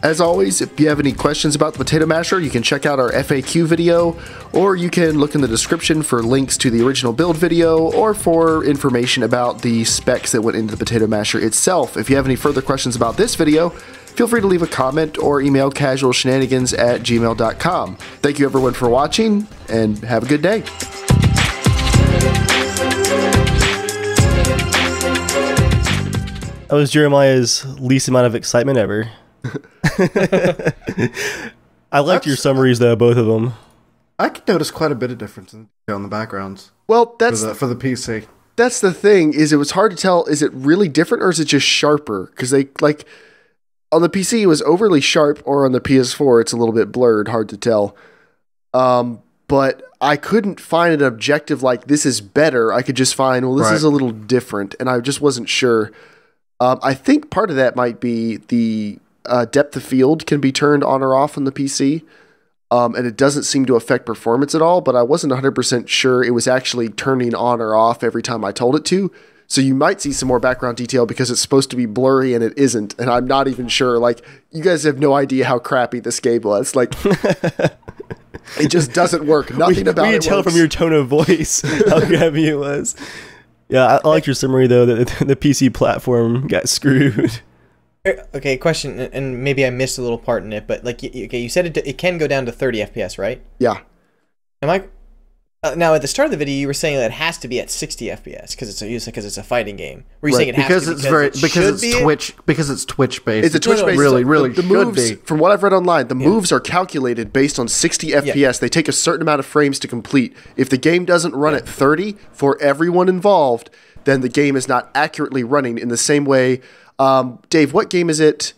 As always, if you have any questions about the Potato Masher, you can check out our FAQ video, or you can look in the description for links to the original build video, or for information about the specs that went into the Potato Masher itself. If you have any further questions about this video, feel free to leave a comment or email casualshenanigans@gmail.com. Thank you everyone for watching, and have a good day. That was Jeremiah's least amount of excitement ever. I liked your summaries though, both of them. I could notice quite a bit of difference in the backgrounds. Well, that's for the PC. That's the thing, is it was hard to tell, is it really different or is it just sharper? Because they, like, on the PC it was overly sharp, or on the PS4 it's a little bit blurred, hard to tell. But I couldn't find an objective like, this is better. I could just find, well, this is a little different, and I just wasn't sure. I think part of that might be the depth of field can be turned on or off on the PC, and it doesn't seem to affect performance at all, but I wasn't 100% sure it was actually turning on or off every time I told it to. So you might see some more background detail because it's supposed to be blurry and it isn't, and I'm not even sure. Like, you guys have no idea how crappy this game was. Like, it just doesn't work. Nothing about it We can tell works. from your tone of voice how crappy it was. Yeah, I like your summary though, that the PC platform got screwed. Okay, question, and maybe I missed a little part in it, but like, okay, you said it can go down to 30 FPS, right? Yeah. Am I? Now, at the start of the video, you were saying that it has to be at 60 FPS because it's a fighting game. Were you saying it has to because it's Twitch based? It's a Twitch based. Really the moves, from what I've read online, the moves are calculated based on 60 FPS. Yeah. They take a certain amount of frames to complete. If the game doesn't run at 30 for everyone involved, then the game is not accurately running in the same way. Dave, what game is it?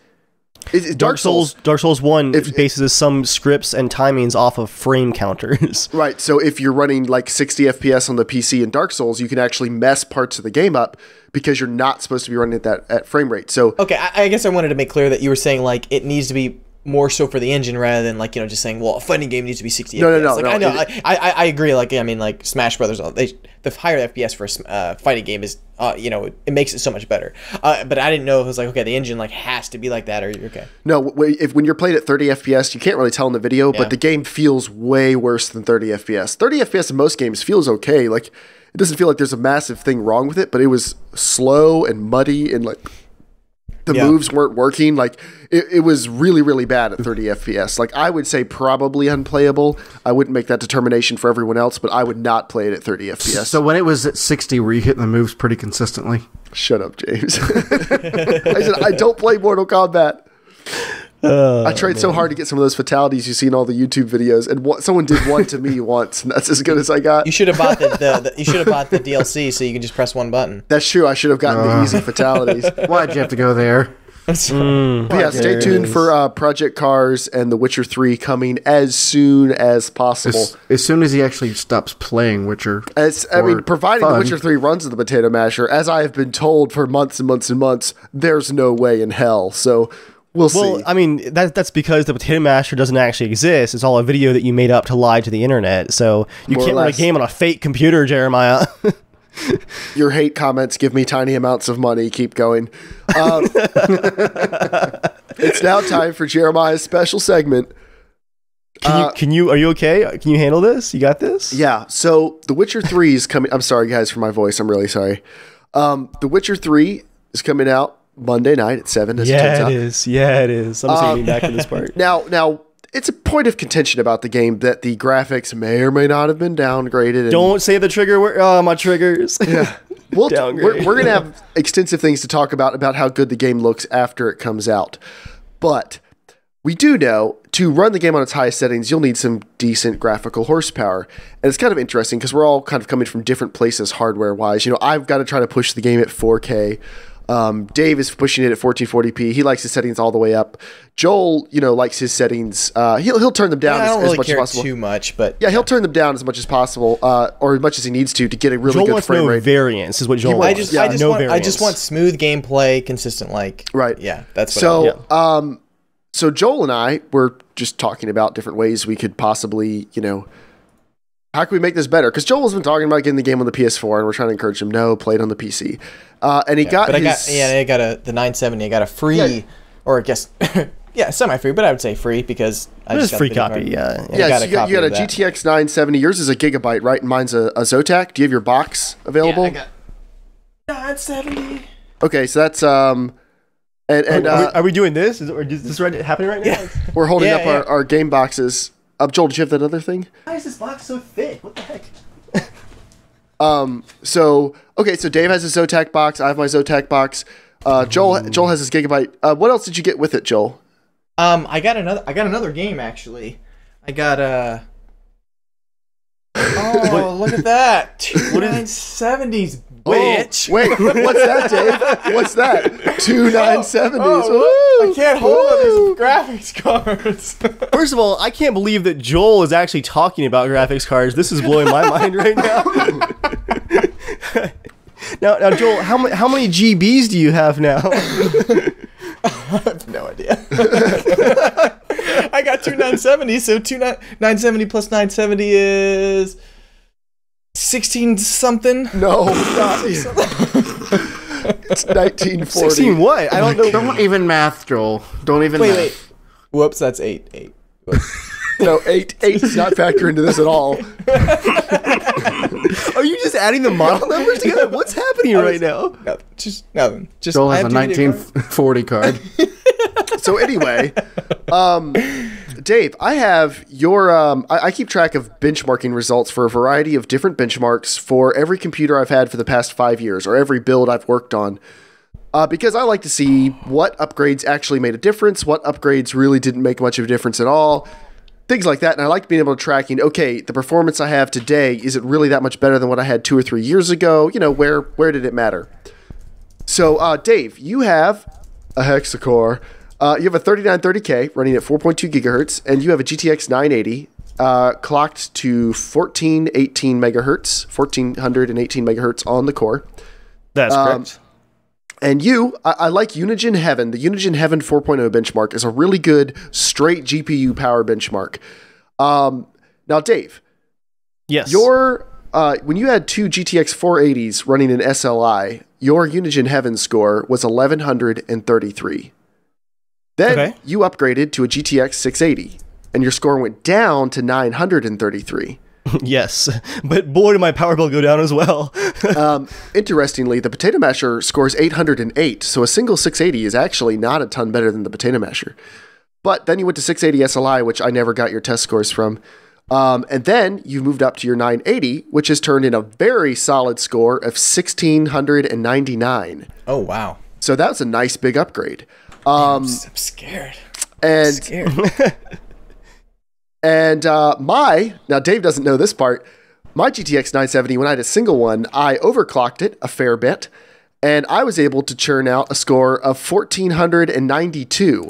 It's Dark Souls. Dark Souls 1 bases some scripts and timings off of frame counters. Right, so if you're running like 60 FPS on the PC in Dark Souls, you can actually mess parts of the game up because you're not supposed to be running at frame rate. So okay, I guess I wanted to make clear that you were saying like it needs to be more so for the engine rather than like, you know, just saying, well, a fighting game needs to be 60 FPS. No. Like, I know, I agree. Like, I mean, like Smash Brothers, the higher FPS for a fighting game is, you know, it makes it so much better. But I didn't know if it was like, okay, the engine like has to be like that, or you're okay. No, when you're playing at 30 FPS, you can't really tell in the video, but the game feels way worse than 30 FPS. 30 FPS in most games feels okay. Like, it doesn't feel like there's a massive thing wrong with it, but it was slow and muddy and like the moves weren't working. Like, it was really, really bad at 30 FPS. Like, I would say probably unplayable. I wouldn't make that determination for everyone else, but I would not play it at 30 FPS. So when it was at 60, were you hitting the moves pretty consistently? Shut up, James. I said, I don't play Mortal Kombat. I tried so hard to get some of those fatalities you see in all the YouTube videos, and someone did one to me once, and that's as good as I got. You should have bought you should have bought the DLC so you can just press one button. That's true. I should have gotten the easy fatalities. Why'd you have to go there? Yeah, stay tuned for Project Cars and The Witcher 3 coming as soon as possible. As soon as he actually stops playing Witcher. Providing The Witcher 3 runs in the Potato Masher, as I have been told for months and months and months, there's no way in hell. So we'll see. Well, I mean, that's because the Potato Masher doesn't actually exist. It's all a video that you made up to lie to the internet. So you can't run a game on a fake computer, Jeremiah. Your hate comments give me tiny amounts of money. Keep going. It's now time for Jeremiah's special segment. Are you okay? Can you handle this? You got this? Yeah. So The Witcher 3 is coming. I'm sorry, guys, for my voice. I'm really sorry. The Witcher 3 is coming out Monday night at 7. As it turns out. Yeah, it is. I'm just getting back to this part. Now, it's a point of contention about the game that the graphics may or may not have been downgraded. Don't say the trigger word. Oh, my triggers. Yeah. We're going to have extensive things to talk about how good the game looks after it comes out. But we do know to run the game on its highest settings, you'll need some decent graphical horsepower. And it's kind of interesting because we're all kind of coming from different places hardware-wise. You know, I've got to try to push the game at 4K. Dave is pushing it at 1440p. He likes his settings all the way up. Joel, likes his settings. He'll turn them down as much as possible. Too much, but he'll turn them down as much as possible, or as much as he needs to get a really good frame rate. Variance is what Joel wants. I just want smooth gameplay, consistent. Right. Yeah, that's what So Joel and I were just talking about different ways we could possibly, how can we make this better? Because Joel's been talking about getting the game on the PS4, and we're trying to encourage him, no, play it on the PC. And he got the 970. I got a free, or I guess, Yeah, semi-free, but I would say free because I just got free the video copy. card. Yeah. So you got a GTX 970. Yours is a gigabyte, right? And mine's a Zotac. Do you have your box available? Yeah, I got 970. Okay, so that's are we doing this? Is this happening right now? Yeah. we're holding up our game boxes. Joel, did you have that other thing? Why is this box so thick? What the heck? So Dave has his Zotac box. I have my Zotac box. Joel has his gigabyte. What else did you get with it, Joel? I got another game actually. I got Oh, look at that! 970s, bitch. Oh, wait, what's that, Dave? What's that? 2 970s. I can't hold up these graphics cards. First of all, I can't believe that Joel is actually talking about graphics cards. This is blowing my mind right now. Now, Joel, how many GBs do you have now? I have no idea. I got 2 970s, so 970 plus 970 is 16 something. No, not It's 1940. 16 what? I don't know. Don't even math, Joel. Don't even math. Wait. Whoops, that's 8. No, 8's not factor into this at all. Are you just adding the model numbers together? What's happening right now? Nothing. Joel has a 1940 card. So anyway, Dave, I have your. I keep track of benchmarking results for a variety of different benchmarks for every computer I've had for the past 5 years, or every build I've worked on. Because I like to see what upgrades actually made a difference, what upgrades really didn't make much of a difference at all, things like that. And I like being able to tracking, okay, the performance I have today, is it really that much better than what I had 2 or 3 years ago? You know, where did it matter? So, Dave, you have a hexacore. You have a 3930K running at 4.2 gigahertz, and you have a GTX 980 clocked to 1418 megahertz, 1418 megahertz on the core. That's correct. And I like Unigine Heaven. The Unigine Heaven 4.0 benchmark is a really good straight GPU power benchmark. Now, Dave. Yes. When you had 2 GTX 480s running in SLI, your Unigine Heaven score was 1133. Then you upgraded to a GTX 680, and your score went down to 933. Yes, but boy, did my power bill go down as well. Interestingly, the Potato Masher scores 808, so a single 680 is actually not a ton better than the Potato Masher. But then you went to 680 SLI, which I never got your test scores from. And then you moved up to your 980, which has turned in a very solid score of 1699. Oh, wow. So that was a nice big upgrade. I'm scared. And now Dave doesn't know this part. My GTX 970, when I had a single one, I overclocked it a fair bit, and I was able to churn out a score of 1492.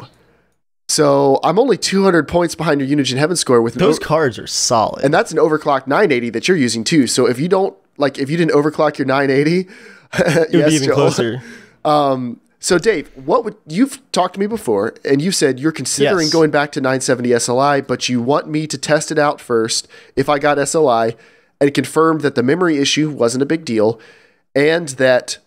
So I'm only 200 points behind your Unigine Heaven score with those cards are solid, and that's an overclocked 980 that you're using too. So if you didn't overclock your 980, it would be even closer. So Dave, you've talked to me before, and you said you're considering going back to 970 SLI, but you want me to test it out first if I got SLI, and confirmed that the memory issue wasn't a big deal, and that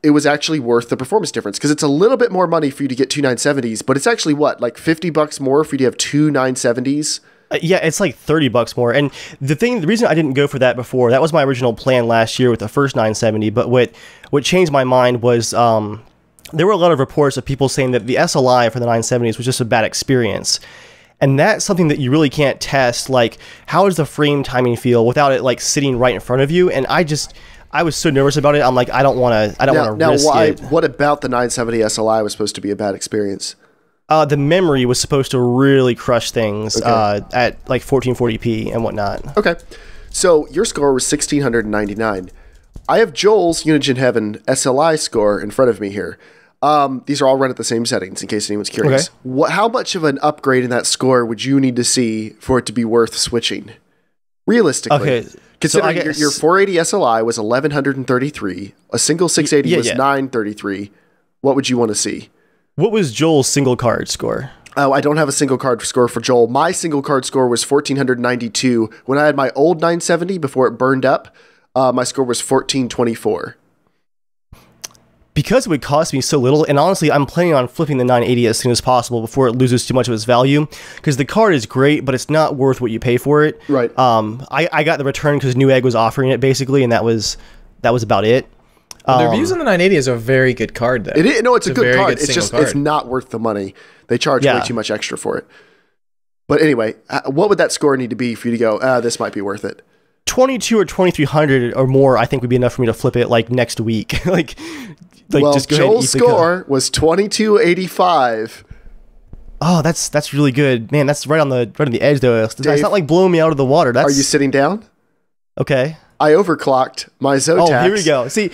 it was actually worth the performance difference, because it's a little bit more money for you to get 2 970s, but it's actually like $50 more for you to have 2 970s. Yeah, it's like $30 more. And the reason I didn't go for that before, that was my original plan last year with the first 970. But what changed my mind was there were a lot of reports of people saying that the SLI for the 970s was just a bad experience. And that's something that you really can't test. Like, how does the frame timing feel without it like sitting right in front of you? And I was so nervous about it. I'm like, I don't want to risk it. What about the 970 SLI was supposed to be a bad experience? The memory was supposed to really crush things at like 1440p and whatnot. Okay. So your score was 1699. I have Joel's Unigine Heaven SLI score in front of me here. These are all run at the same settings in case anyone's curious. Okay. How much of an upgrade in that score would you need to see for it to be worth switching? Realistically. Considering your 480 SLI was 1133, a single 680 was 933, what would you want to see? What was Joel's single card score? Oh, I don't have a single card score for Joel. My single card score was 1492. When I had my old 970 before it burned up, my score was 1424. because it would cost me so little, and honestly, I'm planning on flipping the 980 as soon as possible before it loses too much of its value, because the card is great, but it's not worth what you pay for it. Right. I got the return because Newegg was offering it, basically, and that was about it. The reviews on the 980 is a very good card, though. It's a good card. Good It's just card. it's not worth the money. They charge way too much extra for it. But anyway, what would that score need to be for you to go, this might be worth it? 22 or 2300 or more, I think would be enough for me to flip it like next week. like well, just go Joel's ahead and eat score was 2285. Oh, that's really good, man. That's right on the edge, though. It's Dave, not like blowing me out of the water. Are you sitting down? Okay. I overclocked my Zotax. Oh, here we go. See,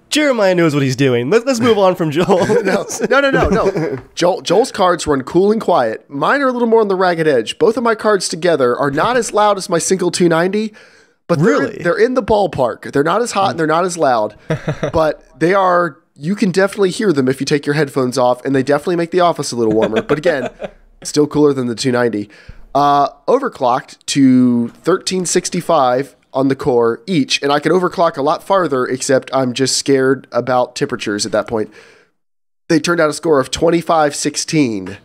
Jeremiah knows what he's doing. Let's move on from Joel. No. Joel's cards run cool and quiet. Mine are a little more on the ragged edge. Both of my cards together are not as loud as my single 290, but they're in the ballpark. They're not as hot and they're not as loud, but they are. You can definitely hear them if you take your headphones off, and they definitely make the office a little warmer. But again, still cooler than the 290. Overclocked to 1365 on the core each, and I could overclock a lot farther, except I'm just scared about temperatures at that point. They turned out a score of 2516.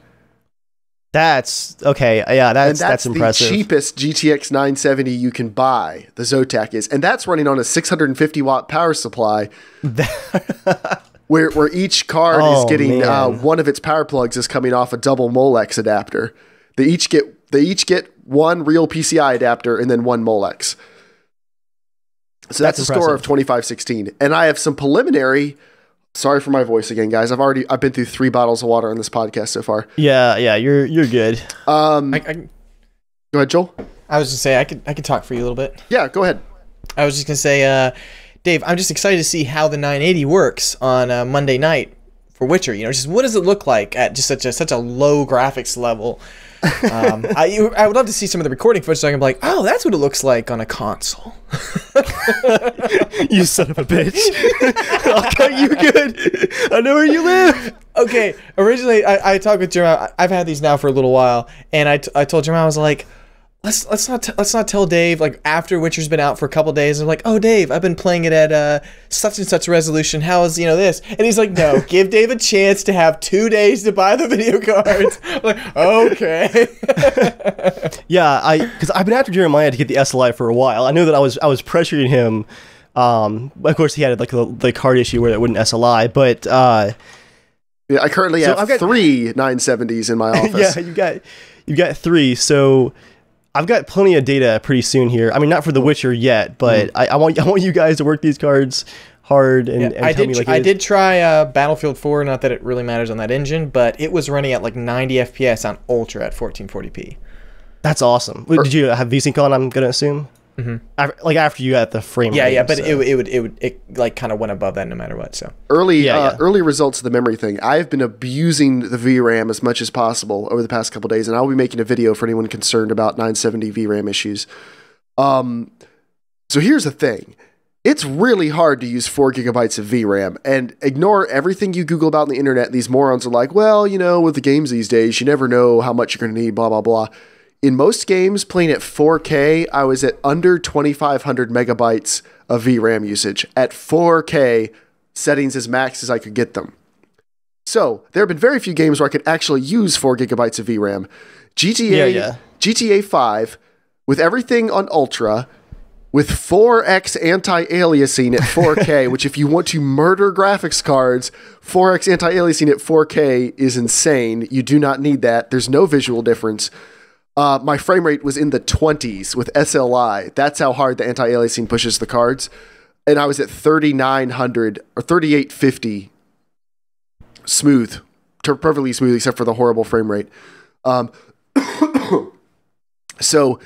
That's okay. Yeah, that's impressive. The cheapest GTX 970 you can buy, the Zotac is, and that's running on a 650 watt power supply. where each card is getting one of its power plugs is coming off a double Molex adapter. They each get one real PCI adapter and then one Molex. So that's a score of 2516. And I have some preliminary. Sorry for my voice again, guys. I've been through 3 bottles of water on this podcast so far. Yeah, you're good. Go ahead, Joel. I was just say I could talk for you a little bit. Yeah, go ahead. I was just gonna say, Dave, I'm just excited to see how the 980 works on Monday night for Witcher. You know, just what does it look like at just such a low graphics level? I would love to see some of the recording footage so I can be like, oh, that's what it looks like on a console. You son of a bitch. I'll cut you good. I know where you live. Okay, originally I talked with Jeremiah. I've had these now for a little while, and I told Jeremiah, I was like, let's not tell Dave, like, after Witcher's been out for a couple days. I'm like, oh, Dave, I've been playing it at such and such resolution. How is this? And he's like, no, give Dave a chance to have 2 days to buy the video cards. I'm like, okay. Yeah, because I've been after Jeremiah to get the SLI for a while. I know that I was pressuring him. Of course, he had like the card issue where it wouldn't SLI, but yeah, I currently have 3 970s in my office. Yeah, you got 3, so. I've got plenty of data pretty soon here. I mean, not for The Witcher yet, but I want you guys to work these cards hard and tell me like I did try Battlefield 4. Not that it really matters on that engine, but it was running at like 90 FPS on Ultra at 1440p. That's awesome. Did you have VSync on? I'm gonna assume. Mm-hmm. After you got the frame. Yeah, but it like kind of went above that no matter what. So early results of the memory thing. I've been abusing the VRAM as much as possible over the past couple days, and I'll be making a video for anyone concerned about 970 VRAM issues. So here's the thing. It's really hard to use 4 gigabytes of VRAM, and ignore everything you Google about on the internet. These morons are like, well, with the games these days, you never know how much you're going to need, blah, blah, blah. In most games playing at 4K, I was at under 2,500 megabytes of VRAM usage. At 4K, settings as max as I could get them. So, there have been very few games where I could actually use 4 gigabytes of VRAM. GTA 5, with everything on Ultra, with 4x anti-aliasing at 4K, which if you want to murder graphics cards, 4x anti-aliasing at 4K is insane. You do not need that. There's no visual difference. My frame rate was in the 20s with SLI. That's how hard the anti-aliasing pushes the cards. And I was at 3,900 or 3,850 smooth, perfectly smooth, except for the horrible frame rate. So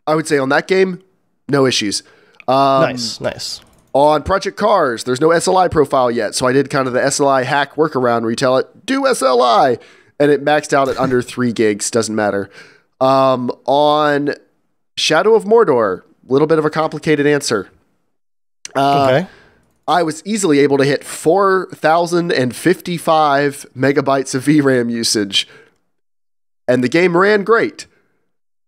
I would say on that game, no issues. Nice. On Project Cars, there's no SLI profile yet. So I did kind of the SLI hack workaround where you tell it, do SLI. And it maxed out at under 3 gigs. Doesn't matter. On Shadow of Mordor, a little bit of a complicated answer. Okay. I was easily able to hit 4,055 megabytes of VRAM usage. And the game ran great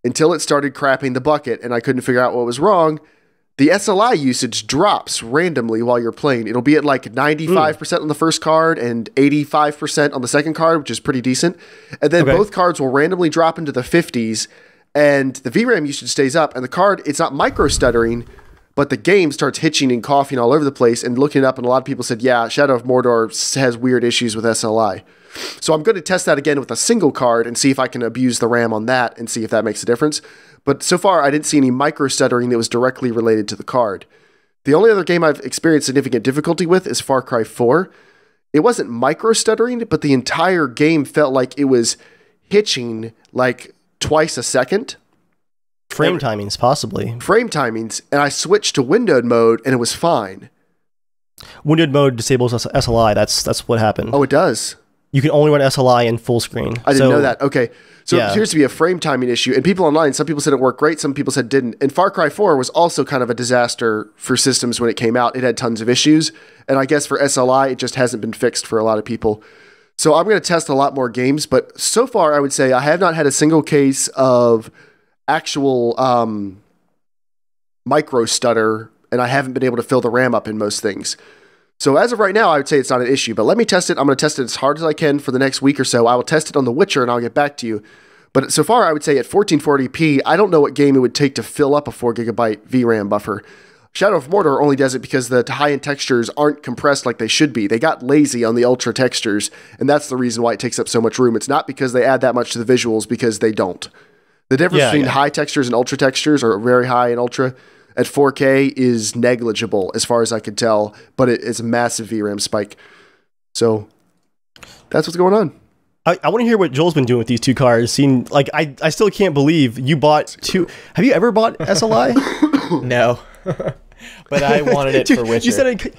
until it started crapping the bucket and I couldn't figure out what was wrong. the SLI usage drops randomly while you're playing. It'll be at like 95% on the first card and 85% on the second card, which is pretty decent. And then both cards will randomly drop into the 50s, and the VRAM usage stays up. And the card, it's not micro stuttering, but the game starts hitching and coughing all over the place. And looking it up, and a lot of people said, yeah, Shadow of Mordor has weird issues with SLI. So I'm going to test that again with a single card and see if I can abuse the RAM on that and see if that makes a difference. But so far, I didn't see any micro stuttering that was directly related to the card. The only other game I've experienced significant difficulty with is Far Cry 4. It wasn't micro stuttering, but the entire game felt like it was hitching like twice a second. Frame timings, possibly. Frame timings, and I switched to windowed mode, and it was fine. Windowed mode disables SLI. That's what happened. Oh, it does? You can only run SLI in full screen. I didn't know that. Okay. So it appears to be a frame timing issue. And people online, some people said it worked great, some people said it didn't. And Far Cry 4 was also kind of a disaster for systems when it came out. It had tons of issues. And I guess for SLI, it just hasn't been fixed for a lot of people. So I'm going to test a lot more games. But so far, I would say I have not had a single case of actual micro stutter, and I haven't been able to fill the RAM up in most things. So as of right now, I would say it's not an issue, but let me test it. I'm going to test it as hard as I can for the next week or so. I will test it on The Witcher, and I'll get back to you. But so far, I would say at 1440p, I don't know what game it would take to fill up a 4 gigabyte VRAM buffer. Shadow of Mordor only does it because the high-end textures aren't compressed like they should be. They got lazy on the ultra textures, and that's the reason why it takes up so much room. It's not because they add that much to the visuals, because they don't. The difference between high textures and ultra textures, or very high and ultra, at 4K is negligible as far as I could tell, but it is a massive VRAM spike. So that's what's going on. I want to hear what Joel's been doing with these two cards. I still can't believe you bought two. Have you ever bought SLI? No. But I wanted it for Witcher.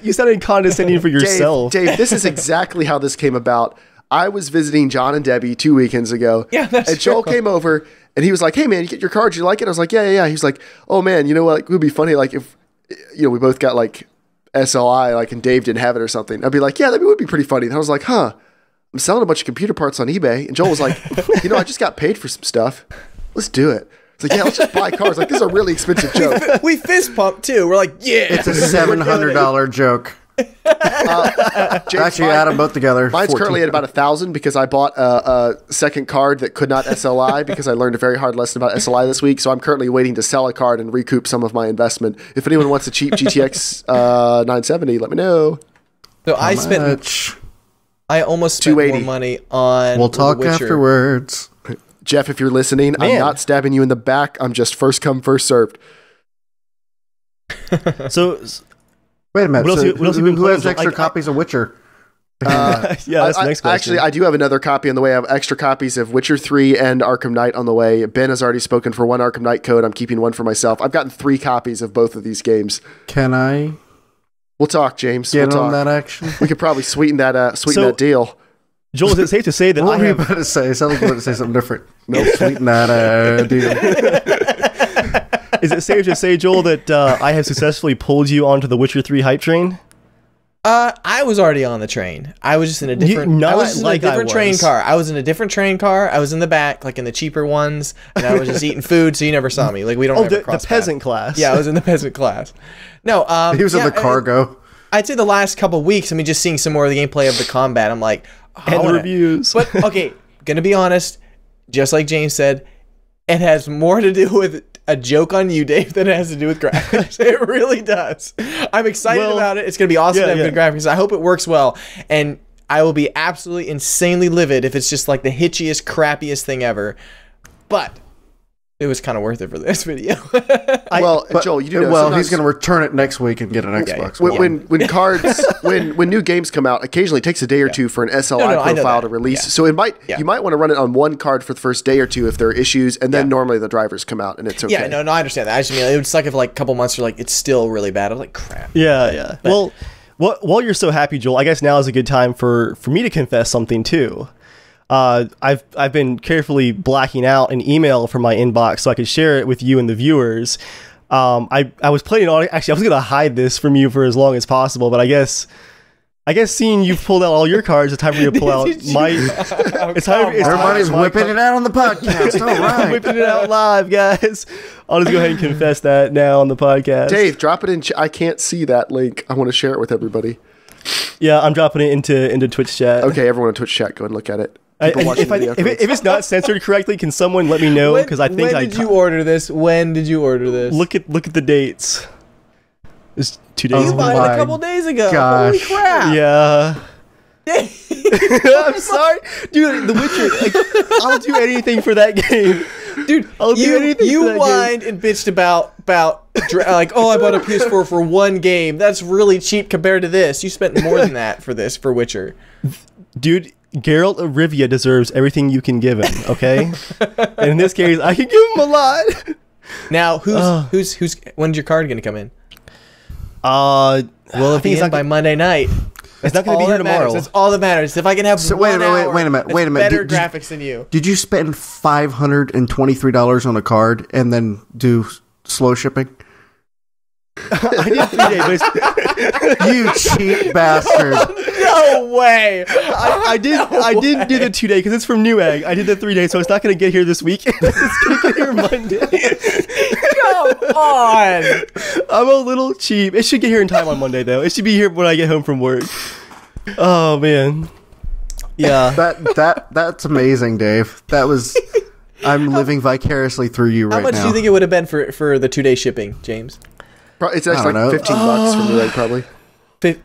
You sounded condescending for yourself. Dave, this is exactly how this came about. I was visiting John and Debbie 2 weekends ago. Yeah, that's and Joel came over, and he was like, hey, man, you get your card. You like it? I was like, yeah. He was like, oh, man, you know what? It would be funny like if we both got like SLI, like, and Dave didn't have it or something. I'd be like, yeah, that would be pretty funny. And I was like, I'm selling a bunch of computer parts on eBay. And Joel was like, I just got paid for some stuff. Let's do it. It's like, yeah, let's just buy cars. Like, this is a really expensive joke. We fist pump too. We're like, yeah. It's a $700 joke. James, actually, add them both together. Mine's 14. currently at about 1,000 because I bought a second card that could not SLI because I learned a very hard lesson about SLI this week. So I'm currently waiting to sell a card and recoup some of my investment. If anyone wants a cheap GTX 970, let me know. So I almost spent more money on. We'll talk afterwards. Jeff, if you're listening, I'm not stabbing you in the back. I'm just first come, first served. So. Wait a minute. What else Who has extra copies of Witcher? That's the next question. Actually, I do have another copy on the way. I have extra copies of Witcher 3 and Arkham Knight on the way. Ben has already spoken for one Arkham Knight code. I'm keeping one for myself. I've gotten 3 copies of both of these games. Can I? We'll talk, James. Get on that action. We could probably sweeten that deal. Joel, is it safe to say that what were you about to say? It sounded like you were about to say something different. No, sweeten that deal. Is it safe to say, Joel, that I have successfully pulled you onto the Witcher 3 hype train? I was already on the train. I was just in a different. Train car. I was in a different train car. I was in the back, like in the cheaper ones, and I was just eating food, so you never saw me. Like we don't ever cross the peasant class. Yeah, I was in the peasant class. No, he was in the cargo. I'd say the last couple of weeks, just seeing some more of the gameplay of the combat, I'm like, and reviews. But okay, gonna be honest, just like James said, it has more to do with a joke on you, Dave, than it has to do with graphics. It really does. I'm excited about it. It's going to be awesome to have good graphics. I hope it works well. And I will be absolutely insanely livid if it's just like the hitchiest, crappiest thing ever. But it was kind of worth it for this video. Joel, you do know. Well, he's going to return it next week and get an Xbox. When new games come out, occasionally it takes a day or two for an SLI profile to release. So you might want to run it on one card for the first day or two if there are issues, and then normally the drivers come out and it's okay. Yeah, no, I understand that. I just mean it would suck if like a couple months are like it's still really bad. I was like, crap. Yeah. But, while you're so happy, Joel, I guess now is a good time for me to confess something too. I've been carefully blacking out an email from my inbox so I could share it with you and the viewers. I was planning on, actually I was going to hide this from you for as long as possible, but I guess I guess seeing you pulled out all your cards, it's time for me to pull out my. It's time. Everybody's whipping it out on the podcast. All right, whipping it out live, guys. I'll just go ahead and confess that now on the podcast. Dave, drop it in. I can't see that link. I want to share it with everybody. Yeah, I'm dropping it into Twitch chat. Okay, everyone on Twitch chat, go and look at it. If it's not censored correctly, can someone let me know? Because I think When did you order this? Look at the dates. It's 2 days. You bought it a couple days ago. Gosh. Holy crap! Yeah. I'm sorry, dude. The Witcher. I'll do anything for that game, dude. You whined and bitched about like, oh, I bought a PS4 for one game. That's really cheap compared to this. You spent more than that for Witcher, dude. Geralt of Rivia deserves everything you can give him. Okay, and in this case, I can give him a lot. Now, who's when's your card gonna come in? Well, if he's in by Monday night. It's not going to be here tomorrow. That's all that matters. If I can have wait a minute. Better graphics than you. Did you spend $523 on a card and then do slow shipping? I did 3 days. You cheap bastard! No way. I didn't do the 2 day because it's from Newegg. I did the 3 days, so it's not going to get here this week. It's going to get here Monday. Come on. I'm a little cheap. It should get here in time on Monday, though. It should be here when I get home from work. Oh man. Yeah. That's amazing, Dave. That was. I'm living vicariously through you right now. How much do you think it would have been for the 2 day shipping, James? It's actually like $15 from Newegg, probably.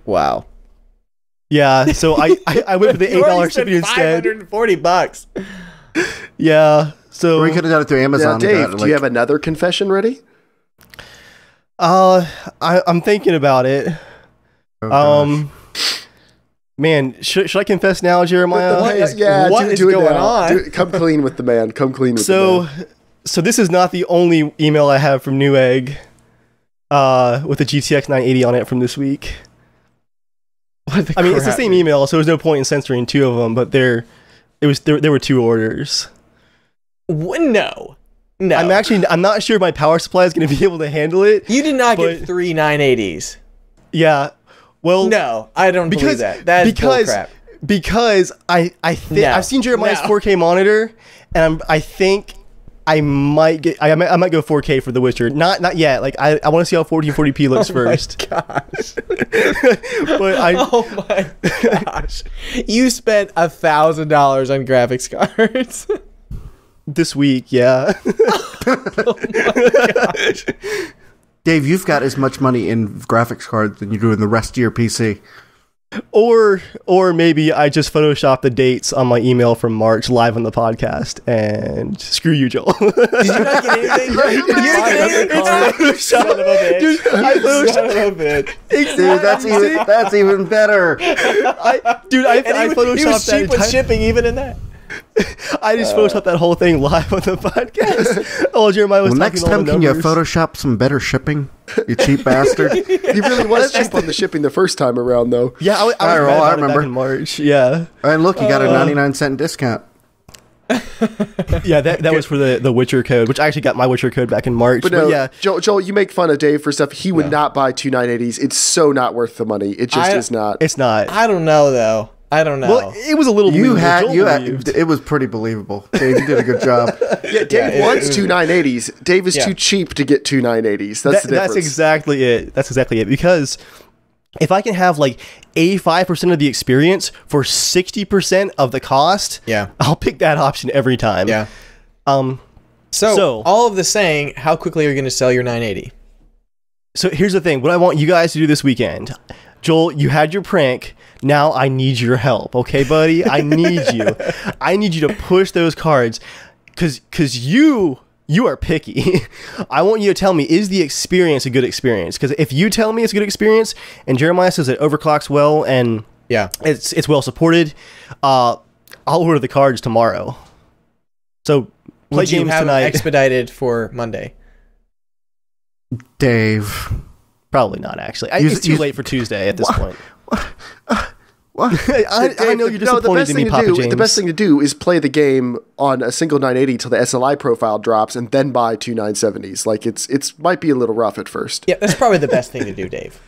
Wow. Yeah, so I went with the $8 shipping instead. $540. Yeah, so we could have done it through Amazon. Now, Dave, do you have another confession ready? I'm thinking about it. Man, should I confess now, Jeremiah? What is going on? Come clean with the man. Come clean with the man. So this is not the only email I have from Newegg with the GTX 980 on it from this week. It's the same email, so there's no point in censoring 2 of them, but there were 2 orders. No. I'm not sure my power supply is going to be able to handle it. You did not get 3 980s. Yeah. Well, no, I don't believe that. That is bullcrap. Because I've seen Jeremiah's 4K monitor, and I think I might go 4K for The Witcher. Not yet. Like I want to see how 1440p looks first. Oh my gosh! You spent $1,000 on graphics cards this week. Yeah. Oh my gosh. Dave, you've got as much money in graphics cards than you do in the rest of your PC. Or maybe I just photoshopped the dates on my email from March live on the podcast, and screw you, Joel. Did you not get anything? You didn't get anything? Son of a bitch. Dude, I photoshopped. Exactly. Dude, that's even better. I photoshopped he was cheap that with shipping even in that. I just photoshopped that whole thing live on the podcast. Oh, Jeremiah was talking next time, can you Photoshop some better shipping? You cheap bastard. He really was cheap on the shipping the first time around, though. Yeah, I remember. Back in March. Yeah. And look, you got a 99-cent discount. Yeah, that was for the Witcher code, which I actually got my Witcher code back in March. But yeah, Joel, you make fun of Dave for stuff. He would not buy 2 980s. It's so not worth the money. It just is not. It's not. I don't know though. I don't know. Well, it was a little. It was pretty believable. Dave, you did a good job. Yeah, Dave wants 2 980s. Dave is too cheap to get 2 980s. That's the difference. That's exactly it. Because if I can have like 85% of the experience for 60% of the cost, I'll pick that option every time. Yeah. So all of the saying, how quickly are you going to sell your 980? So here's the thing. What I want you guys to do this weekend, Joel, you had your prank. Now I need your help, okay, buddy? I need you. I need you to push those cards, because you are picky. I want you to tell me, is the experience a good experience? Because if you tell me it's a good experience, and Jeremiah says it overclocks well, and it's well supported, I'll order the cards tomorrow. So play games tonight. Would you have expedited for Monday? Dave. Probably not, actually. It's too late for Tuesday at this point. What? I know you're disappointed in me, Papa James. The best thing to do is play the game on a single 980 till the SLI profile drops, and then buy 2 970s. Like it's might be a little rough at first. Yeah, that's probably the best thing to do, Dave.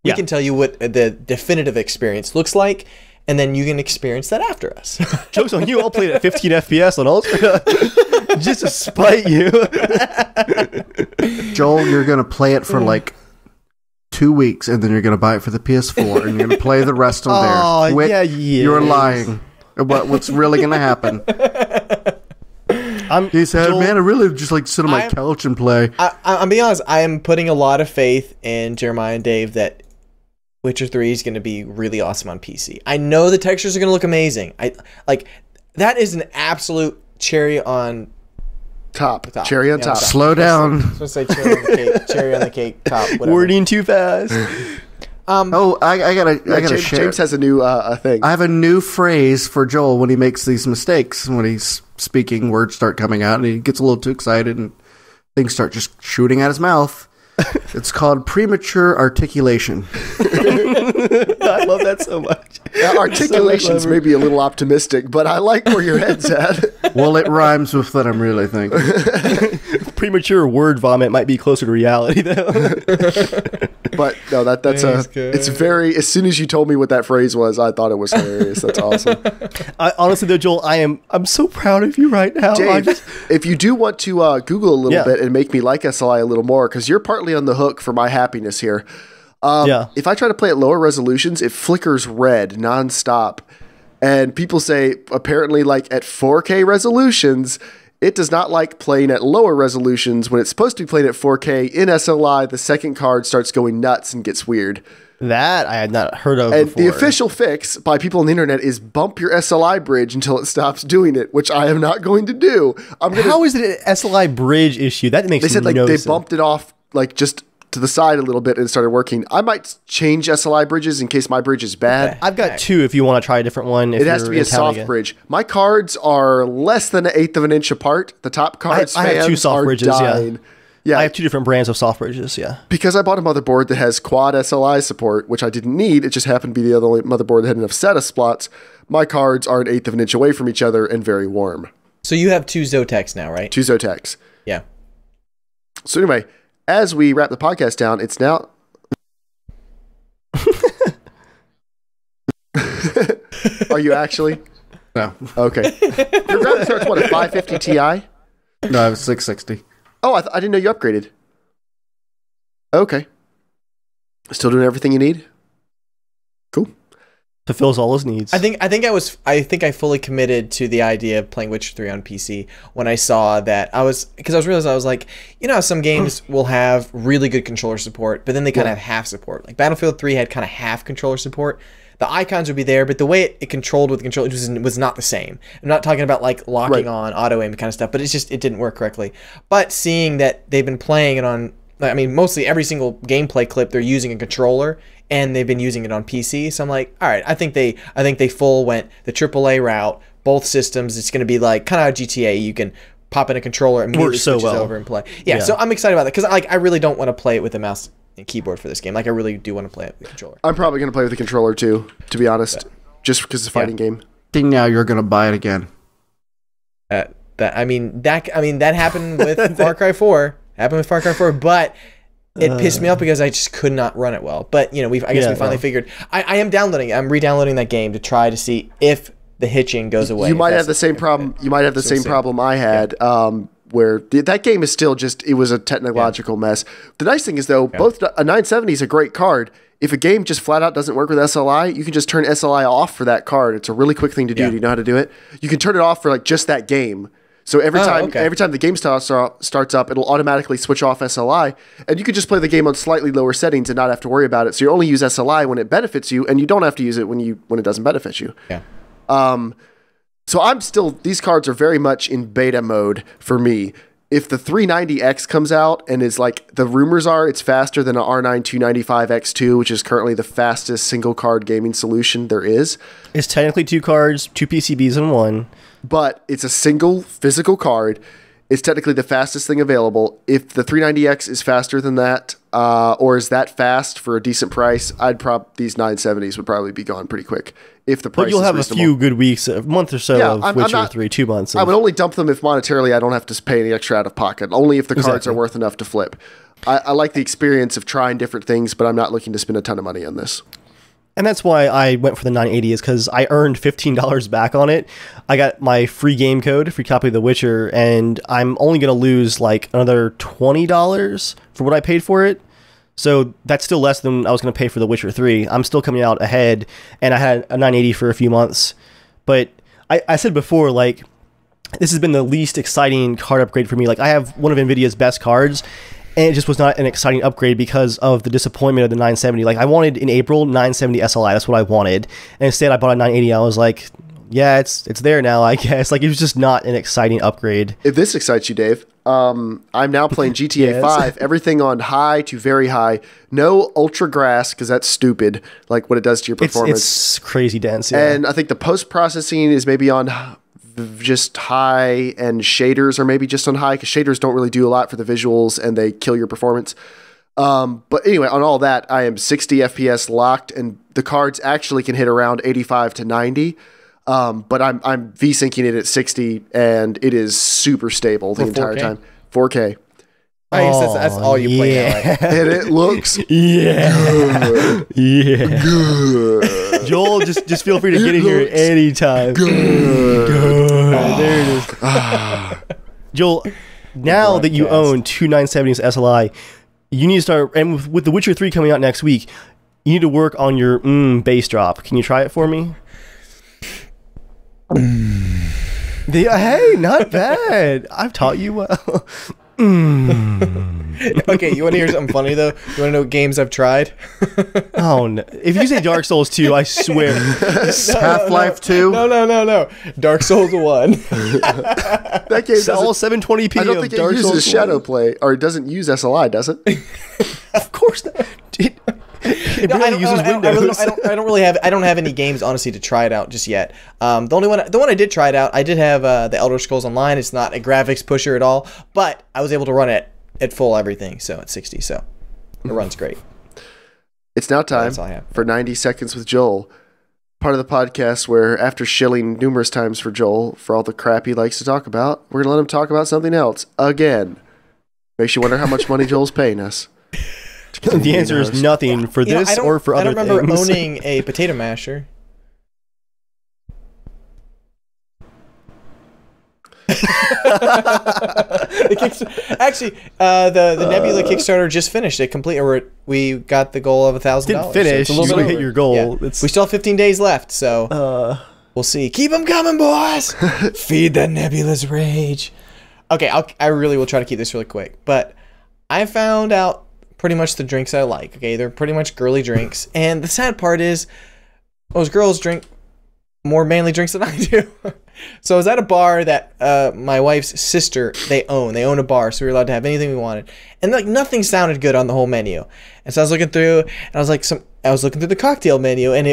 We can tell you what the definitive experience looks like, and then you can experience that after us. Joke's on you, I'll play it at 15 FPS on Ultra. Just to spite you. Joel, you're going to play it for like 2 weeks, and then you're going to buy it for the PS4, and you're going to play the rest on there. Oh, yeah, You're lying about what's really going to happen. He said, Joel, man, I really just like to sit on my couch and play. I'm being honest, I am putting a lot of faith in Jeremiah and Dave that Witcher 3 is going to be really awesome on PC. I know the textures are going to look amazing. That is an absolute cherry on top. Cherry on top. Slow down. I was going to say cherry on the cake. Cherry on the cake. Top. Whatever. Wording too fast. I gotta share. James has a new thing. I have a new phrase for Joel when he makes these mistakes. When he's speaking, words start coming out, and he gets a little too excited, and things start just shooting out his mouth. It's called premature articulation. I love that so much. Articulation's maybe a little optimistic, but I like where your head's at. Well, it rhymes with what I'm really thinking. Premature word vomit might be closer to reality, though. But no, that's it's very. As soon as you told me what that phrase was, I thought it was hilarious. That's awesome. Honestly, though, Joel, I'm so proud of you right now. Dave, if you do want to Google a little bit and make me like SLI a little more, because you're partly on the hook for my happiness here. If I try to play at lower resolutions, it flickers red nonstop. And people say apparently like at 4K resolutions, it does not like playing at lower resolutions. When it's supposed to be playing at 4K in SLI, the second card starts going nuts and gets weird. That I had not heard of and before. The official fix by people on the internet is bump your SLI bridge until it stops doing it, which I am not going to do. How is it an SLI bridge issue? That makes They said no they sense. bumped it off like just to the side a little bit and it started working. I might change SLI bridges in case my bridge is bad. I've got two if you want to try a different one. It has to be a soft bridge. My cards are less than 1/8 of an inch apart. The top cards I have two soft bridges, dying. Yeah, I have two different brands of soft bridges, Because I bought a motherboard that has quad SLI support, which I didn't need. It just happened to be the only motherboard that had enough SATA slots. My cards are 1/8 of an inch away from each other and very warm. So you have two Zotacs now, right? Two Zotacs. Yeah. So anyway, as we wrap the podcast down, it's now... Are you actually? No. Okay. Your graphics card's what, a 550 Ti? No, I have a 660. Oh, I didn't know you upgraded. Okay. Still doing everything you need? Cool. Fulfills all his needs. I think I fully committed to the idea of playing Witcher 3 on PC when I saw that I was like, you know how some games will have really good controller support, but then they kind of have half support. Like Battlefield 3 had kind of half controller support. The icons would be there, but the way it controlled with the controller was not the same. I'm not talking about like locking on auto aim kind of stuff, but it didn't work correctly. But seeing that they've been playing it on, I mean, mostly every single gameplay clip they're using a controller, and they've been using it on PC. So I'm like, all right, I think they full went the AAA route. Both systems, it's going to be like kind of how GTA. You can pop in a controller and immediately switch over and play. Yeah, so I'm excited about that because I really don't want to play it with a mouse and keyboard for this game. Like I really do want to play it with a controller. I'm probably going to play with the controller too, to be honest, just because it's a fighting game. I think now you're going to buy it again. That happened with Far Cry 4. But it pissed me off because I just could not run it well. But you know, we finally figured. I am downloading. I'm re-downloading that game to try to see if the hitching goes away. You might have the same problem. You might have the same problem I had. Where that game is still it was a technological mess. The nice thing is though, both a 970 is a great card. If a game just flat out doesn't work with SLI, you can just turn SLI off for that card. It's a really quick thing to do. Do you know how to do it? You can turn it off for like just that game. So every time the game starts up, it'll automatically switch off SLI, and you can just play the game on slightly lower settings and not have to worry about it. So you only use SLI when it benefits you, and you don't have to use it when it doesn't benefit you. Yeah. So these cards are very much in beta mode for me. If the 390X comes out and is like the rumors are, it's faster than an R9 295X2, which is currently the fastest single card gaming solution there is. It's technically two cards, two PCBs in one. But it's a single physical card. It's technically the fastest thing available. If the 390X is faster than that, or is that fast for a decent price, these 970s would probably be gone pretty quick. If the price but you'll have reasonable. a few good weeks, a month or so of Witcher 3, 2 months. I would only dump them if monetarily I don't have to pay any extra out of pocket. Only if the cards are worth enough to flip. I like the experience of trying different things, but I'm not looking to spend a ton of money on this. And that's why I went for the 980 is because I earned $15 back on it. I got my free game code, free copy of The Witcher, and I'm only going to lose like another $20 for what I paid for it. So that's still less than I was going to pay for The Witcher 3. I'm still coming out ahead, and I had a 980 for a few months. But I said before, like, this has been the least exciting card upgrade for me. Like, I have one of NVIDIA's best cards, and it just was not an exciting upgrade because of the disappointment of the 970. Like, I wanted in April 970 SLI. That's what I wanted. And instead, I bought a 980. I was like, yeah, it's there now, I guess. Like, it was just not an exciting upgrade. If this excites you, Dave, I'm now playing GTA 5. Everything on high to very high. No ultra grass, because that's stupid, like what it does to your performance. It's crazy dense, yeah. And I think the post-processing is maybe on just high, and shaders are maybe just on high, because shaders don't really do a lot for the visuals and they kill your performance. But anyway, on all that, I am 60 FPS locked, and the cards actually can hit around 85 to 90. But I'm V-syncing it at 60, and it is super stable the entire time. 4K. I guess that's all you play now, right? And it looks good. Good. Joel, just feel free to get in here at any time. Good. There it is. Joel, now that you own two 970s SLI, you need to start, and with The Witcher 3 coming out next week, you need to work on your bass drop. Can you try it for me? Hey, not bad. I've taught you well. Okay, you want to hear something funny though? You want to know what games I've tried? Oh no! If you say Dark Souls 2, I swear. Half-Life 2. No. Dark Souls 1. That game all 720p. I don't think it uses shadow play, or it doesn't use SLI, does it? Of course not. It barely uses Windows. I don't have any games honestly to try it out just yet. The one I did try it out, I did have the Elder Scrolls Online. It's not a graphics pusher at all, but I was able to run it at full everything, so at 60, so it runs great. It's now time for 90 Seconds with Joel, part of the podcast where, after shilling numerous times for Joel for all the crap he likes to talk about, we're gonna let him talk about something else again. Makes you wonder how much money Joel's paying us. The answer is nothing for this or for other things. I don't remember owning a potato masher. Actually, the Nebula Kickstarter just finished. It we got the goal of $1,000. Didn't finish. So you hit your goal. Yeah. We still have 15 days left, so we'll see. Keep them coming, boys. Feed that Nebula's rage. Okay, I really will try to keep this really quick, but I found out pretty much the drinks I like. Okay, they're pretty much girly drinks, and the sad part is those girls drink more manly drinks than I do. So I was at a bar that my wife's sister, they own a bar, so we were allowed to have anything we wanted, and like nothing sounded good on the whole menu. And so I was looking through, and I was looking through the cocktail menu, and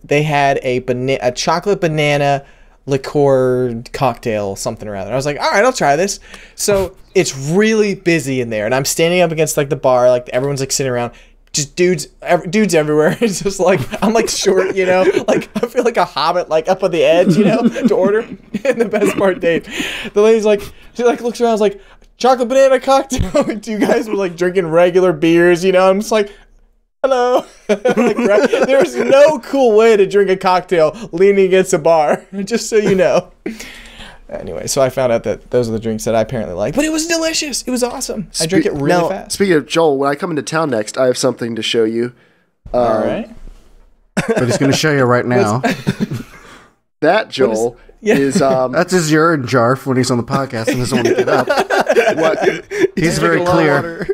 they had a chocolate banana liqueur cocktail, something or other. I was like, all right, I'll try this. So it's really busy in there, and I'm standing up against like the bar, like everyone's like sitting around, just dudes everywhere. It's just like I'm like short, you know, like I feel like a hobbit, like up on the edge, you know, to order. And the best part, Dave, the lady's like, she like looks around, I was like, chocolate banana cocktail. Like, you guys were like drinking regular beers, you know. I'm just like, hello. Like, there was no cool way to drink a cocktail leaning against a bar, just so you know. Anyway, so I found out that those are the drinks that I apparently like, but it was delicious. It was awesome. I drank it really fast. Speaking of Joel, when I come into town next, I have something to show you. All right. But he's going to show you right now. That Joel is that's his urine jar for when he's on the podcast and doesn't want to get up. He's very clear.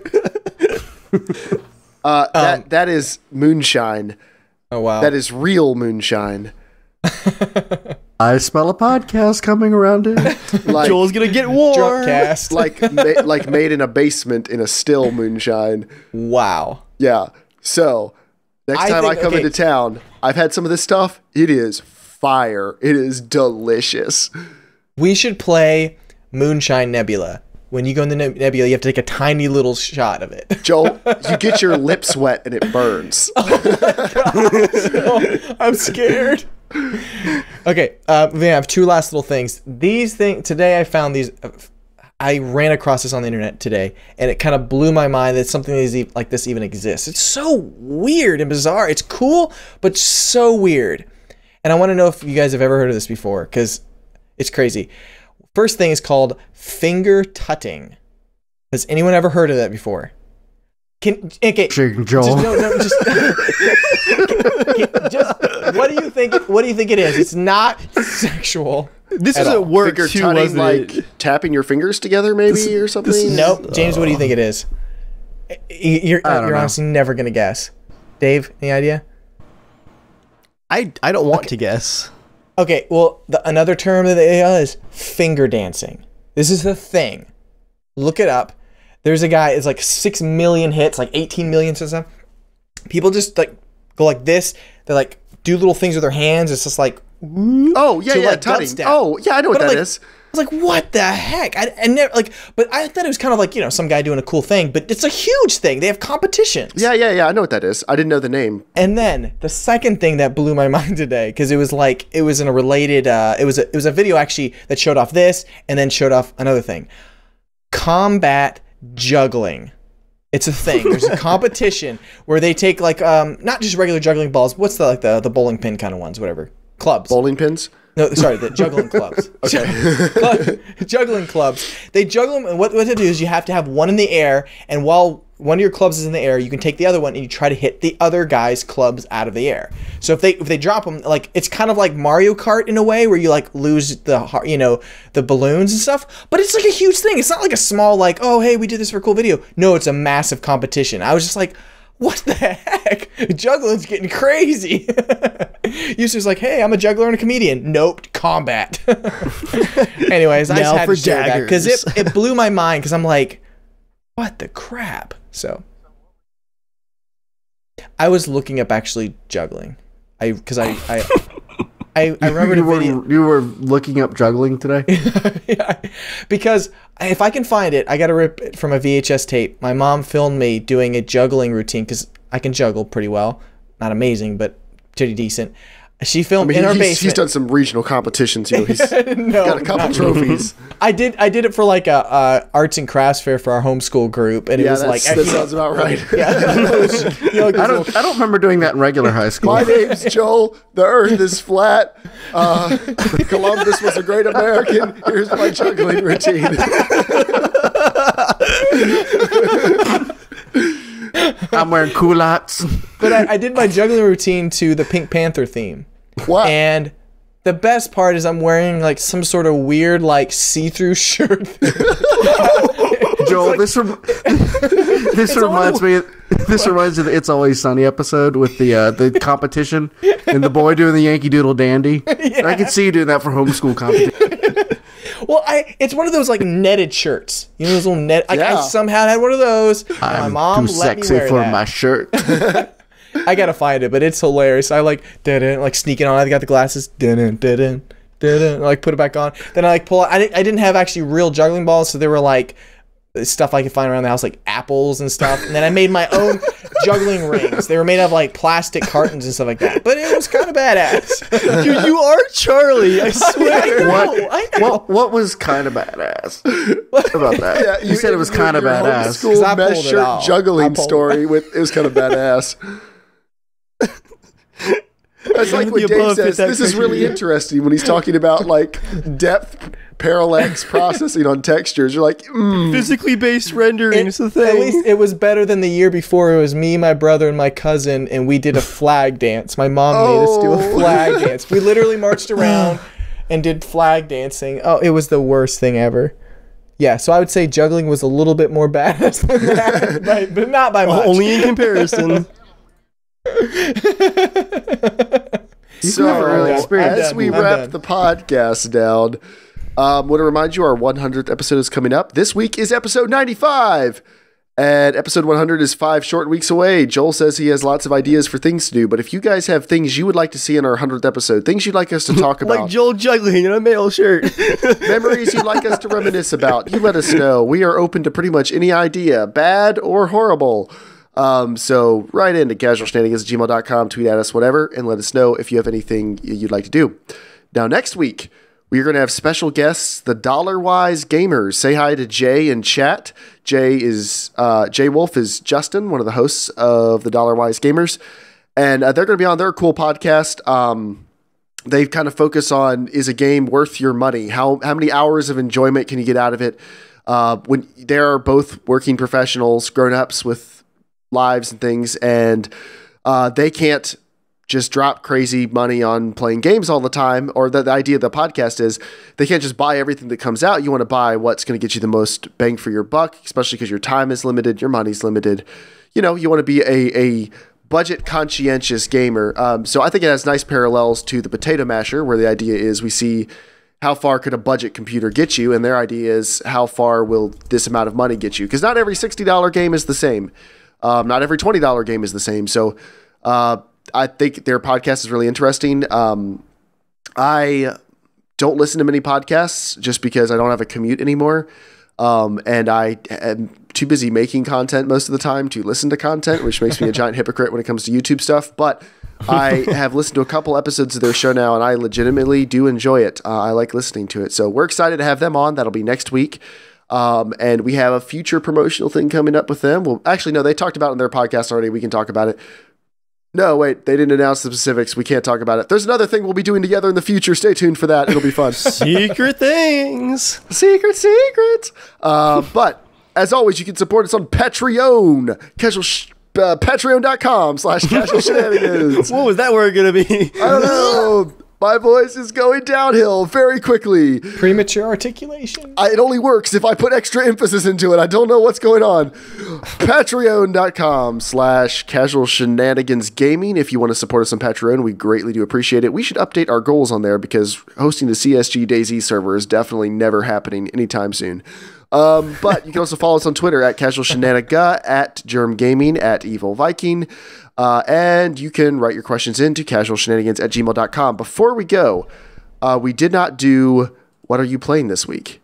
That is moonshine. Oh wow. That is real moonshine. I smell a podcast coming around it. Like, Joel's gonna get warm. Drupcast. like made in a basement in a still moonshine. Wow. Yeah. So next time I come into town, I've had some of this stuff. It is fire. It is delicious. We should play Moonshine Nebula. When you go in the Nebula, you have to take a tiny little shot of it. Joel, you get your lips wet and it burns. Oh my God. No, I'm scared. Okay, we have two last little things. These things today, I found these. I ran across this on the internet today, and it kind of blew my mind that something like this even exists. It's so weird and bizarre. It's cool, but so weird. And I want to know if you guys have ever heard of this before, because it's crazy. First thing is called finger tutting. Has anyone ever heard of that before? Okay, Joel. What do you think? What do you think it is? It's not sexual. This is a work finger too, tutting, wasn't like it? tapping your fingers together, maybe, or something. Nope. James, what do you think it is? You're honestly never gonna guess. Dave, any idea? I don't want to guess. Okay, well, another term that they is finger dancing. This is the thing. Look it up. There's a guy, it's like 6 million hits, like 18 million or something. People just like go like this. They like do little things with their hands. It's just like, oh yeah, like tutting. dubstep. Oh yeah, I know what that is. I was like, what the heck? I never like, but I thought it was kind of like, some guy doing a cool thing, but it's a huge thing. They have competitions. Yeah, I know what that is. I didn't know the name. And then the second thing that blew my mind today, because it was in a related, it was a video actually that showed off this and then showed off another thing. Kombat juggling. It's a thing. There's a competition where they take like not just regular juggling balls. What's the bowling pin kind of ones? Whatever. Clubs. Bowling pins? No, sorry, the juggling clubs. Okay. Juggling clubs. They juggle them, and what they do is you have to have one in the air, and while one of your clubs is in the air, you can take the other one and you try to hit the other guy's clubs out of the air. So if they drop them, like it's kind of like Mario Kart in a way, where you like lose the balloons and stuff. But it's like a huge thing. It's not like a small like, oh hey, we did this for a cool video. No, it's a massive competition. I was just like, what the heck? Juggling's getting crazy. Usually like, hey, I'm a juggler and a comedian. Nope, combat. Anyways, I just had to share that because it blew my mind, because I'm like, what the crap? So I was looking up actually juggling. I remember the video. You were looking up juggling today? Yeah, because if I can find it, I got to rip it from a VHS tape. My mom filmed me doing a juggling routine, because I can juggle pretty well. Not amazing, but pretty decent. She filmed in our basement. He's done some regional competitions. He's got a couple trophies. I did it for like a arts and crafts fair for our homeschool group, and it was like that sounds about right. Yeah, I don't remember doing that in regular high school. My name's Joel. The Earth is flat. Columbus was a great American. Here's my juggling routine. I'm wearing culottes. But I did my juggling routine to the Pink Panther theme. Wow. And the best part is I'm wearing like some sort of weird like see-through shirt. Joel, this reminds me of the It's Always Sunny episode with the competition and the boy doing the Yankee Doodle Dandy. Yeah. I can see you doing that for homeschool competition. Well, it's one of those like netted shirts. You know those little net. Like, I somehow had one of those. I'm my mom too let me sexy wear for that. my shirt. I gotta find it, but it's hilarious. I like sneaking on. I got the glasses. Like put it back on. Then I like pull. I didn't have actually real juggling balls, so they were like stuff I could find around the house, like apples and stuff. And then I made my own juggling rings. They were made of like plastic cartons and stuff like that. But it was kind of badass. Dude, you are Charlie. I swear. I know. What was kind of badass about that? Yeah, you said it was kind of badass. School I mesh pulled it shirt off. juggling story it was kind of badass. That's like what Dave says. This is really interesting when he's talking about like depth parallax processing on textures. You're like, physically based rendering is the thing. At least it was better than the year before. It was me, my brother, and my cousin, and we did a flag dance. My mom made us do a flag dance. We literally marched around and did flag dancing. Oh, it was the worst thing ever. Yeah, so I would say juggling was a little bit more badass than that, but not by much. Only in comparison. So, as we wrap the podcast down, want to remind you our 100th episode is coming up. This week is episode 95, and episode 100 is 5 short weeks away. Joel says he has lots of ideas for things to do, but if you guys have things you would like to see in our 100th episode, things you'd like us to talk about, like Joel juggling in a male shirt, memories you'd like us to reminisce about, you let us know. We are open to pretty much any idea, bad or horrible. So write into casualshenanigans@gmail.com, tweet at us, whatever, and let us know if you have anything you'd like to do. Now, next week, We're going to have special guests, the Dollar-Wise Gamers. Say hi to Jay in chat. Jay Wolf is Justin, one of the hosts of the Dollar-Wise Gamers. And they're going to be on their cool podcast. They kind of focus on, is a game worth your money? How many hours of enjoyment can you get out of it? When they're both working professionals, grown-ups with lives and things, and they can't just drop crazy money on playing games all the time, or the idea of the podcast is they can't just buy everything that comes out. You want to buy what's going to get you the most bang for your buck, especially because your time is limited, your money's limited. You know, you want to be a budget conscientious gamer. So I think it has nice parallels to the Potato Masher, where the idea is we see how far could a budget computer get you, and their idea is how far will this amount of money get you? Because not every $60 game is the same. Not every $20 game is the same. So I think their podcast is really interesting. I don't listen to many podcasts just because I don't have a commute anymore. And I am too busy making content most of the time to listen to content, which makes me a giant hypocrite when it comes to YouTube stuff. But I have listened to a couple episodes of their show now, and I legitimately do enjoy it. I like listening to it. So we're excited to have them on. That'll be next week. And we have a future promotional thing coming up with them. Well, actually, no, they talked about it in their podcast already. We can talk about it. No, wait, they didn't announce the specifics. We can't talk about it. There's another thing we'll be doing together in the future. Stay tuned for that. It'll be fun. Secret things. Secret. But as always, you can support us on Patreon. Patreon.com/casualshenanigans. What was that word going to be? I don't know. My voice is going downhill very quickly. Premature articulation. It only works if I put extra emphasis into it. I don't know what's going on. Patreon.com/casualshenanigans gaming. If you want to support us on Patreon, we greatly do appreciate it. We should update our goals on there because hosting the CSG DayZ server is definitely never happening anytime soon. But you can also follow us on Twitter at casualshenaniga, at JERMgaming, at Evil Viking. And you can write your questions into casualshenanigans@gmail.com. Before we go, we did not do what are you playing this week?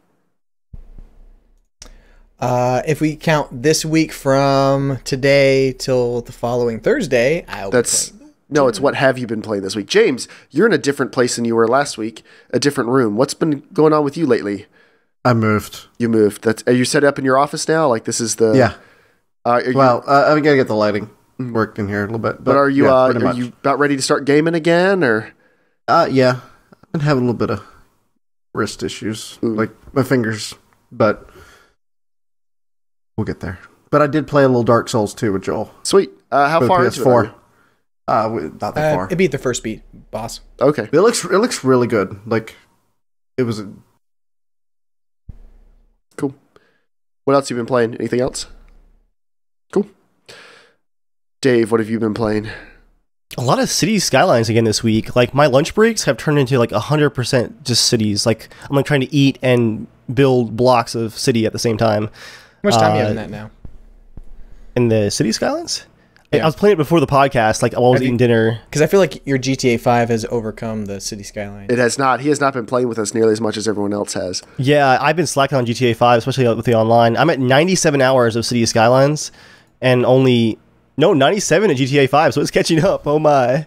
If we count this week from today till the following Thursday, it's what have you been playing this week? James, you're in a different place than you were last week, a different room. What's been going on with you lately? I moved. You moved. Are you set up in your office now? Like this is the... Yeah. I'm going to get the lighting worked in here a little bit. But are you about ready to start gaming again, or? Yeah. I've been having a little bit of wrist issues, like my fingers, but we'll get there. But I did play a little Dark Souls 2 with Joel. Sweet. How far into it? Not that far. It beat the first boss. Okay. It looks really good. Like, it was cool. What else have you been playing? Anything else? Cool. Dave, what have you been playing? A lot of City Skylines again this week. Like, my lunch breaks have turned into like 100% just cities. Like, I'm like trying to eat and build blocks of city at the same time. How much time do you have in that now? In the City Skylines? Yeah. I was playing it before the podcast, like while I was eating dinner. Because I feel like your GTA 5 has overcome the City Skylines. It has not. He has not been playing with us nearly as much as everyone else has. Yeah, I've been slacking on GTA 5, especially with the online. I'm at 97 hours of City Skylines and 97 at GTA 5, so it's catching up. Oh my.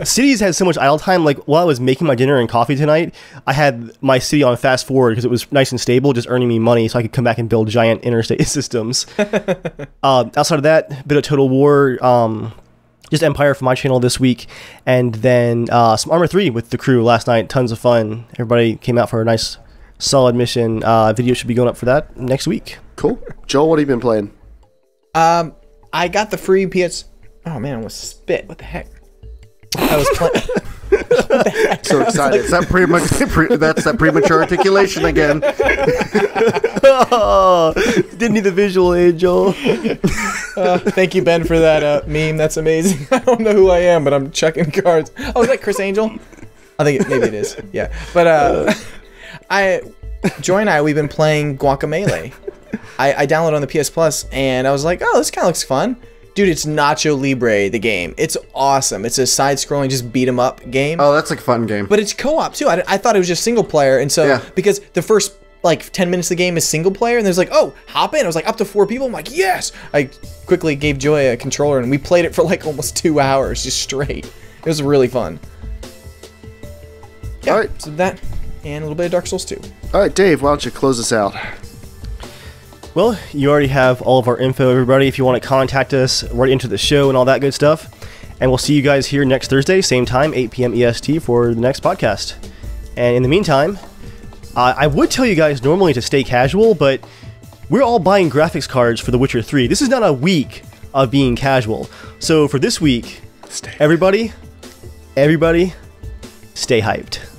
Cities has so much idle time. Like, while I was making my dinner and coffee tonight, I had my city on fast forward because it was nice and stable, just earning me money so I could come back and build giant interstate systems. Outside of that, bit of Total War, just Empire for my channel this week, and then some Armor 3 with the crew last night. Tons of fun. Everybody came out for a nice, solid mission. Video should be going up for that next week. Cool. Joel, what have you been playing? I got the free PS... Oh man, I almost spit. What the heck? I was playing... What the heck? So excited. That's that premature articulation again. Oh, didn't need the visual aid, Joel. Thank you, Ben, for that meme. That's amazing. I don't know who I am, but I'm chucking cards. Oh, is that Chris Angel? I think maybe it is. Yeah. But Joy and I, we've been playing Guacamelee. I downloaded on the PS Plus, and I was like, oh, this kind of looks fun. Dude, it's Nacho Libre, the game. It's awesome. It's a side-scrolling, just beat-em-up game. Oh, that's like a fun game. But it's co-op, too. I thought it was just single-player, and so, because the first, like, 10 minutes of the game is single-player, and there's like, oh, hop in. I was like, up to 4 people. I'm like, yes! I quickly gave Joy a controller, and we played it for, like, almost 2 hours, just straight. It was really fun. Yeah, all right. So that and a little bit of Dark Souls 2. All right, Dave, why don't you close us out? Well, you already have all of our info, everybody. If you want to contact us, right into the show and all that good stuff. And we'll see you guys here next Thursday, same time, 8 p.m. EST for the next podcast. And in the meantime, I would tell you guys normally to stay casual, but we're all buying graphics cards for The Witcher 3. This is not a week of being casual. So for this week, everybody, stay hyped.